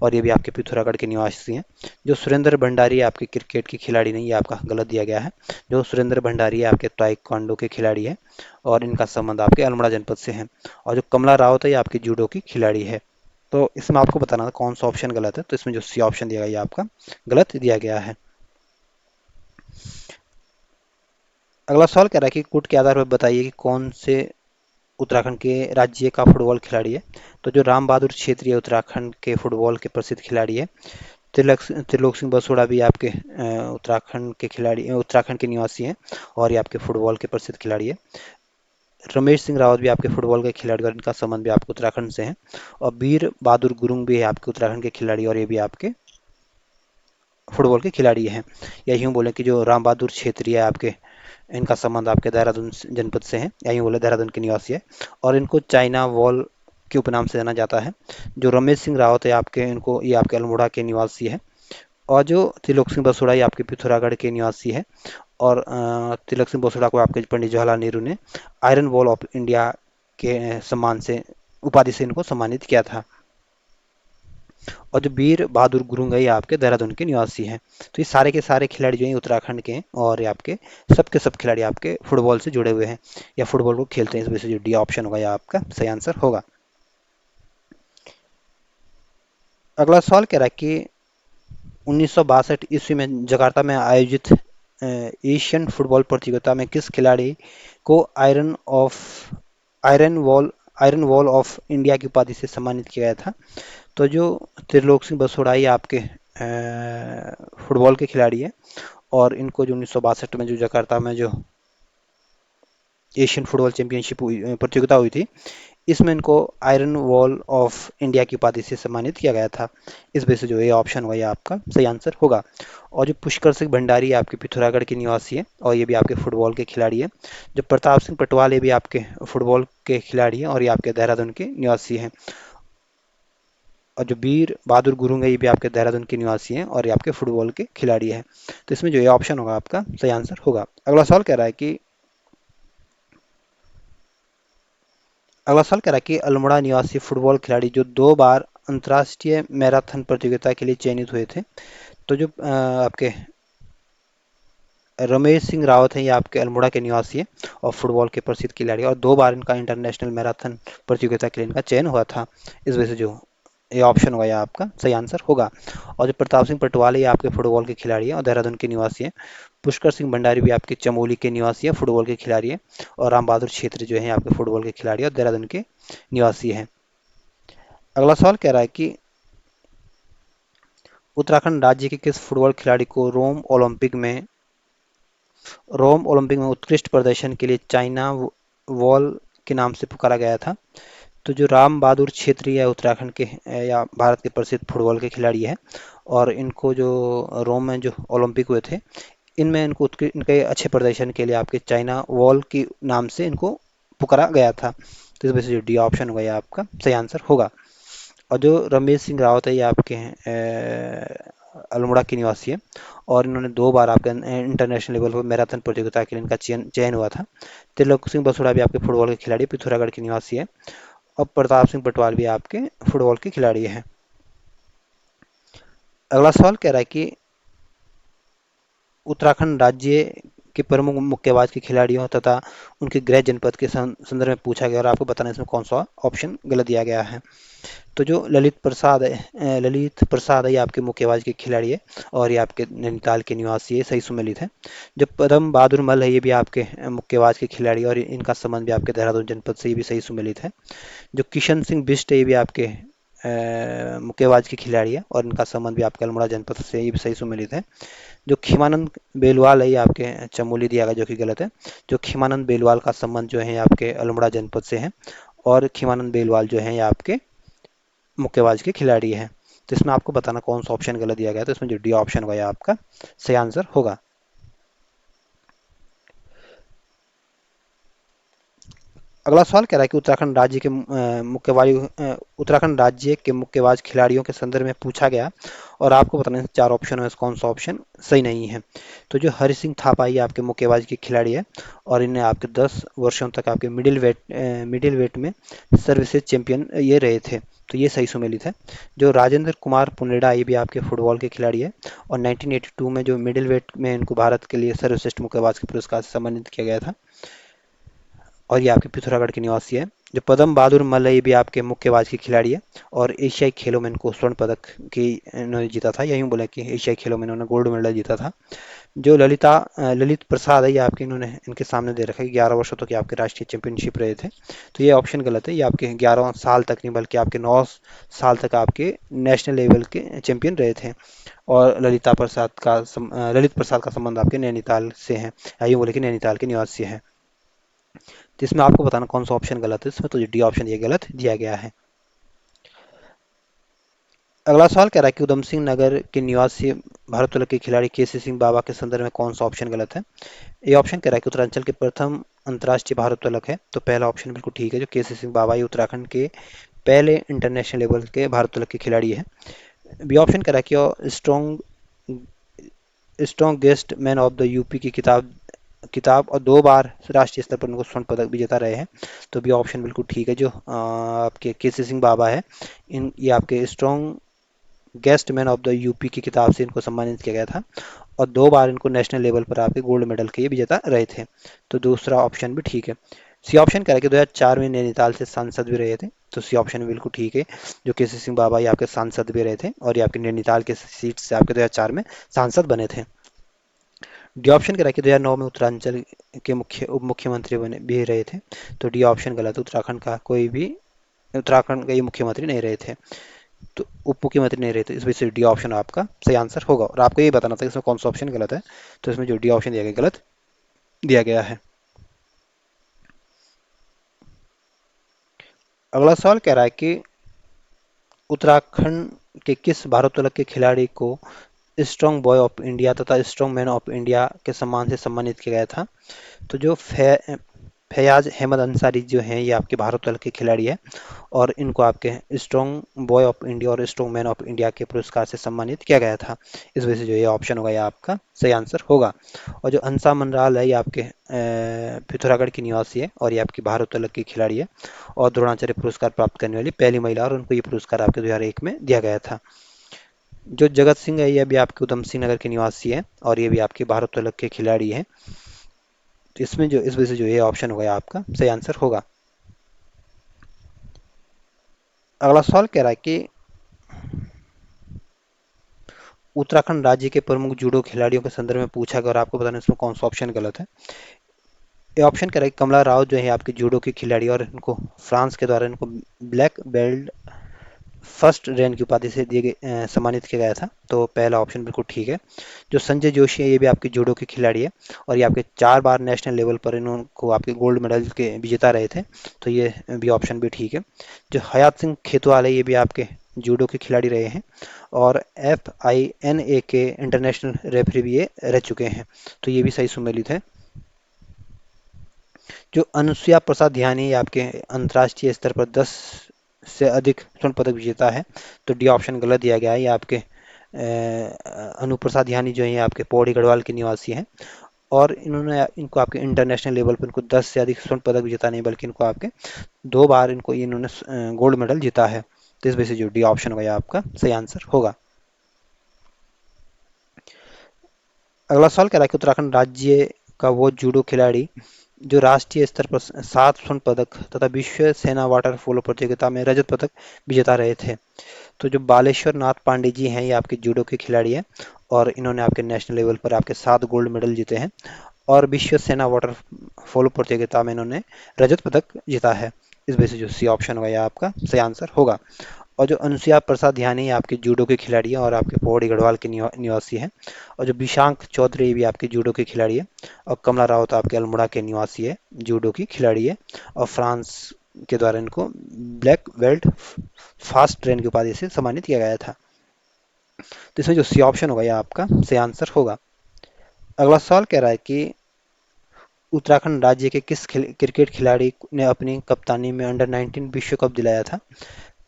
और ये भी आपके पिथौरागढ़ के निवासी हैं। जो सुरेंद्र भंडारी आपके क्रिकेट के खिलाड़ी नहीं, ये आपका गलत दिया गया है। जो सुरेंद्र भंडारी है आपके ताइक्वांडो के खिलाड़ी है और इनका संबंध आपके अल्मोड़ा जनपद से है। और जो कमला रावत है, ये आपकी जूडो की खिलाड़ी है। तो इसमें आपको बताना था कौन सा ऑप्शन गलत है, तो इसमें जो सी ऑप्शन दिया गया ये आपका गलत दिया गया है। अगला सवाल कह रहा है कि कूट के आधार पर बताइए कि कौन से उत्तराखंड के राज्य का फुटबॉल खिलाड़ी है। तो जो राम बहादुर क्षेत्रीय उत्तराखंड के फुटबॉल के प्रसिद्ध खिलाड़ी है। त्रिलोक सिंह बसोड़ा भी आपके उत्तराखंड के निवासी हैं और ये आपके फुटबॉल के प्रसिद्ध खिलाड़ी है। रमेश सिंह रावत भी आपके फुटबॉल के खिलाड़ी और इनका संबंध भी आपके उत्तराखंड से है। और वीर बहादुर गुरुंग भी है आपके उत्तराखंड के खिलाड़ी और ये भी आपके फुटबॉल के खिलाड़ी हैं। या यूँ बोले कि जो राम बहादुर क्षेत्रीय है आपके, इनका संबंध आपके देहरादून जनपद से है, या यूँ बोले देहरादून के निवासी है और इनको चाइना वॉल के उपनाम से जाना जाता है। जो रमेश सिंह रावत है आपके, इनको ये आपके अल्मोड़ा के निवासी है। और जो त्रिलोक सिंह बसोड़ा, ये आपके पिथौरागढ़ के निवासी है और तिलक सिंह बसोड़ा को आपके पंडित जवाहरलाल नेहरू ने आयरन वॉल ऑफ इंडिया के सम्मान से, उपाधि से इनको सम्मानित किया था। और जो वीर बहादुर गुरुंग है, ये आपके देहरादून के निवासी हैं। तो ये सारे के सारे खिलाड़ी जो हैं उत्तराखंड के हैं और ये आपके सब खिलाड़ी आपके फुटबॉल से जुड़े हुए हैं या फुटबॉल को खेलते हैं। इस वजह से जो डी ऑप्शन होगा यह आपका सही आंसर होगा। अगला सवाल कह रहा है कि 1962 ईस्वी में जकार्ता में आयोजित एशियन फुटबॉल प्रतियोगिता में किस खिलाड़ी को iron wall iron wall of India की उपाधि से सम्मानित किया गया था। तो जो त्रिलोक सिंह बसोड़ाई आपके फुटबॉल के खिलाड़ी है और इनको जो 1962 में जो जकार्ता में जो एशियन फुटबॉल चैंपियनशिप प्रतियोगिता हुई थी, इसमें इनको आयरन वॉल ऑफ इंडिया की उपाधि से सम्मानित किया गया था। इस वजह से जो ये ऑप्शन हुआ ये आपका सही आंसर होगा। और जो पुष्कर सिंह भंडारी आपके पिथौरागढ़ के निवासी है और ये भी आपके फुटबॉल के खिलाड़ी है। जो प्रताप सिंह पटवाल, ये भी आपके फुटबॉल के खिलाड़ी हैं और ये आपके देहरादून के निवासी हैं। और जो वीर बहादुर गुरुंग है, ये भी आपके देहरादून के निवासी हैं और ये आपके फुटबॉल के खिलाड़ी हैं। तो इसमें जो ये ऑप्शन होगा आपका सही आंसर होगा। अगला सवाल कह रहा है कि अल्मोड़ा निवासी फुटबॉल खिलाड़ी जो 2 बार अंतर्राष्ट्रीय मैराथन प्रतियोगिता के लिए चयनित हुए थे। तो जो आपके रमेश सिंह रावत हैं, ये आपके अल्मोड़ा के निवासी है और फुटबॉल के प्रसिद्ध खिलाड़ी और 2 बार इनका इंटरनेशनल मैराथन प्रतियोगिता के लिए इनका चयन हुआ था। इस वजह से जो ये ऑप्शन होगा, ये आपका सही आंसर होगा। और जो प्रताप सिंह पटवाल है ये आपके फुटबॉल के खिलाड़ी हैं और देहरादून के निवासी हैं। पुष्कर सिंह भंडारी भी आपके चमोली के निवासी हैं, फुटबॉल के खिलाड़ी हैं। और राम बहादुर छेत्री जो है आपके फुटबॉल के खिलाड़ी और देहरादून के निवासी हैं। अगला सवाल कह रहा है कि उत्तराखंड राज्य के किस फुटबॉल खिलाड़ी को रोम ओलंपिक में उत्कृष्ट प्रदर्शन के लिए चाइना वॉल के नाम से पुकारा गया था? तो जो राम बहादुर छेत्री है उत्तराखंड के या भारत के प्रसिद्ध फुटबॉल के खिलाड़ी है। और इनको जो रोम में जो ओलंपिक हुए थे, इनमें इनके अच्छे प्रदर्शन के लिए आपके चाइना वॉल के नाम से इनको पुकारा गया था। तो इस वजह से जो डी ऑप्शन होगा ये आपका सही आंसर होगा। और जो रमेश सिंह रावत है ये आपके हैं अल्मोड़ा के निवासी है। और इन्होंने 2 बार आपके इंटरनेशनल लेवल पर मैराथन प्रतियोगिता के लिए इनका चयन चयन हुआ था। त्रिलोक सिंह बसोड़ा भी आपके फुटबॉल के खिलाड़ी पिथौरागढ़ के निवासी है। और प्रताप सिंह पटवाल भी आपके फुटबॉल के खिलाड़ी हैं। अगला सवाल कह रहा है कि उत्तराखंड राज्य के प्रमुख मुक्केबाज के खिलाड़ियों तथा उनके गृह जनपद के संदर्भ में पूछा गया और आपको बताना है इसमें कौन सा ऑप्शन गलत दिया गया है। तो जो ललित प्रसाद है ये आपके मुक्केबाज के खिलाड़ी है और ये आपके नैनीताल के निवासी है, सही सुमेलित है। जो पदम बहादुर मल है ये भी आपके मुक्केबाज के खिलाड़ी है और इनका संबंध भी आपके देहरादून जनपद से, ये भी सही सुमेलित है। जो किशन सिंह बिष्ट है ये भी आपके मुक्केबाज के खिलाड़ी है और इनका संबंध भी आपके अल्मोड़ा जनपद से, ये भी सही सुमेलित है। जो खीमानंद बेलवाल है ये आपके चमोली दिया गया जो कि गलत है। जो खीमानंद बेलवाल का संबंध जो है ये आपके अल्मोड़ा जनपद से है। और खीमानंद बेलवाल जो है ये आपके मुक्केबाज के खिलाड़ी हैं। तो इसमें आपको बताना कौन सा ऑप्शन गलत दिया गया, तो इसमें जो डी ऑप्शन होगा ये आपका सही आंसर होगा। अगला सवाल कह रहा है कि उत्तराखंड राज्य के मुक्केबाज खिलाड़ियों के संदर्भ में पूछा गया और आपको बताना है 4 ऑप्शन है कौन सा ऑप्शन सही नहीं है। तो जो हरि सिंह थापा ये आपके मुक्केबाज के खिलाड़ी है और इन्हें आपके 10 वर्षों तक आपके मिडिल वेट में सर्विसेज चैंपियन ये रहे थे। तो ये सही सुमेलित है। जो राजेंद्र कुमार पुनेडा ये भी आपके फुटबॉल के खिलाड़ी है और 1982 में जो मिडिल वेट में इनको भारत के लिए सर्वश्रेष्ठ मुक्केबाज के पुरस्कार से सम्मानित किया गया था। और ये आपके पिथौरागढ़ के निवासी है। जो पदम बहादुर मल्ल ये भी आपके मुक्केबाज के खिलाड़ी है और एशियाई खेलों में इनको स्वर्ण पदक की इन्होंने जीता था, यही बोला कि एशियाई खेलों में इन्होंने गोल्ड मेडल जीता था। जो ललित प्रसाद है ये आपके इन्होंने इनके सामने दे रखा है कि 11 वर्षों तक ये आपके राष्ट्रीय चैंपियनशिप रहे थे। तो ये ऑप्शन गलत है, ये आपके 11 साल तक नहीं बल्कि आपके 9 साल तक आपके नेशनल लेवल के चैंपियन रहे थे। और ललित प्रसाद का संबंध आपके नैनीताल से है, यूँ बोले कि नैनीताल के निवासी है। तो इसमें आपको बताना कौन सा ऑप्शन गलत है, इसमें तो डी ऑप्शन ये गलत दिया गया है। अगला सवाल कह रहा है कि उधम सिंह नगर के निवासी भारोत्तोलक के खिलाड़ी केसी सिंह बाबा के संदर्भ में कौन सा ऑप्शन गलत है। ये ऑप्शन कह रहा है कि उत्तरांचल के प्रथम अंतर्राष्ट्रीय भारोत्तोलक है, तो पहला ऑप्शन बिल्कुल ठीक है। जो केसी सिंह बाबा ये उत्तराखंड के पहले इंटरनेशनल लेवल के भारोत्तोलक के खिलाड़ी है। बी ऑप्शन कह रहा है कि strong strongest man of the UP की किताब किताब और 2 बार राष्ट्रीय स्तर पर उनको स्वर्ण पदक विजेता रहे हैं। तो भी ऑप्शन बिल्कुल ठीक है। जो आपके केसी सिंह बाबा है, इन ये आपके strong guest man of the UP की किताब से इनको सम्मानित किया गया था और 2 बार इनको नेशनल लेवल पर आपके गोल्ड मेडल के ये विजेता रहे थे। तो दूसरा ऑप्शन भी ठीक है। सी ऑप्शन कह रहा है कि 2004 में नैनीताल से सांसद भी रहे थे, तो सी ऑप्शन बिल्कुल ठीक है। जो केसी सिंह बाबा ये आपके सांसद भी रहे थे और ये आपके नैनीताल के सीट से आपके 2004 में सांसद बने थे। डी ऑप्शन कह रहा है कि 2009 में उत्तरांचल के उप मुख्यमंत्री बने भी रहे थे, तो डी ऑप्शन गलत है। उत्तराखंड का ये मुख्यमंत्री नहीं रहे थे, तो उप मुख्यमंत्री नहीं रहे थे, इस वजह से डी ऑप्शन आपका सही आंसर होगा। और आपको ये बताना था कि इसमें कौन सा ऑप्शन गलत है, तो इसमें जो डी ऑप्शन दिया गया गलत दिया गया है। अगला सवाल कह रहा है कि उत्तराखंड के किस भारोत्तोलक के खिलाड़ी को स्ट्रॉन्ग बॉय ऑफ इंडिया तथा स्ट्रॉन्ग मैन ऑफ इंडिया के सम्मान से सम्मानित किया गया था। तो जो फैयाज अहमद अंसारी जो हैं ये आपके भारोत्तोलन के खिलाड़ी है और इनको आपके स्ट्रॉन्ग बॉय ऑफ इंडिया और स्ट्रॉन्ग मैन ऑफ इंडिया के पुरस्कार से सम्मानित किया गया था। इस वजह से जो ये ऑप्शन होगा ये आपका सही आंसर होगा। और जो अंसा मनराल है ये आपके पिथौरागढ़ की निवासी है और ये आपकी भारोत्तोलन की खिलाड़ी है और द्रोणाचार्य पुरस्कार प्राप्त करने वाली पहली महिला, और उनको ये पुरस्कार आपके 2001 में दिया गया था। जो जगत सिंह है ये भी आपके उधम सिंह नगर के निवासी है और ये भी आपके भारोत्तोलन के खिलाड़ी हैं। तो इसमें जो इस वजह से जो ये ऑप्शन होगा ये आपका सही आंसर होगा। अगला सवाल कह रहा है कि उत्तराखंड राज्य के प्रमुख जूडो खिलाड़ियों के संदर्भ में पूछा गया और आपको बताना इसमें कौन सा ऑप्शन गलत है। ये ऑप्शन कह रहा है कमला राव जो है आपके जूडो की खिलाड़ी और इनको फ्रांस के द्वारा इनको ब्लैक बेल्ट फर्स्ट रैंक की उपाधि से सम्मानित किया गया था। तो पहला ऑप्शन बिल्कुल ठीक है। जो संजय जोशी है ये भी आपके जूडो के खिलाड़ी है और ये आपके 4 बार नेशनल लेवल पर इनको आपके गोल्ड मेडल के विजेता रहे थे। तो ये भी ऑप्शन भी ठीक है। जो हयात सिंह खेतवाल है ये भी आपके जूडो के खिलाड़ी रहे हैं और FINA के इंटरनेशनल रेफरी भी ये रह चुके हैं। तो ये भी सही सुमेलित है। जो अनुसुईया प्रसाद ध्यानी आपके अंतर्राष्ट्रीय स्तर पर 10 से अधिक स्वर्ण पदक विजेता है। तो डी ऑप्शन गलत दिया गया है। ये आपके अनुप्रसाद ध्यानी जो है आपके पौड़ी गढ़वाल के निवासी हैं और इन्होंने इनको आपके इंटरनेशनल लेवल पर इनको 10 से अधिक स्वर्ण पदक विजेता नहीं बल्कि इनको आपके 2 बार इनको इन्होंने गोल्ड मेडल जीता है। तो इस वजह से जो डी ऑप्शन होगा आपका सही आंसर होगा। अगला सवाल कह रहा है कि उत्तराखंड राज्य का वो जूडो खिलाड़ी जो राष्ट्रीय स्तर पर 7 स्वर्ण पदक तथा विश्व सेना वाटर पोलो प्रतियोगिता में रजत पदक विजेता रहे थे। तो जो बालेश्वर नाथ पांडे जी हैं ये आपके जूडो के खिलाड़ी हैं और इन्होंने आपके नेशनल लेवल पर आपके 7 गोल्ड मेडल जीते हैं और विश्व सेना वाटर पोलो प्रतियोगिता में इन्होंने रजत पदक जीता है। इस वजह से जो सी ऑप्शन होगा ये आपका सही आंसर होगा। और जो अनुसुईया प्रसाद ध्यानी आपके जूडो के खिलाड़ी हैं और आपके पौड़ी गढ़वाल के निवासी हैं और जो विशांक चौधरी भी आपके जूडो के खिलाड़ी है और कमला रावत आपके अल्मोड़ा के निवासी है जूडो की खिलाड़ी है और फ्रांस के द्वारा इनको ब्लैक बेल्ट फास्ट ट्रेन की उपाधि से सम्मानित किया गया था। तो इसमें जो सी ऑप्शन होगा यह आपका सही आंसर होगा। अगला सवाल कह रहा है कि उत्तराखंड राज्य के किस क्रिकेट खिलाड़ी ने अपनी कप्तानी में अंडर 19 विश्व कप दिलाया था।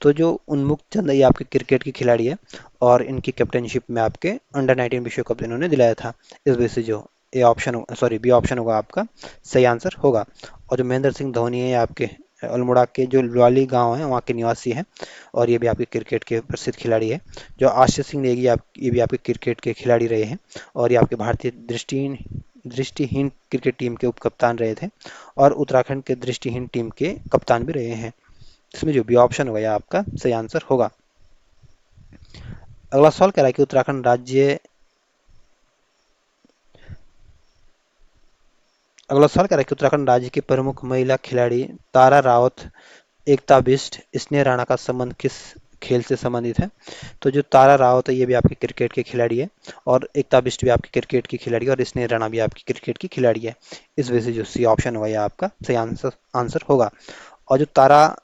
तो जो उन्मुक्त चंद ये आपके क्रिकेट की खिलाड़ी है और इनकी कैप्टनशिप में आपके अंडर 19 विश्व कप इन्होंने दिलाया था। इस वजह से जो A option sorry B option होगा आपका सही आंसर होगा। और जो महेंद्र सिंह धोनी है आपके अल्मोड़ा के जो लुआली गांव है वहाँ के निवासी हैं और ये भी आपके क्रिकेट के प्रसिद्ध खिलाड़ी है। जो आशीष सिंह नेगी ये भी आपके क्रिकेट के खिलाड़ी रहे हैं और ये आपके भारतीय दृष्टिहीन क्रिकेट टीम के उप कप्तान रहे थे और उत्तराखंड के दृष्टिहीन टीम के कप्तान भी रहे हैं। इसमें जो बी ऑप्शन होगा यह आपका सही आंसर होगा। अगला सवाल कह रहा है कि उत्तराखंड राज्य की प्रमुख महिला खिलाड़ी तारा रावत, एकता बिष्ट, स्नेह राणा का संबंध किस खेल से संबंधित है। तो जो तारा रावत है ये भी आपके क्रिकेट के खिलाड़ी है और एकता बिष्ट भी आपकी क्रिकेट की खिलाड़ी है और स्नेह राणा भी आपकी क्रिकेट की खिलाड़ी है। इस वजह से जो सी ऑप्शन होगा यह आपका सही आंसर होगा। और जो तारा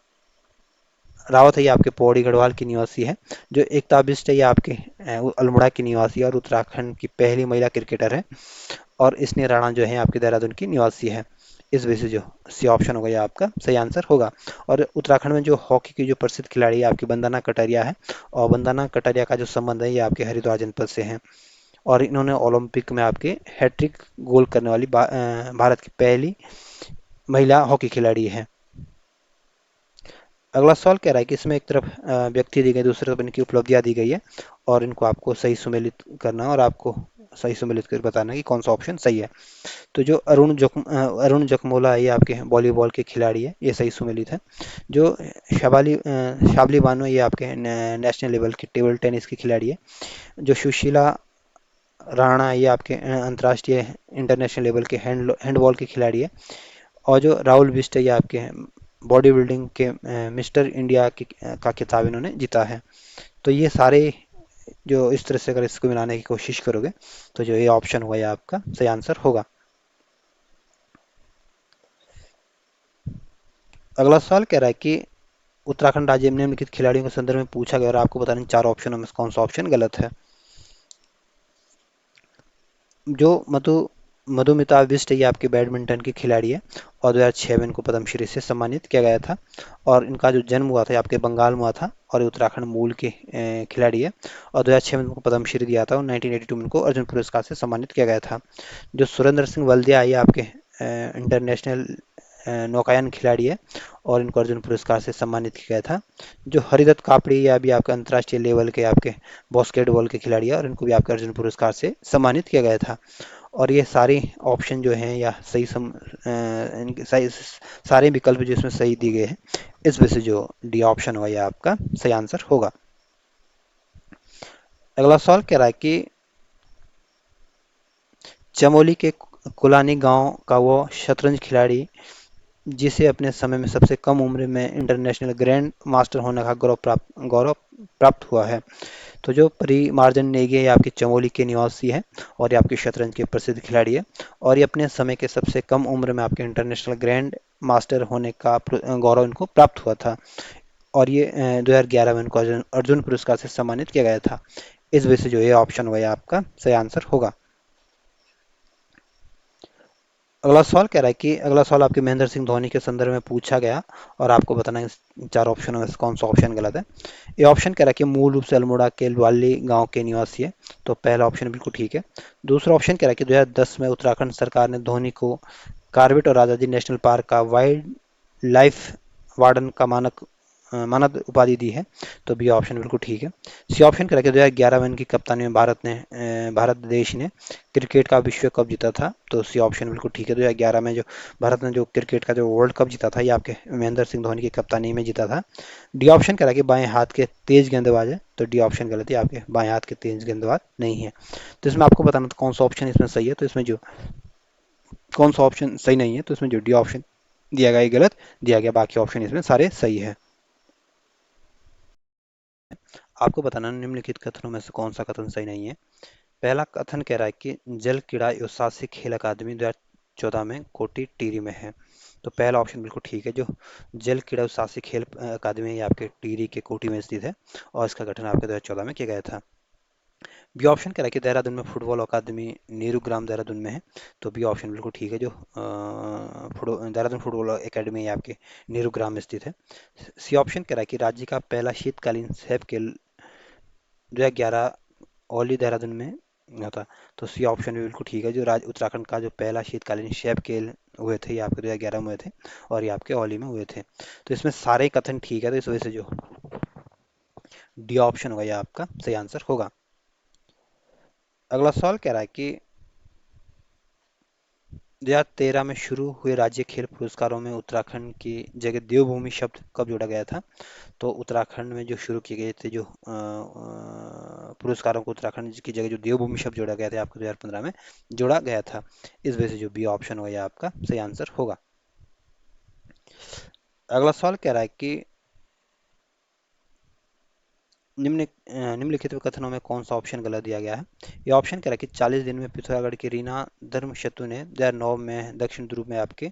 रावत है ये आपके पौड़ी गढ़वाल की निवासी है। जो एकता बिष्ट है ये आपके अल्मोड़ा की निवासी है और उत्तराखंड की पहली महिला क्रिकेटर है और स्नेह राणा जो है आपके देहरादून की निवासी है। इस वजह से जो सी ऑप्शन होगा ये आपका सही आंसर होगा। और उत्तराखंड में जो हॉकी की जो प्रसिद्ध खिलाड़ी है आपकी वंदना कटारिया है और वंदना कटारिया का जो संबंध है ये आपके हरिद्वार जनपद से है और इन्होंने ओलंपिक में आपके हैट्रिक गोल करने वाली भारत की पहली महिला हॉकी खिलाड़ी है। अगला सवाल कह रहा है कि इसमें एक तरफ व्यक्ति दी गई दूसरी तरफ इनकी उपलब्धियां दी गई है और इनको आपको सही सुमेलित करना है और आपको सही सुमेलित कर बताना है कि कौन सा ऑप्शन सही है। तो जो अरुण जकमोला है ये आपके वॉलीबॉल के खिलाड़ी है ये सही सुमेलित है। जो शाबली बानो ये आपके नेशनल लेवल की टेबल टेनिस की खिलाड़ी है। जो सुशीला राणा ये आपके अंतर्राष्ट्रीय इंटरनेशनल लेवल के हैंडबॉल के खिलाड़ी है। और जो राहुल बिष्ट है ये आपके बॉडी बिल्डिंग के मिस्टर इंडिया का खिताब इन्होंने जीता है। तो ये सारे जो इस तरह से अगर इसको मिलाने की कोशिश करोगे तो जो ये ऑप्शन हुआ ये आपका सही आंसर होगा। अगला सवाल कह रहा है कि उत्तराखंड राज्य में निम्नलिखित खिलाड़ियों के संदर्भ में पूछा गया और आपको बताना 4 ऑप्शनों में से कौन सा ऑप्शन गलत है। जो मधुमिता बिष्ट ये आपके बैडमिंटन की खिलाड़ी है और 2006 में इनको पद्मश्री से सम्मानित किया गया था और इनका जो जन्म हुआ था आपके बंगाल में हुआ था और ये उत्तराखंड मूल के खिलाड़ी है और 2006 में इनको पद्मश्री दिया था और 1982 में इनको अर्जुन पुरस्कार से सम्मानित किया गया था। जो सुरेंद्र सिंह वल्दिया ये आपके इंटरनेशनल नौकायन खिलाड़ी है और इनको अर्जुन पुरस्कार से सम्मानित किया गया था। जो हरिदत्त कापड़ी ये अभी आपके अंतर्राष्ट्रीय लेवल के आपके बास्केटबॉल के खिलाड़ी है और इनको भी आपके अर्जुन पुरस्कार से सम्मानित किया गया था। और ये सारे ऑप्शन जो हैं या इनके सही सारे विकल्प जो इसमें सही दिए गए हैं इस वजह से जो डी ऑप्शन होगा ये आपका सही आंसर होगा। अगला सवाल कह रहा है कि चमोली के कुलानी गांव का वो शतरंज खिलाड़ी जिसे अपने समय में सबसे कम उम्र में इंटरनेशनल ग्रैंड मास्टर होने का गौरव प्राप्त हुआ है। तो जो परिमार्जन नेगी है ये आपकी चमोली के निवासी है और ये आपके शतरंज के प्रसिद्ध खिलाड़ी है और ये अपने समय के सबसे कम उम्र में आपके इंटरनेशनल ग्रैंड मास्टर होने का गौरव इनको प्राप्त हुआ था और ये 2011 में इनको अर्जुन अर्जुन पुरस्कार से सम्मानित किया गया था। इस वजह से जो ये ऑप्शन हुआ ये आपका सही आंसर होगा। अगला सवाल कह रहा है कि अगला सवाल आपके महेंद्र सिंह धोनी के संदर्भ में पूछा गया और आपको बताना है इस चार ऑप्शनों में से कौन सा ऑप्शन गलत है। ये ऑप्शन कह रहा है कि मूल रूप से अल्मोड़ा के लवाली गांव के निवासी है। तो पहला ऑप्शन बिल्कुल ठीक है। दूसरा ऑप्शन कह रहा है कि 2010 में उत्तराखंड सरकार ने धोनी को कार्बेट और राजाजी नेशनल पार्क का वाइल्ड लाइफ वार्डन का मानद उपाधि दी है। तो बी ऑप्शन बिल्कुल ठीक है। सी ऑप्शन कह रहा है कि 2011 में इनकी कप्तानी में भारत देश ने क्रिकेट का विश्व कप जीता था। तो सी ऑप्शन बिल्कुल ठीक है। 2011 में जो भारत ने जो क्रिकेट का जो वर्ल्ड कप जीता था ये आपके महेंद्र सिंह धोनी की कप्तानी में जीता था। डी ऑप्शन कह रहा है कि बाएं हाथ के तेज गेंदबाज है। तो डी ऑप्शन गलत है, आपके बाएं हाथ के तेज गेंदबाज नहीं है। तो इसमें आपको बताना था कौन सा ऑप्शन इसमें सही है। तो इसमें जो कौन सा ऑप्शन सही नहीं है, तो इसमें जो डी ऑप्शन दिया गया ये गलत दिया गया, बाकी ऑप्शन इसमें सारे सही है। आपको बताना निम्नलिखित कथनों में से कौन सा कथन सही नहीं है। पहला कथन कह रहा है कि जल क्रीड़ा एवं साहसिक खेल अकादमी 2014 में कोटी टिहरी में है। तो पहला ऑप्शन बिल्कुल ठीक है। जो जल क्रीड़ा एवं साहसिक खेल अकादमी है ये आपके टिहरी के कोटी में स्थित है और इसका गठन आपके 2014 में किया गया था। बी ऑप्शन कह रहा है कि देहरादून में फुटबॉल अकादमी नेहरू ग्राम देहरादून में है। तो बी ऑप्शन बिल्कुल ठीक है। जो देहरादून फुटबॉल एकेडमी है आपके नेहरू ग्राम में स्थित है। सी ऑप्शन कह रहा है कि राज्य का पहला शीतकालीन सैफ खेल 2011 ओली देहरादून में होता। तो सी ऑप्शन भी बिल्कुल ठीक है। जो उत्तराखंड का जो पहला शीतकालीन सैफ खेल हुए थे ये आपके 2011 में हुए थे और ये आपके ओली में हुए थे। तो इसमें सारे कथन ठीक है। तो इस वजह से जो डी ऑप्शन होगा ये आपका सही आंसर होगा। अगला सवाल कह रहा है कि 2013 में शुरू हुए राज्य खेल पुरस्कारों में उत्तराखंड की जगह देवभूमि शब्द कब जोड़ा गया था। तो उत्तराखंड में जो शुरू किए गए थे जो पुरस्कारों को उत्तराखंड की जगह जो देवभूमि शब्द जोड़ा गया था आपको 2015 में जोड़ा गया था। इस वजह से जो बी ऑप्शन होगा ये आपका सही आंसर होगा। अगला सवाल कह रहा है कि निम्नलिखित कथनों में कौन सा ऑप्शन गलत दिया गया है। ये ऑप्शन कह रहा है कि 40 दिन में पिथौरागढ़ की रीना धर्मशतु ने 2009 में दक्षिण ध्रुव में आपके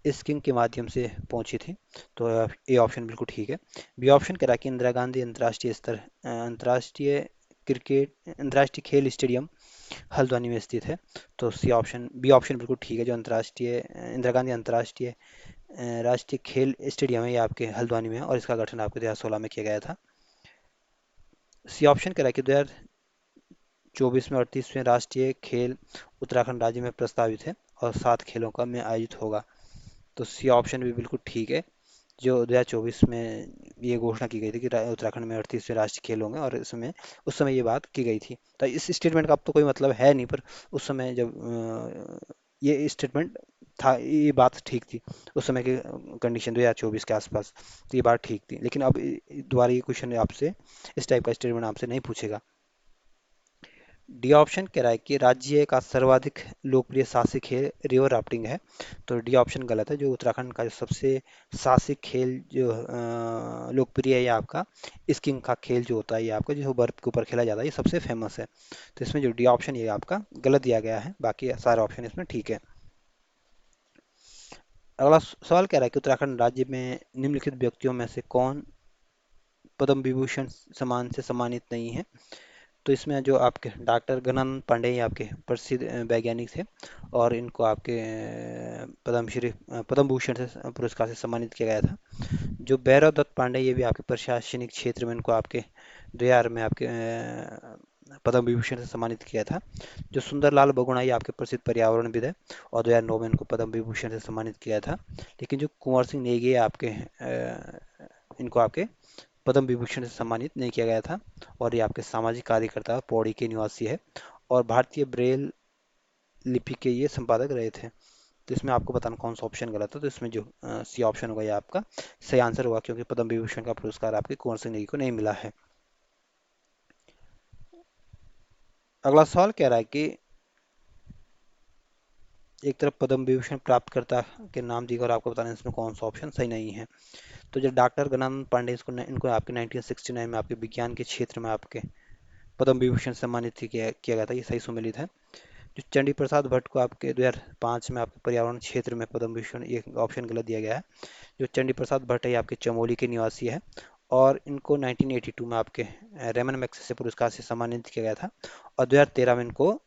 स्कीइंग के माध्यम से पहुंची थी। तो ये ऑप्शन बिल्कुल ठीक है। बी ऑप्शन कह रहा है कि इंदिरा गांधी अंतर्राष्ट्रीय खेल स्टेडियम हल्द्वानी में स्थित है। तो सी ऑप्शन बी ऑप्शन बिल्कुल ठीक है। जो अंतर्राष्ट्रीय इंदिरा गांधी अंतर्राष्ट्रीय राष्ट्रीय खेल स्टेडियम है ये आपके हल्द्वानी में है और इसका गठन आपके 2016 में किया गया था। सी ऑप्शन कह रहा है कि 2024 में 38वें राष्ट्रीय खेल उत्तराखंड राज्य में प्रस्तावित है और 7 खेलों का में आयोजित होगा। तो सी ऑप्शन भी बिल्कुल ठीक है। जो 2024 में ये घोषणा की गई थी कि उत्तराखंड में 38वें राष्ट्रीय खेल होंगे और इसमें उस समय ये बात की गई थी। तो इस स्टेटमेंट का अब तो कोई मतलब है नहीं, पर उस समय जब ये स्टेटमेंट था ये बात ठीक थी उस समय के कंडीशन 2024 के आसपास। तो ये बात ठीक थी, लेकिन अब दोबारा ये क्वेश्चन आपसे इस टाइप का स्टेटमेंट आपसे नहीं पूछेगा। डी ऑप्शन कह रहा है कि राज्य का सर्वाधिक लोकप्रिय साहसिक खेल रिवर राफ्टिंग है। तो डी ऑप्शन गलत है। जो उत्तराखंड का जो सबसे साहसिक खेल जो लोकप्रिय है ये आपका स्कीइंग का खेल जो होता है ये आपका जो बर्फ के ऊपर खेला जाता है ये सबसे फेमस है। तो इसमें जो डी ऑप्शन ये आपका गलत दिया गया है, बाकी सारे ऑप्शन इसमें ठीक है। अगला सवाल कह रहा है कि उत्तराखंड राज्य में निम्नलिखित व्यक्तियों में से कौन पद्म विभूषण सम्मान से सम्मानित नहीं है। तो इसमें जो आपके डॉक्टर गणानंद पांडे ये आपके प्रसिद्ध वैज्ञानिक थे और इनको आपके पद्म भूषण से पुरस्कार से सम्मानित किया गया था। जो भैरव दत्त पांडे ये भी आपके प्रशासनिक क्षेत्र में इनको आपके 2000 में आपके पद्म विभूषण से सम्मानित किया था। जो सुंदरलाल बहुगुणा ये आपके प्रसिद्ध पर्यावरणविद है और 2009 में इनको पद्म विभूषण से सम्मानित किया था। लेकिन जो कुंवर सिंह नेगी है आपके इनको आपके पद्म विभूषण से सम्मानित नहीं किया गया था और ये आपके सामाजिक कार्यकर्ता पौड़ी के निवासी है और भारतीय ब्रेल लिपि के ये संपादक रहे थे। तो इसमें आपको बताना कौन सा ऑप्शन गलत है। तो इसमें जो सी ऑप्शन होगा ये आपका सही आंसर होगा, क्योंकि पद्म विभूषण का पुरस्कार आपके कुंवर सिंह नेगी को नहीं मिला है। अगला सवाल कह रहा है कि एक तरफ पद्म विभूषण प्राप्तकर्ता के नाम दिए और आपको बताना है इसमें कौन सा ऑप्शन सही नहीं है। तो जो डॉक्टर गणानंद पांडे इनको आपके 1969 में आपके विज्ञान के क्षेत्र में आपके पद्म विभूषण से सम्मानित किया गया था, ये सही सुमेलित है। जो चंडी प्रसाद भट्ट को आपके 2005 में आपके पर्यावरण क्षेत्र में पद्म विभूषण, ये ऑप्शन गलत दिया गया है। जो चंडी प्रसाद भट्ट है ये आपके चमोली के निवासी है और इनको 1982 में आपके रेमन मैग्सेसे पुरस्कार से सम्मानित किया गया था और 2013 में इनको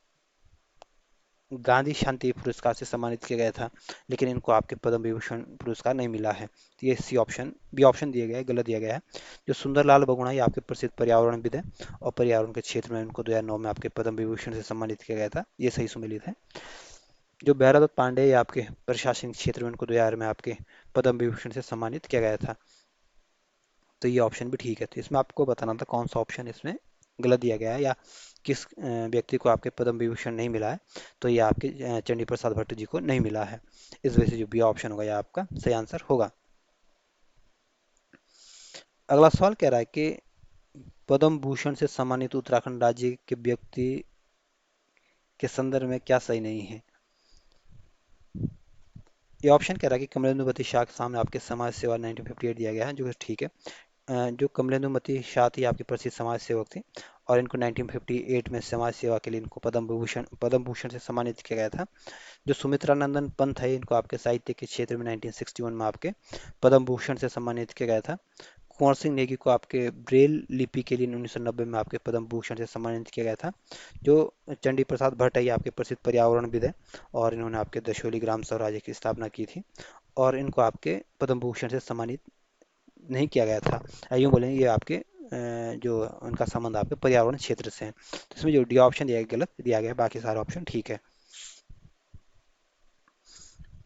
गांधी शांति पुरस्कार से सम्मानित किया गया था, लेकिन इनको आपके पद्म विभूषण पुरस्कार नहीं मिला है। तो ये सी ऑप्शन बी ऑप्शन दिया गया है, गलत दिया गया है। जो सुंदरलाल बहुगुणा ये आपके प्रसिद्ध पर्यावरणविद है और पर्यावरण के क्षेत्र में इनको 2009 में आपके पद्म विभूषण से सम्मानित किया गया था, ये सही सुमेलित है। जो भैरवदत्त पांडे ये आपके प्रशासनिक क्षेत्र में इनको 2000 में आपके पद्म विभूषण से सम्मानित किया गया था, तो ये ऑप्शन भी ठीक है। तो इसमें आपको बताना था कौन सा ऑप्शन इसमें गलत दिया गया है या किस व्यक्ति को आपके पद्म विभूषण नहीं मिला है। तो ये आपके चंडी प्रसाद भट्ट जी को नहीं मिला है, इस वजह से जो बी ऑप्शन होगा ये आपका सही आंसर होगा। अगला सवाल कह रहा है कि पद्म भूषण से सम्मानित उत्तराखंड राज्य के व्यक्ति के संदर्भ में क्या सही नहीं है। ये ऑप्शन कह रहा है कि कमलेंदुपति शाह के सामने आपके समाज सेवा 1958 दिया गया है, जो कि ठीक है। जो कमलेंदुमती शाह थी आपकी प्रसिद्ध समाज सेवक थी और इनको 1958 में समाज सेवा के लिए इनको पद्म भूषण से सम्मानित किया गया था। जो सुमित्रा नंदन पंत है इनको आपके साहित्य के क्षेत्र में 1961 में आपके पद्म भूषण से सम्मानित किया गया था। कुंवर सिंह नेगी को आपके ब्रेल लिपि के लिए 1990 में आपके पद्म भूषण से सम्मानित किया गया था। जो चंडी प्रसाद भट्ट है ये आपके प्रसिद्ध पर्यावरणविद है और इन्होंने आपके दशोली ग्राम स्वराज्य की स्थापना की थी और इनको आपके पद्म भूषण से सम्मानित नहीं किया गया था। यूँ बोलेंगे ये आपके जो उनका संबंध आपके पर्यावरण क्षेत्र से है। तो इसमें जो डी ऑप्शन दिया गया गलत दिया गया, बाकी सारे ऑप्शन ठीक है।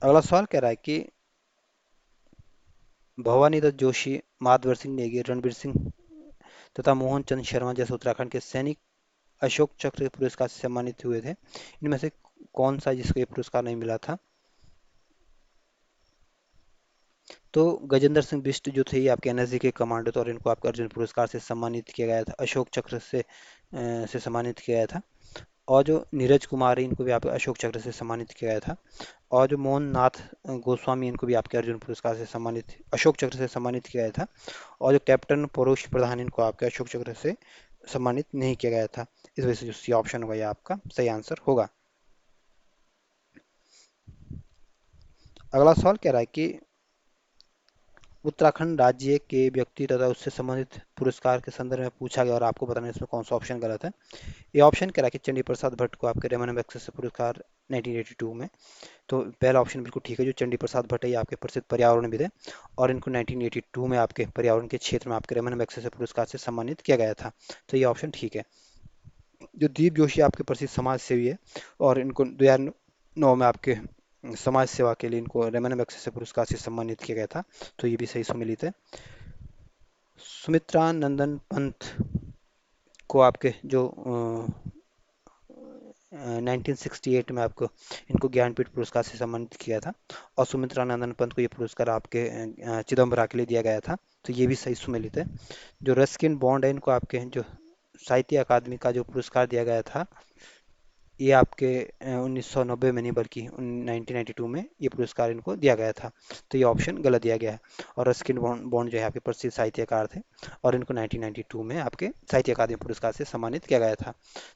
अगला सवाल कह रहा है कि भवानी दत्त जोशी, माधवर सिंह नेगी, रणबीर सिंह तथा मोहन चंद शर्मा जैसे उत्तराखंड के सैनिक अशोक चक्र पुरस्कार से सम्मानित हुए थे, इनमें से कौन सा जिसको ये पुरस्कार नहीं मिला था। तो गजेंद्र सिंह बिष्ट जो थे ये आपके एनएसजी के कमांडो थे और इनको आपके अर्जुन पुरस्कार से सम्मानित किया गया था, अशोक चक्र से सम्मानित किया गया था। और जो नीरज कुमार है इनको भी आपके अशोक चक्र से सम्मानित किया गया था और जो मोहन नाथ गोस्वामी इनको भी आपके अर्जुन पुरस्कार से सम्मानित अशोक चक्र से सम्मानित किया गया था और जो कैप्टन परोश प्रधान इनको आपके अशोक चक्र से सम्मानित नहीं किया गया था। इस वजह से जो सी ऑप्शन होगा ये आपका सही आंसर होगा। अगला सवाल कह रहा है कि उत्तराखंड राज्य के व्यक्ति तथा उससे संबंधित पुरस्कार के संदर्भ में पूछा गया और आपको बताना है इसमें कौन सा ऑप्शन गलत है। ये ऑप्शन कह रहा है कि चंडी प्रसाद भट्ट को आपके रेमन मैग्सेसे पुरस्कार 1982 में, तो पहला ऑप्शन बिल्कुल ठीक है। जो चंडी प्रसाद भट्ट है ये आपके प्रसिद्ध पर्यावरणविद है और इनको 1982 में आपके पर्यावरण के क्षेत्र में आपके रेमन मैग्सेसे पुरस्कार से सम्मानित किया गया था, तो ये ऑप्शन ठीक है। जो दीप जोशी आपके प्रसिद्ध समाज सेवी है और इनको 2009 में आपके समाज सेवा के लिए इनको रेमन मैग्सेसे पुरस्कार से सम्मानित किया गया था, तो ये भी सही सुमेलित है। सुमित्रा नंदन पंत को आपके जो 1968 में आपको इनको ज्ञानपीठ पुरस्कार से सम्मानित किया था और सुमित्रा नंदन पंत को ये पुरस्कार आपके चिदम्बरा के लिए दिया गया था, तो ये भी सही सुमेलित है। जो रस्किन बॉन्ड है इनको आपके जो साहित्य अकादमी का जो पुरस्कार दिया गया था ये आपके 1990 में नहीं बल्कि 1992 में ये पुरस्कार इनको दिया गया था, तो ये ऑप्शन गलत दिया गया है। और रस्किन बॉन्ड जो है आपके प्रसिद्ध साहित्यकार थे और इनको 1992 में आपके साहित्य अकादमी पुरस्कार से सम्मानित किया गया था।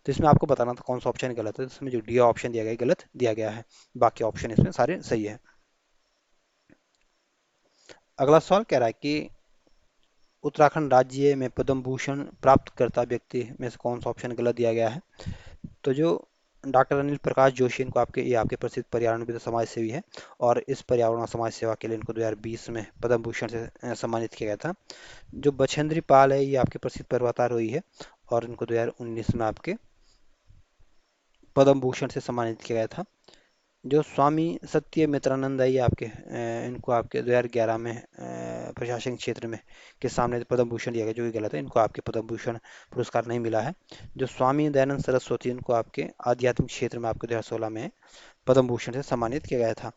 तो इसमें आपको बताना था कौन सा ऑप्शन गलत है, तो इसमें जो डी ऑप्शन दिया गया है गलत दिया गया है, बाकी ऑप्शन इसमें सारे सही है। अगला सवाल कह रहा है कि उत्तराखंड राज्य में पद्म भूषण प्राप्तकर्ता व्यक्ति में से कौन सा ऑप्शन गलत दिया गया है। तो जो डॉक्टर अनिल प्रकाश जोशी इनको आपके ये आपके प्रसिद्ध पर्यावरणविद समाज सेवी है और इस पर्यावरण और समाज सेवा के लिए इनको 2020 में पद्म भूषण से सम्मानित किया गया था। जो बछेंद्री पाल है ये आपके प्रसिद्ध पर्वतारोही है और इनको 2019 में आपके पद्म भूषण से सम्मानित किया गया था। जो स्वामी सत्य मित्रानंद है ये आपके इनको आपके 2011 में प्रशासनिक क्षेत्र में के सामने पद्म भूषण दिया गया, जो कि गलत है, इनको आपके पद्म भूषण पुरस्कार नहीं मिला है। जो स्वामी दयानंद सरस्वती इनको आपके आध्यात्मिक क्षेत्र में आपके 2016 में पद्म भूषण से सम्मानित किया गया था,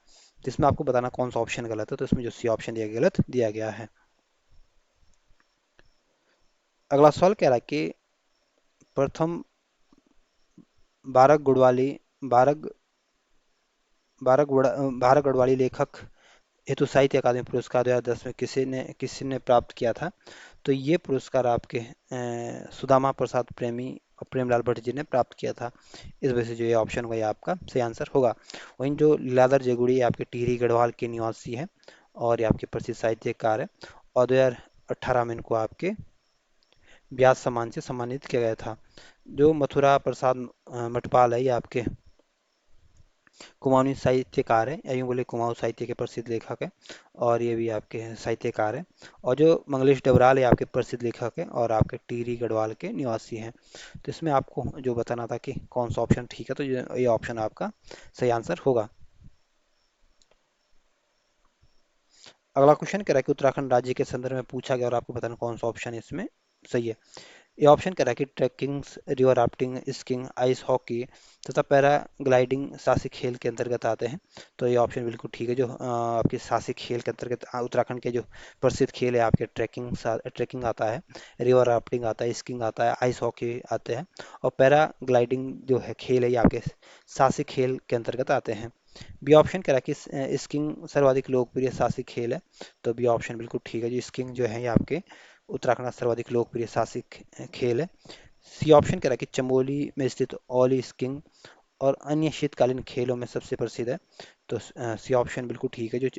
जिसमें आपको बताना कौन सा ऑप्शन गलत है, तो इसमें जो सी ऑप्शन दिया गया गलत दिया गया है। अगला सवाल कह रहा है कि प्रथम बारक गुड़वाली बारक बारक गढ़वाली लेखक हेतु साहित्य अकादमी पुरस्कार 2010 में किसी ने प्राप्त किया था। तो ये पुरस्कार आपके सुदामा प्रसाद प्रेमी और प्रेमलाल भट्ट जी ने प्राप्त किया था। इस वजह से जो ये ऑप्शन होगा ये आपका सही आंसर होगा। वहीं जो लीलाधर जगुड़ी ये आपके टिहरी गढ़वाल के निवासी है और ये आपके प्रसिद्ध साहित्यकार है और 2018 में इनको आपके व्यास सम्मान से सम्मानित किया गया था। जो मथुरा प्रसाद मटपाल है ये आपके कुमाऊनी साहित्यकार है, या यूँ बोले कुमाऊँ साहित्य के प्रसिद्ध लेखक हैं और ये भी आपके साहित्यकार हैं। और जो मंगलेश डबराल ये आपके प्रसिद्ध लेखक हैं और आपके टिहरी गढ़वाल के निवासी हैं। तो इसमें आपको जो बताना था कि कौन सा ऑप्शन ठीक है, तो ये ऑप्शन आपका सही आंसर होगा। अगला क्वेश्चन कह रहा है कि उत्तराखंड राज्य के संदर्भ में पूछा गया और आपको बताना कौन सा ऑप्शन इसमें सही है। ये ऑप्शन कह रहा है कि trekking, river rafting, skiing, ice hockey तथा पैराग्लाइडिंग साहसिक खेल के अंतर्गत आते हैं। तो ये ऑप्शन बिल्कुल ठीक है। जो आपके साहसिक खेल के अंतर्गत उत्तराखंड के जो प्रसिद्ध खेल है आपके ट्रैकिंग आता है, रिवर राफ्टिंग आता है, स्कीइंग आता है, आइस हॉकी आते हैं और पैराग्लाइडिंग जो है खेल है ये आपके साहसिक खेल के अंतर्गत आते हैं। बी ऑप्शन कह रहा है कि स्कीइंग सर्वाधिक लोकप्रिय साहसिक खेल है। तो बी ऑप्शन बिल्कुल ठीक है। जो स्कीइंग जो है ये आपके उत्तराखंड का सर्वाधिक लोकप्रिय साहसिक खेल है। सी ऑप्शन कह रहा है कि चमोली में स्थित ओली स्कीइंग और अन्य शीतकालीन खेलों में सबसे प्रसिद्ध है। तो सी ऑप्शन बिल्कुल ठीक है। जो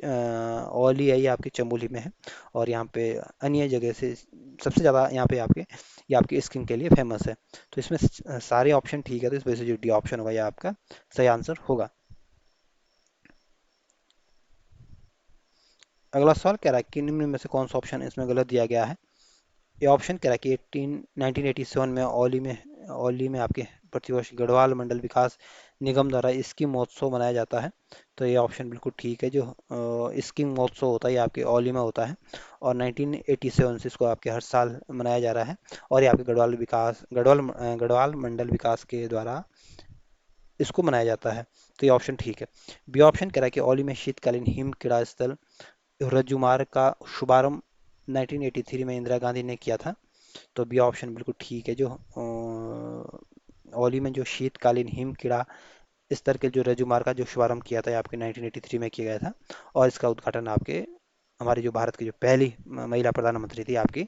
ओली है ये आपके चमोली में है और यहाँ पे अन्य जगह से सबसे ज़्यादा यहाँ पे आपके ये आपके स्कीइंग के लिए फेमस है। तो इसमें सारे ऑप्शन ठीक है, तो इस वजह से जो डी ऑप्शन होगा ये आपका सही आंसर होगा। अगला सवाल कह रहा है कि निम्न में से कौन सा ऑप्शन इसमें गलत दिया गया है। ये ऑप्शन कह रहा है कि 1987 में औली में आपके प्रतिवर्ष गढ़वाल मंडल विकास निगम द्वारा स्कीम महोत्सव मनाया जाता है। तो ये ऑप्शन बिल्कुल ठीक है। जो स्कीम महोत्सव होता है ये आपके औली में होता है और 1987 से इसको आपके हर साल मनाया जा रहा है और ये आपके गढ़वाल मंडल विकास के द्वारा इसको मनाया जाता है। तो ये ऑप्शन ठीक है। बी ऑप्शन कह रहा है कि औली में शीतकालीन हिम क्रीड़ा स्थल रज्जुमार्ग का शुभारंभ 1983 में इंदिरा गांधी ने किया था। तो बी ऑप्शन बिल्कुल ठीक है। जो औली में जो शीतकालीन हिम क्रीड़ा स्तर के जो रजुमार्ग का जो शुभारंभ किया था ये आपके 1983 में किया गया था और इसका उद्घाटन आपके हमारे जो भारत की जो पहली महिला प्रधानमंत्री थी आपकी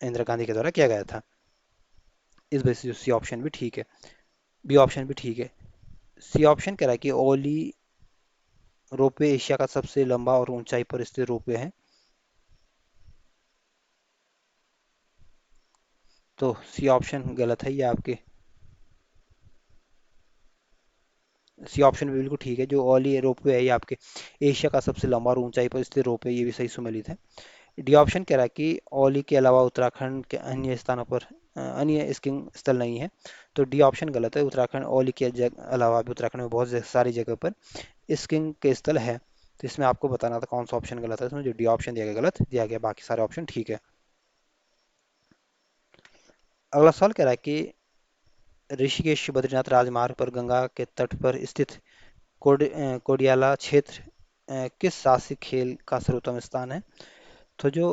इंदिरा गांधी के द्वारा किया गया था। इस वजह से जो सी ऑप्शन भी ठीक है। बी ऑप्शन भी ठीक है। सी ऑप्शन कह रहा है कि ओली रोपवे एशिया का सबसे लंबा और ऊंचाई पर स्थित रोपवे है। तो सी ऑप्शन गलत है। ये आपके सी ऑप्शन भी बिल्कुल ठीक है। जो ओली रोपवे है ये आपके एशिया का सबसे लंबा और ऊंचाई पर स्थित रोपवे, ये भी सही सुमेलित है। डी ऑप्शन कह रहा है कि ओली के अलावा उत्तराखंड के अन्य स्थानों पर अन्य स्कीइंग स्थल नहीं है। तो डी ऑप्शन गलत है। उत्तराखंड ओली के अलावा भी उत्तराखंड में बहुत सारी जगह पर स्कीइंग के स्थल है। तो इसमें आपको बताना था कौन सा ऑप्शन गलत है। इसमें जो डी ऑप्शन दिया गया गलत दिया गया, बाकी सारे ऑप्शन ठीक है। अगला सवाल कह रहा है कि ऋषिकेश बद्रीनाथ राजमार्ग पर गंगा के तट पर स्थित कोडियाला क्षेत्र किस साहसिक खेल का सर्वोत्तम स्थान है। तो जो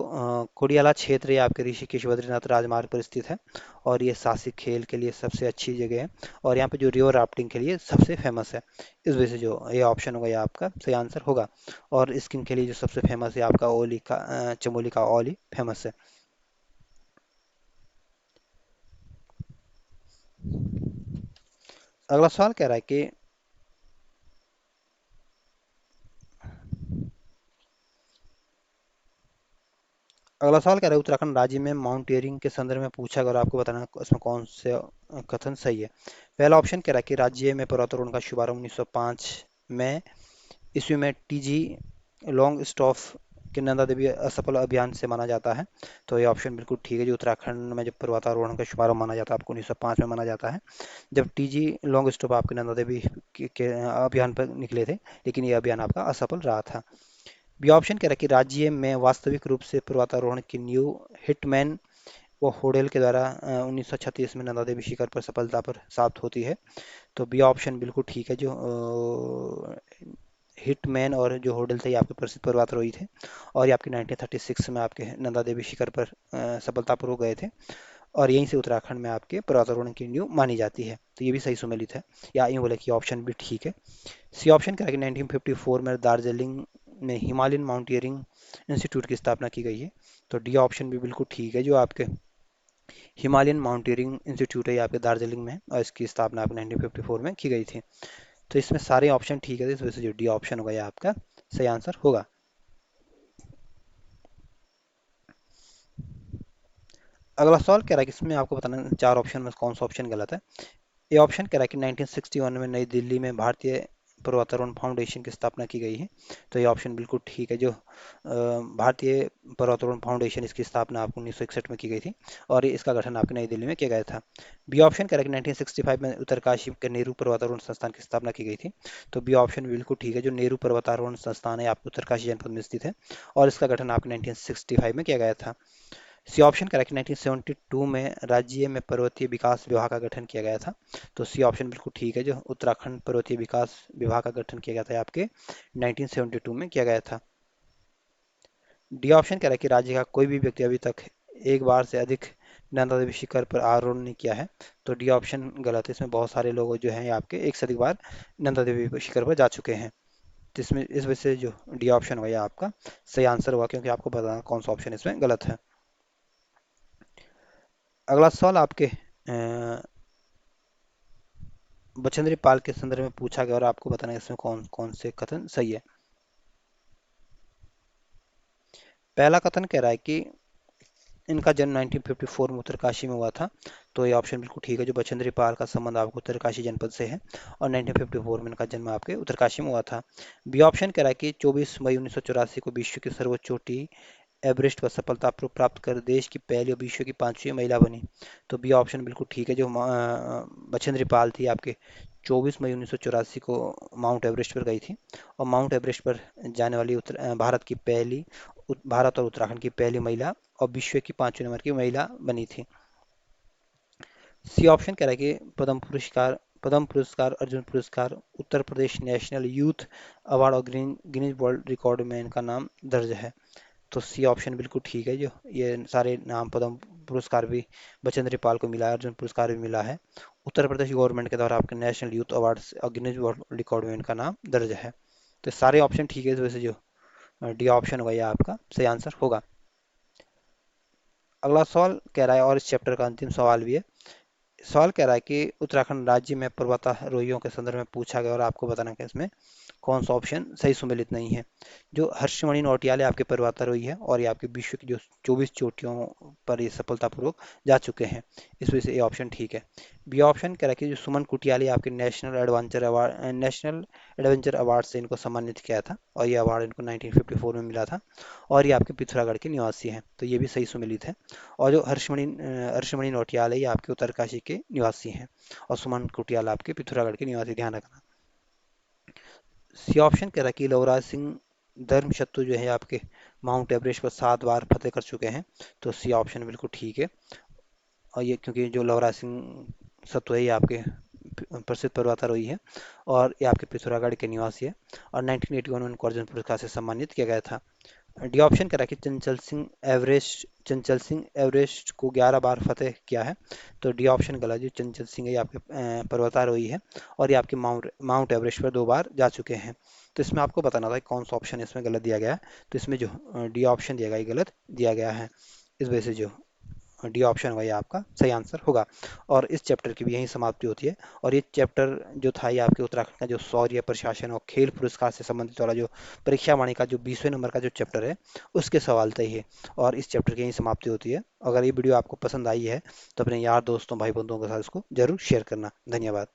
कोडियाला क्षेत्र ये आपके ऋषिकेश बद्रीनाथ राजमार्ग पर स्थित है और ये साहसिक खेल के लिए सबसे अच्छी जगह है और यहाँ पे जो रिवर राफ्टिंग के लिए सबसे फेमस है। इस वजह से जो ये ऑप्शन होगा ये आपका सही आंसर होगा। और स्कीइंग के लिए जो सबसे फेमस है आपका चमोली का ओली फेमस है। अगला सवाल कह रहा है कि अगला सवाल कह रहा है उत्तराखंड राज्य में माउंटेनियरिंग के संदर्भ में पूछा अगर आपको बताना है इसमें कौन से कथन सही है। पहला ऑप्शन कह रहा है कि राज्य में पर्वतारोहण का शुभारंभ 1905 में ईस्वी में टीजी लॉन्ग स्टॉफ के नंदा देवी असफल अभियान से माना जाता है। तो ये ऑप्शन बिल्कुल ठीक है। जो उत्तराखंड में जब पर्वतारोहण का शुभारंभ माना जाता है आपको 1905 में माना जाता है, जब टीजी लॉन्ग स्टॉप आपके नंदा देवी के अभियान पर निकले थे, लेकिन ये अभियान आपका असफल रहा था। बी ऑप्शन कह रहा है कि राज्य में वास्तविक रूप से पर्वतारोहण की न्यू हिटमैन व होडेल के द्वारा 1936 में नंदा देवी शिखर पर सफलता पर प्राप्त होती है। तो बी ऑप्शन बिल्कुल ठीक है। जो हिटमैन और जो होडल थे ये आपके प्रसिद्ध पर्वतारोही थे और ये आपके 1936 में आपके नंदा देवी शिखर पर सफलतापूर्वक गए थे और यहीं से उत्तराखंड में आपके पर्वतारोहण की नींव मानी जाती है। तो ये भी सही सुमेलित है, या यूँ बोले कि ऑप्शन भी ठीक है। सी ऑप्शन क्या है कि 1954 में दार्जिलिंग में हिमालयन माउंटेनियरिंग इंस्टीट्यूट की स्थापना की गई है। तो डी ऑप्शन भी बिल्कुल ठीक है, जो आपके हिमालयन माउंटेनियरिंग इंस्टीट्यूट है, ये आपके दार्जिलिंग में, और इसकी स्थापना आपके 1954 में की गई थी। तो इसमें सारे ऑप्शन ठीक है, तो इस वजह से जो डी ऑप्शन होगा ये आपका सही आंसर होगा। अगला सवाल कह रहा है कि इसमें आपको बताना है चार ऑप्शन में कौन सा ऑप्शन गलत है। ये ऑप्शन कह रहा है कि 1961 में नई दिल्ली में भारतीय पर्वतारोहण फाउंडेशन की स्थापना की गई है। तो ये ऑप्शन बिल्कुल ठीक है, जो भारतीय पर्वतारोहण फाउंडेशन, इसकी स्थापना आपको 1961 में की गई थी, और इसका गठन आपकी नई दिल्ली में किया गया था। बी ऑप्शन कह रहा है कि 1965 में उत्तरकाशी के नेहरू पर्वतारोहण संस्थान की स्थापना की गई थी। तो बी ऑप्शन बिल्कुल ठीक है, जो नेहरू पर्वतारोहण संस्थान है आपको उत्तरकाशी जनपद में स्थित है, और इसका गठन आपके 1965 में किया गया था। सी ऑप्शन करेक्ट, 1972 में राज्य में पर्वतीय विकास विभाग का गठन किया गया था। तो सी ऑप्शन बिल्कुल ठीक है, जो उत्तराखंड पर्वतीय विकास विभाग का गठन किया गया था आपके 1972 में किया गया था। डी ऑप्शन कह रहा है कि राज्य का कोई भी व्यक्ति अभी तक एक बार से अधिक नंदा देवी शिखर पर आरोहण नहीं किया है। तो डी ऑप्शन गलत है, इसमें बहुत सारे लोग जो हैं आपके एक से अधिक बार नंदा देवी शिखर पर जा चुके हैं। जिसमें इस वजह से जो डी ऑप्शन हुआ ये आपका सही आंसर हुआ, क्योंकि आपको बताना कौन सा ऑप्शन इसमें गलत है। अगला सवाल आपके बचेंद्री पाल के संदर्भ में पूछा गया, और आपको बताना है इसमें कौन कौन से कथन सही है। पहला कथन कह रहा है कि इनका जन्म 1954 में उत्तरकाशी में हुआ था। तो ये ऑप्शन बिल्कुल ठीक है, जो बचेंद्री पाल का संबंध आपको उत्तरकाशी जनपद से है, और 1954 में इनका जन्म आपके उत्तरकाशी में हुआ था। बी ऑप्शन कह रहा है कि 24 मई 1984 को विश्व की सर्वोच्च चोटी एवरेस्ट पर सफलतापूर्वक प्राप्त कर देश की पहली और विश्व की पांचवी महिला बनी। तो बी ऑप्शन बिल्कुल ठीक है, जो बछेंद्री पाल थी आपके 24 मई 1984 को माउंट एवरेस्ट पर गई थी, और माउंट एवरेस्ट पर जाने वाली भारत और उत्तराखंड की पहली महिला और विश्व की पांचवें नंबर की महिला बनी थी। सी ऑप्शन कह रहा है कि पद्म पुरस्कार, अर्जुन पुरस्कार, Uttar Pradesh national youth award और गिनीज वर्ल्ड रिकॉर्ड में इनका नाम दर्ज है। तो सी ऑप्शन बिल्कुल ठीक है, जो ये सारे नाम पद्म पुरस्कार भी बचेंद्री पाल को मिला है, अर्जुन पुरस्कार भी मिला है, उत्तर प्रदेश गवर्नमेंट के द्वारा आपके नेशनल यूथ अवार्ड और गिनीज वर्ल्ड रिकॉर्ड में इनका नाम दर्ज है। तो सारे ऑप्शन ठीक है, इस वजह से जो डी ऑप्शन होगा ये आपका सही आंसर होगा। अगला सवाल कह रहा है, और इस चैप्टर का अंतिम सवाल भी है। सवाल कह रहा है कि उत्तराखंड राज्य में पर्वतारोहियों के संदर्भ में पूछा गया, और आपको बताना है कि इसमें कौन सा ऑप्शन सही सुमेलित नहीं है। जो हर्षमणि नौटियाल आपके पर्वतारोही है, और ये आपके विश्व की जो 24 चोटियों पर ये सफलतापूर्वक जा चुके हैं, इस वजह से ये ऑप्शन ठीक है। बी ऑप्शन कह रहा है कि जो सुमन कुटियाली आपके नेशनल एडवेंचर अवार्ड से इनको सम्मानित किया था, और ये अवार्ड इनको 1954 में मिला था, और ये आपके पिथौरागढ़ के निवासी हैं। तो ये भी सही सुमेलित है। और जो हर्षमणि नौटियाल है, ये आपके उत्तरकाशी के निवासी हैं, और सुमन कुटियाल आपके पिथौरागढ़ के निवासी, ध्यान रखना। सी ऑप्शन कह रहा है कि लवराज सिंह धर्मशत्रु जो है आपके माउंट एवरेस्ट पर 7 बार फतेह कर चुके हैं। तो सी ऑप्शन बिल्कुल ठीक है, और ये क्योंकि जो लवराज सिंह सत्तू है ये आपके प्रसिद्ध पर्वतारोही है, और ये आपके पिथौरागढ़ के निवासी है, और 1981 में उनको अर्जुन पुरस्कार से सम्मानित किया गया था। डी ऑप्शन कह रहा है कि चंचल सिंह एवरेस्ट को 11 बार फतेह किया है। तो डी ऑप्शन गलत, जो चंचल सिंह है ये आपके पर्वतारोही है, और ये आपके माउंट एवरेस्ट पर 2 बार जा चुके हैं। तो इसमें आपको बताना था कि कौन सा ऑप्शन इसमें गलत दिया गया है। तो इसमें जो डी ऑप्शन दिया गया ये गलत दिया गया है, इस वजह से जो डी ऑप्शन होगा ये आपका सही आंसर होगा। और इस चैप्टर की भी यही समाप्ति होती है। और ये चैप्टर जो था ये आपके उत्तराखंड का जो शौर्य प्रशासन और खेल पुरस्कार से संबंधित वाला जो परीक्षा वाणी का जो 20वें नंबर का जो चैप्टर है, उसके सवाल थे ये। और इस चैप्टर की यही समाप्ति होती है। अगर ये वीडियो आपको पसंद आई है तो अपने यार दोस्तों भाई बंधुओं के साथ इसको जरूर शेयर करना। धन्यवाद।